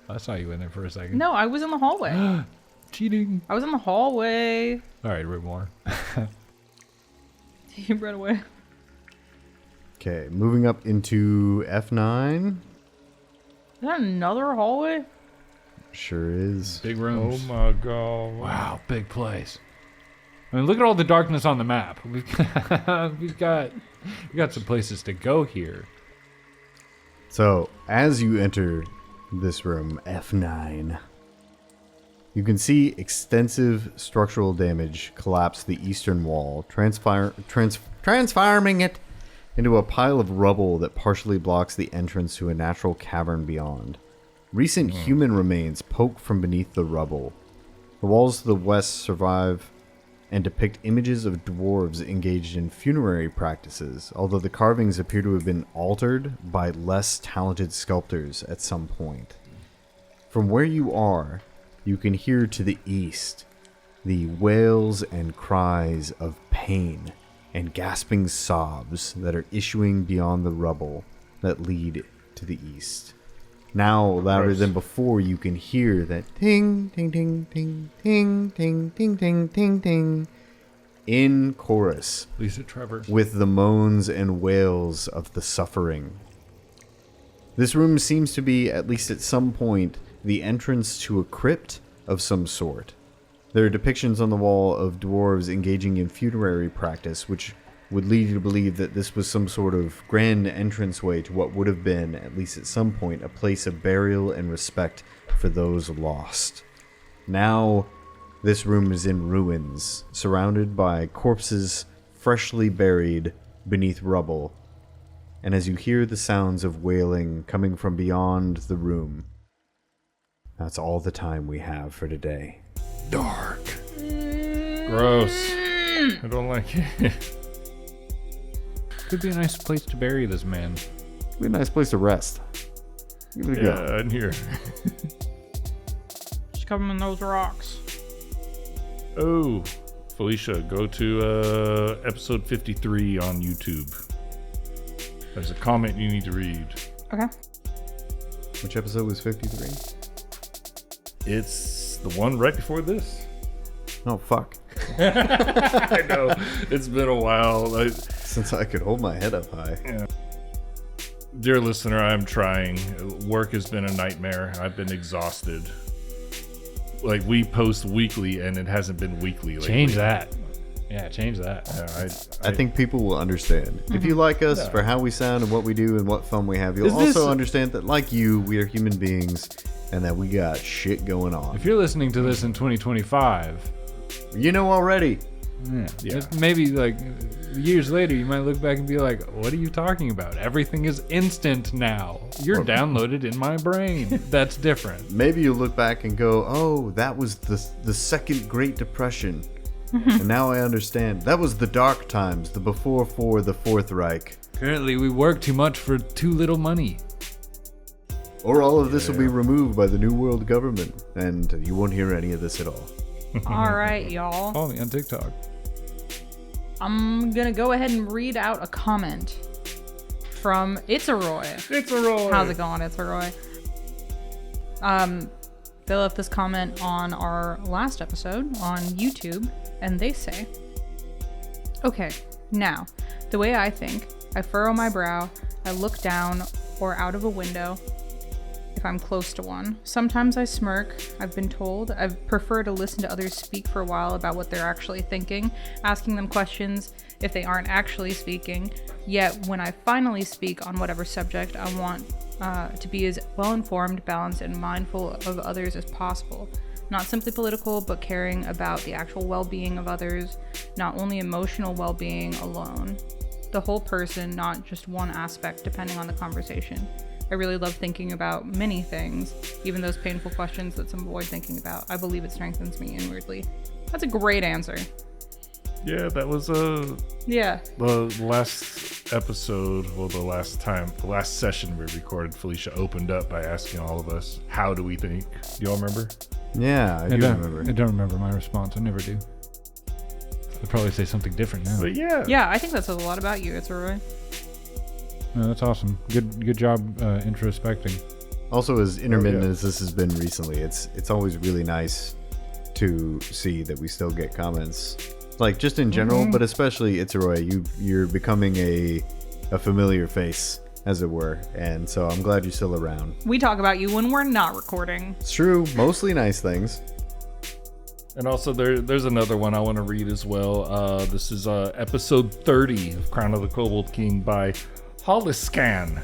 [SPEAKER 4] I saw you in there for a second.
[SPEAKER 3] No, I was in the hallway.
[SPEAKER 4] Cheating.
[SPEAKER 3] I was in the hallway.
[SPEAKER 4] All right, Rootmoore.
[SPEAKER 3] You ran away.
[SPEAKER 2] Okay, moving up into F9.
[SPEAKER 3] Is that another hallway?
[SPEAKER 2] Sure is.
[SPEAKER 4] Big
[SPEAKER 1] Oh
[SPEAKER 4] rooms.
[SPEAKER 1] my god.
[SPEAKER 4] Wow, big place. I mean, look at all the darkness on the map. We've got some places to go here.
[SPEAKER 2] So, as you enter this room, F9, you can see extensive structural damage collapse the eastern wall, transforming it into a pile of rubble that partially blocks the entrance to a natural cavern beyond. Recent human remains poke from beneath the rubble. The walls to the west survive and depict images of dwarves engaged in funerary practices, although the carvings appear to have been altered by less talented sculptors at some point. From where you are, you can hear to the east the wails and cries of pain and gasping sobs that are issuing beyond the rubble that lead to the east. Now, louder
[SPEAKER 1] Gross.
[SPEAKER 2] than before, you can hear that ting, ting, ting, ting, ting, ting, ting, ting, ting, ting, in chorus
[SPEAKER 4] Lisa Trevor.
[SPEAKER 2] with the moans and wails of the suffering. This room seems to be, at least at some point, the entrance to a crypt of some sort. There are depictions on the wall of dwarves engaging in funerary practice, which would lead you to believe that this was some sort of grand entranceway to what would have been, at least at some point, a place of burial and respect for those lost. Now, this room is in ruins, surrounded by corpses freshly buried beneath rubble. And as you hear the sounds of wailing coming from beyond the room, that's all the time we have for today.
[SPEAKER 5] Dark.
[SPEAKER 1] Gross. I don't like it.
[SPEAKER 4] Could be a nice place to bury this man.
[SPEAKER 2] Be a nice place to rest. Give it a go.
[SPEAKER 1] Yeah, in here.
[SPEAKER 3] Just cover him in those rocks.
[SPEAKER 1] Oh, Felicia, go to episode 53 on YouTube. There's a comment you need to read.
[SPEAKER 3] Okay.
[SPEAKER 2] Which episode was 53?
[SPEAKER 1] It's the one right before this.
[SPEAKER 2] Oh, fuck.
[SPEAKER 1] I know. It's been a while.
[SPEAKER 2] Since I could hold my head up high.
[SPEAKER 1] Yeah. Dear listener, I'm trying. Work has been a nightmare. I've been exhausted. Like, we post weekly, and it hasn't been weekly lately.
[SPEAKER 4] Change that. Yeah, change that.
[SPEAKER 1] Yeah,
[SPEAKER 2] I think people will understand. If you like us for how we sound and what we do and what fun we have, you'll
[SPEAKER 1] Is this-
[SPEAKER 2] also understand that, like you, we are human beings and that we got shit going on.
[SPEAKER 4] If you're listening to this in 2025,
[SPEAKER 2] You know already.
[SPEAKER 4] Yeah. Maybe like years later, you might look back and be like, "What are you talking about? Everything is instant now. You're downloaded in my brain." That's different.
[SPEAKER 2] Maybe you look back and go, "Oh, that was the second Great Depression." And now I understand. That was the dark times, the before the Fourth Reich.
[SPEAKER 4] Currently, we work too much for too little money.
[SPEAKER 2] Or all of this will be removed by the New World government, and you won't hear any of this at all.
[SPEAKER 3] All right, y'all.
[SPEAKER 4] Follow me on TikTok.
[SPEAKER 3] I'm gonna go ahead and read out a comment from It's a Roy.
[SPEAKER 1] It's a Roy.
[SPEAKER 3] How's it going, It's a Roy? They left this comment on our last episode on YouTube, and they say, "Okay, now, the way I think, I furrow my brow, I look down or out of a window if I'm close to one. Sometimes I smirk. I've been told I prefer to listen to others speak for a while about what they're actually thinking, asking them questions if they aren't actually speaking. Yet when I finally speak on whatever subject, I want to be as well-informed, balanced, and mindful of others as possible. Not simply political, but caring about the actual well-being of others, not only emotional well-being alone. The whole person, not just one aspect, depending on the conversation. I really love thinking about many things, even those painful questions that some avoid thinking about. I believe it strengthens me inwardly." That's a great answer.
[SPEAKER 1] Yeah, that was
[SPEAKER 3] Yeah.
[SPEAKER 1] the last episode, well, the last session we recorded, Felicia opened up by asking all of us, how do we think? Do y'all remember?
[SPEAKER 2] Yeah, I do remember.
[SPEAKER 4] I don't remember my response. I never do. I'd probably say something different now.
[SPEAKER 1] But yeah.
[SPEAKER 3] Yeah, I think that says a lot about you, It's a Roy.
[SPEAKER 4] No, that's awesome. Good job introspecting.
[SPEAKER 2] Also, as intermittent as this has been recently, it's always really nice to see that we still get comments, like just in general, but especially It's a Roy. You're becoming a familiar face, as it were, and so I'm glad you're still around.
[SPEAKER 3] We talk about you when we're not recording.
[SPEAKER 2] It's true, mostly nice things.
[SPEAKER 1] And also there's another one I want to read as well. This is episode 30 of Crown of the Kobold King by Holiscan.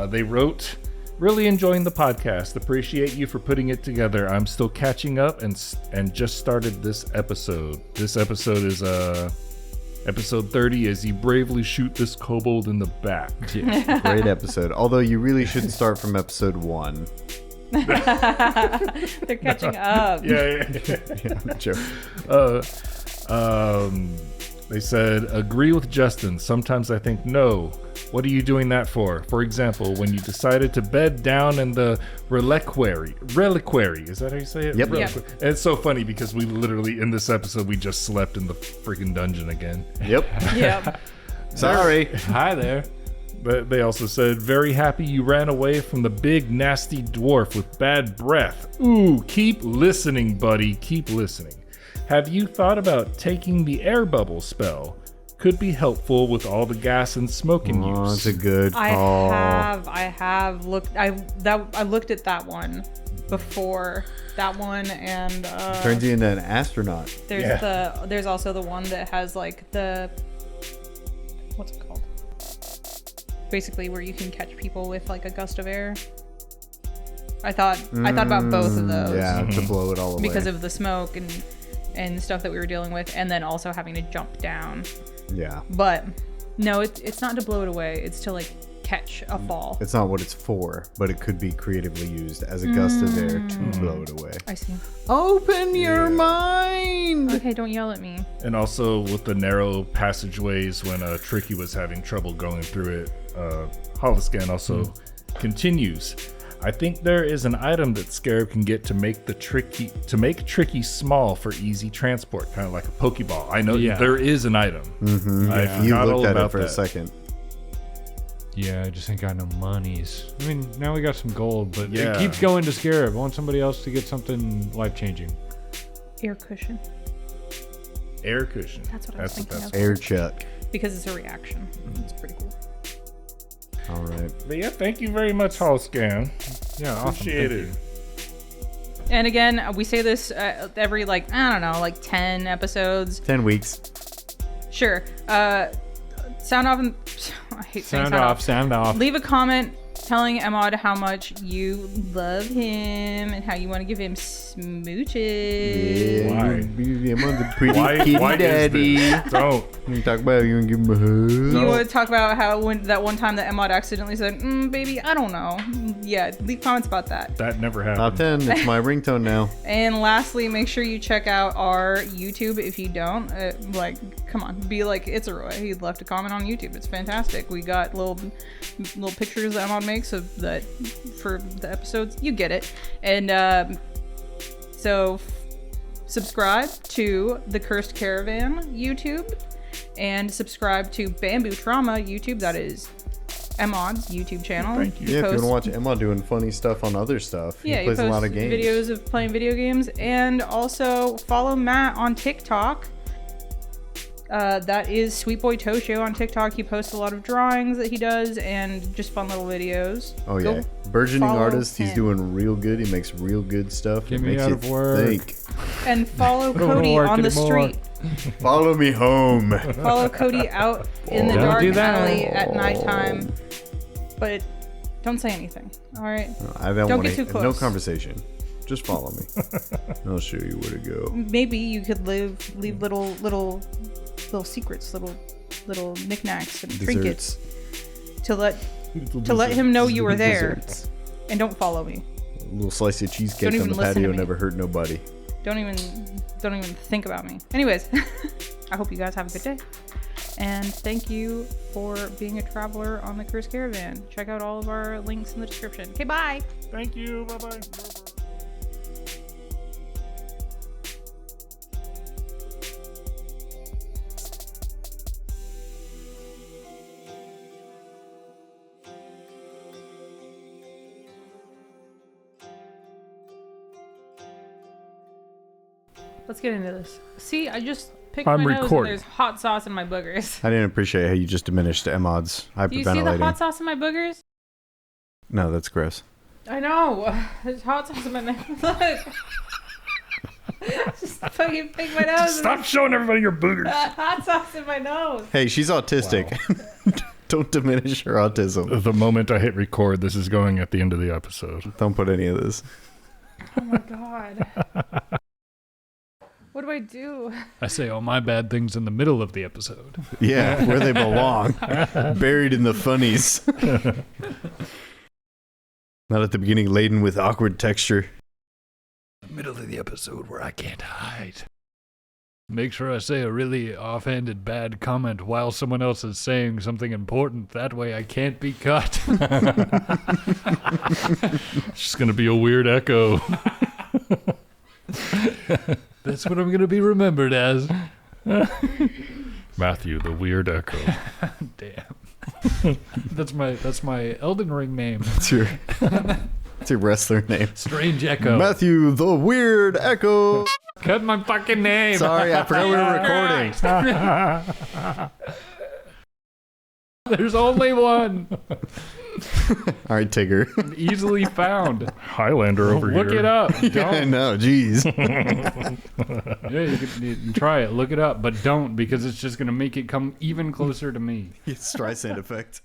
[SPEAKER 1] They wrote, "Really enjoying the podcast. Appreciate you for putting it together. I'm still catching up and just started this episode. This episode is episode 30 as you bravely shoot this kobold in the back."
[SPEAKER 2] Yeah, great episode. Although you really should start from episode 1.
[SPEAKER 3] They're catching up.
[SPEAKER 1] Yeah.
[SPEAKER 2] Joke.
[SPEAKER 1] They said, "Agree with Justin. Sometimes I think, no. What are you doing that for? For example, when you decided to bed down in the reliquary. Is that how you say it?
[SPEAKER 2] Yep.
[SPEAKER 3] Yeah.
[SPEAKER 1] And it's so funny because we literally, in this episode, we just slept in the freaking dungeon again.
[SPEAKER 2] Yep.
[SPEAKER 3] Yep.
[SPEAKER 2] Sorry.
[SPEAKER 4] Hi there.
[SPEAKER 1] But they also said, "Very happy you ran away from the big nasty dwarf with bad breath. Ooh, keep listening, buddy. Keep listening. Have you thought about taking the air bubble spell? Could be helpful with all the gas and smoke in
[SPEAKER 2] Oh,
[SPEAKER 1] use."
[SPEAKER 2] it's a good call.
[SPEAKER 3] I have looked. I looked at that one before. That one and
[SPEAKER 2] Turns you into an astronaut.
[SPEAKER 3] there's also the one that has like the, what's it called? Basically where you can catch people with like a gust of air. I thought about both of those.
[SPEAKER 2] Yeah, to blow it all away.
[SPEAKER 3] Because of the smoke and stuff that we were dealing with, and then also having to jump down.
[SPEAKER 2] Yeah.
[SPEAKER 3] But no, it's not to blow it away. It's to like catch a fall.
[SPEAKER 2] It's not what it's for, but it could be creatively used as a gust of air to blow it away.
[SPEAKER 3] I see.
[SPEAKER 2] Open your mind!
[SPEAKER 3] Okay, don't yell at me.
[SPEAKER 1] And also with the narrow passageways when Tricky was having trouble going through it, Holiscan also continues. "I think there is an item that Scarab can get to make Tricky small for easy transport, kind of like a Pokeball. I know there is an item. I
[SPEAKER 2] You
[SPEAKER 1] forgot all
[SPEAKER 2] looked at it
[SPEAKER 1] about
[SPEAKER 2] for a
[SPEAKER 1] that.
[SPEAKER 2] second.
[SPEAKER 4] Yeah, I just ain't got no monies. I mean, now we got some gold, but
[SPEAKER 1] Yeah.
[SPEAKER 4] it keeps going to Scarab. I want somebody else to get something life-changing.
[SPEAKER 3] Air cushion.
[SPEAKER 1] Air cushion.
[SPEAKER 3] That's what I was thinking of.
[SPEAKER 2] Air chuck.
[SPEAKER 3] Because it's a reaction. It's pretty cool.
[SPEAKER 2] All right.
[SPEAKER 1] But yeah, thank you very much, Holiscan.
[SPEAKER 4] Yeah, awesome.
[SPEAKER 1] Appreciate it.
[SPEAKER 3] And again, we say this every like 10 episodes.
[SPEAKER 2] 10 weeks.
[SPEAKER 3] Sure. Sound off and I hate saying
[SPEAKER 4] Sound off.
[SPEAKER 3] Leave a comment telling Emad how much you love him and how you want to give him smooches.
[SPEAKER 1] Why?
[SPEAKER 2] I'm on the pretty
[SPEAKER 1] Why?
[SPEAKER 2] kitty
[SPEAKER 1] Why
[SPEAKER 2] daddy.
[SPEAKER 1] is this? Don't.
[SPEAKER 2] You talk about you and give him a hug.
[SPEAKER 3] You want to talk about how when that one time that Emad accidentally said, baby, I don't know. Yeah, leave comments about that.
[SPEAKER 1] That never
[SPEAKER 2] Top
[SPEAKER 1] happened.
[SPEAKER 2] 10. It's my ringtone now.
[SPEAKER 3] And lastly, make sure you check out our YouTube if you don't. Come on, be like It's a Roy. He left a comment on YouTube. It's fantastic. We got little pictures that Emad makes of that for the episodes. You get it. And so subscribe to the Cursed Caravan YouTube and subscribe to Bamboo Trauma YouTube. That is Emad's YouTube channel.
[SPEAKER 1] Thank you.
[SPEAKER 2] Yeah, if you want to watch Emma doing funny stuff on other stuff, he plays a lot of games.
[SPEAKER 3] Videos of playing video games, and also follow Matt on TikTok. That is Sweet Boy Tosho on TikTok. He posts a lot of drawings that he does and just fun little videos.
[SPEAKER 2] Oh
[SPEAKER 3] Go
[SPEAKER 2] yeah, burgeoning
[SPEAKER 3] follow
[SPEAKER 2] artist. He's
[SPEAKER 3] him.
[SPEAKER 2] doing real good. He makes real good stuff.
[SPEAKER 4] Get
[SPEAKER 2] It
[SPEAKER 4] me
[SPEAKER 2] makes
[SPEAKER 4] out
[SPEAKER 2] you
[SPEAKER 4] of work.
[SPEAKER 2] think.
[SPEAKER 3] And follow
[SPEAKER 4] don't wanna
[SPEAKER 3] Cody
[SPEAKER 4] work
[SPEAKER 3] on the
[SPEAKER 4] anymore.
[SPEAKER 3] street.
[SPEAKER 2] Follow me home.
[SPEAKER 3] Follow Cody out in the
[SPEAKER 4] Don't
[SPEAKER 3] dark
[SPEAKER 4] do that.
[SPEAKER 3] alley at nighttime. But don't say anything. All right.
[SPEAKER 2] I don't
[SPEAKER 3] Don't
[SPEAKER 2] want
[SPEAKER 3] get too
[SPEAKER 2] to.
[SPEAKER 3] close.
[SPEAKER 2] No conversation. Just follow me. I'll show you where to go.
[SPEAKER 3] Maybe you could leave little secrets, little knickknacks and trinkets to let him know you were there.
[SPEAKER 2] Desserts.
[SPEAKER 3] And don't follow me.
[SPEAKER 2] A little slice of cheesecake
[SPEAKER 3] Don't
[SPEAKER 2] on
[SPEAKER 3] even
[SPEAKER 2] the
[SPEAKER 3] listen to
[SPEAKER 2] patio
[SPEAKER 3] me.
[SPEAKER 2] never hurt nobody.
[SPEAKER 3] Don't even think about me. Anyways, I hope you guys have a good day. And thank you for being a traveler on the Cursed Caravan. Check out all of our links in the description. Okay, bye.
[SPEAKER 1] Thank you. Bye-bye.
[SPEAKER 3] Let's get into this. See, I just picked
[SPEAKER 1] I'm
[SPEAKER 3] my nose and
[SPEAKER 1] recording.
[SPEAKER 3] there's hot sauce in my boogers.
[SPEAKER 2] I didn't appreciate how you just diminished Emad's
[SPEAKER 3] Do you see the
[SPEAKER 2] hyperventilating.
[SPEAKER 3] hot sauce in my boogers?
[SPEAKER 2] No, that's gross.
[SPEAKER 3] I know. There's hot sauce in my nose. Look. Just fucking pick my nose.
[SPEAKER 1] Stop showing everybody your boogers.
[SPEAKER 3] Hot sauce in my nose.
[SPEAKER 2] Hey, she's autistic. Don't diminish her autism.
[SPEAKER 1] The moment I hit record, this is going at the end of the episode.
[SPEAKER 2] Don't put any of this.
[SPEAKER 3] Oh my god. What do I do?
[SPEAKER 4] I say all my bad things in the middle of the episode.
[SPEAKER 2] Yeah, where they belong. Buried in the funnies. Not at the beginning, laden with awkward texture.
[SPEAKER 4] The middle of the episode where I can't hide. Make sure I say a really offhanded bad comment while someone else is saying something important. That way I can't be cut.
[SPEAKER 1] It's just going to be a weird echo.
[SPEAKER 4] That's what I'm going to be remembered as.
[SPEAKER 1] Matthew, the weird echo.
[SPEAKER 4] Damn. That's my Elden Ring name.
[SPEAKER 2] It's your wrestler name.
[SPEAKER 4] Strange Echo.
[SPEAKER 2] Matthew, the Weird Echo.
[SPEAKER 4] Cut my fucking name.
[SPEAKER 2] Sorry, I forgot we were recording.
[SPEAKER 4] There's only one.
[SPEAKER 2] All right, Tigger.
[SPEAKER 4] Easily found.
[SPEAKER 1] Highlander over here.
[SPEAKER 4] Look it up.
[SPEAKER 2] Yeah, no, jeez.
[SPEAKER 4] Yeah, you can try it. Look it up, but don't, because it's just going to make it come even closer to me.
[SPEAKER 2] Streisand effect.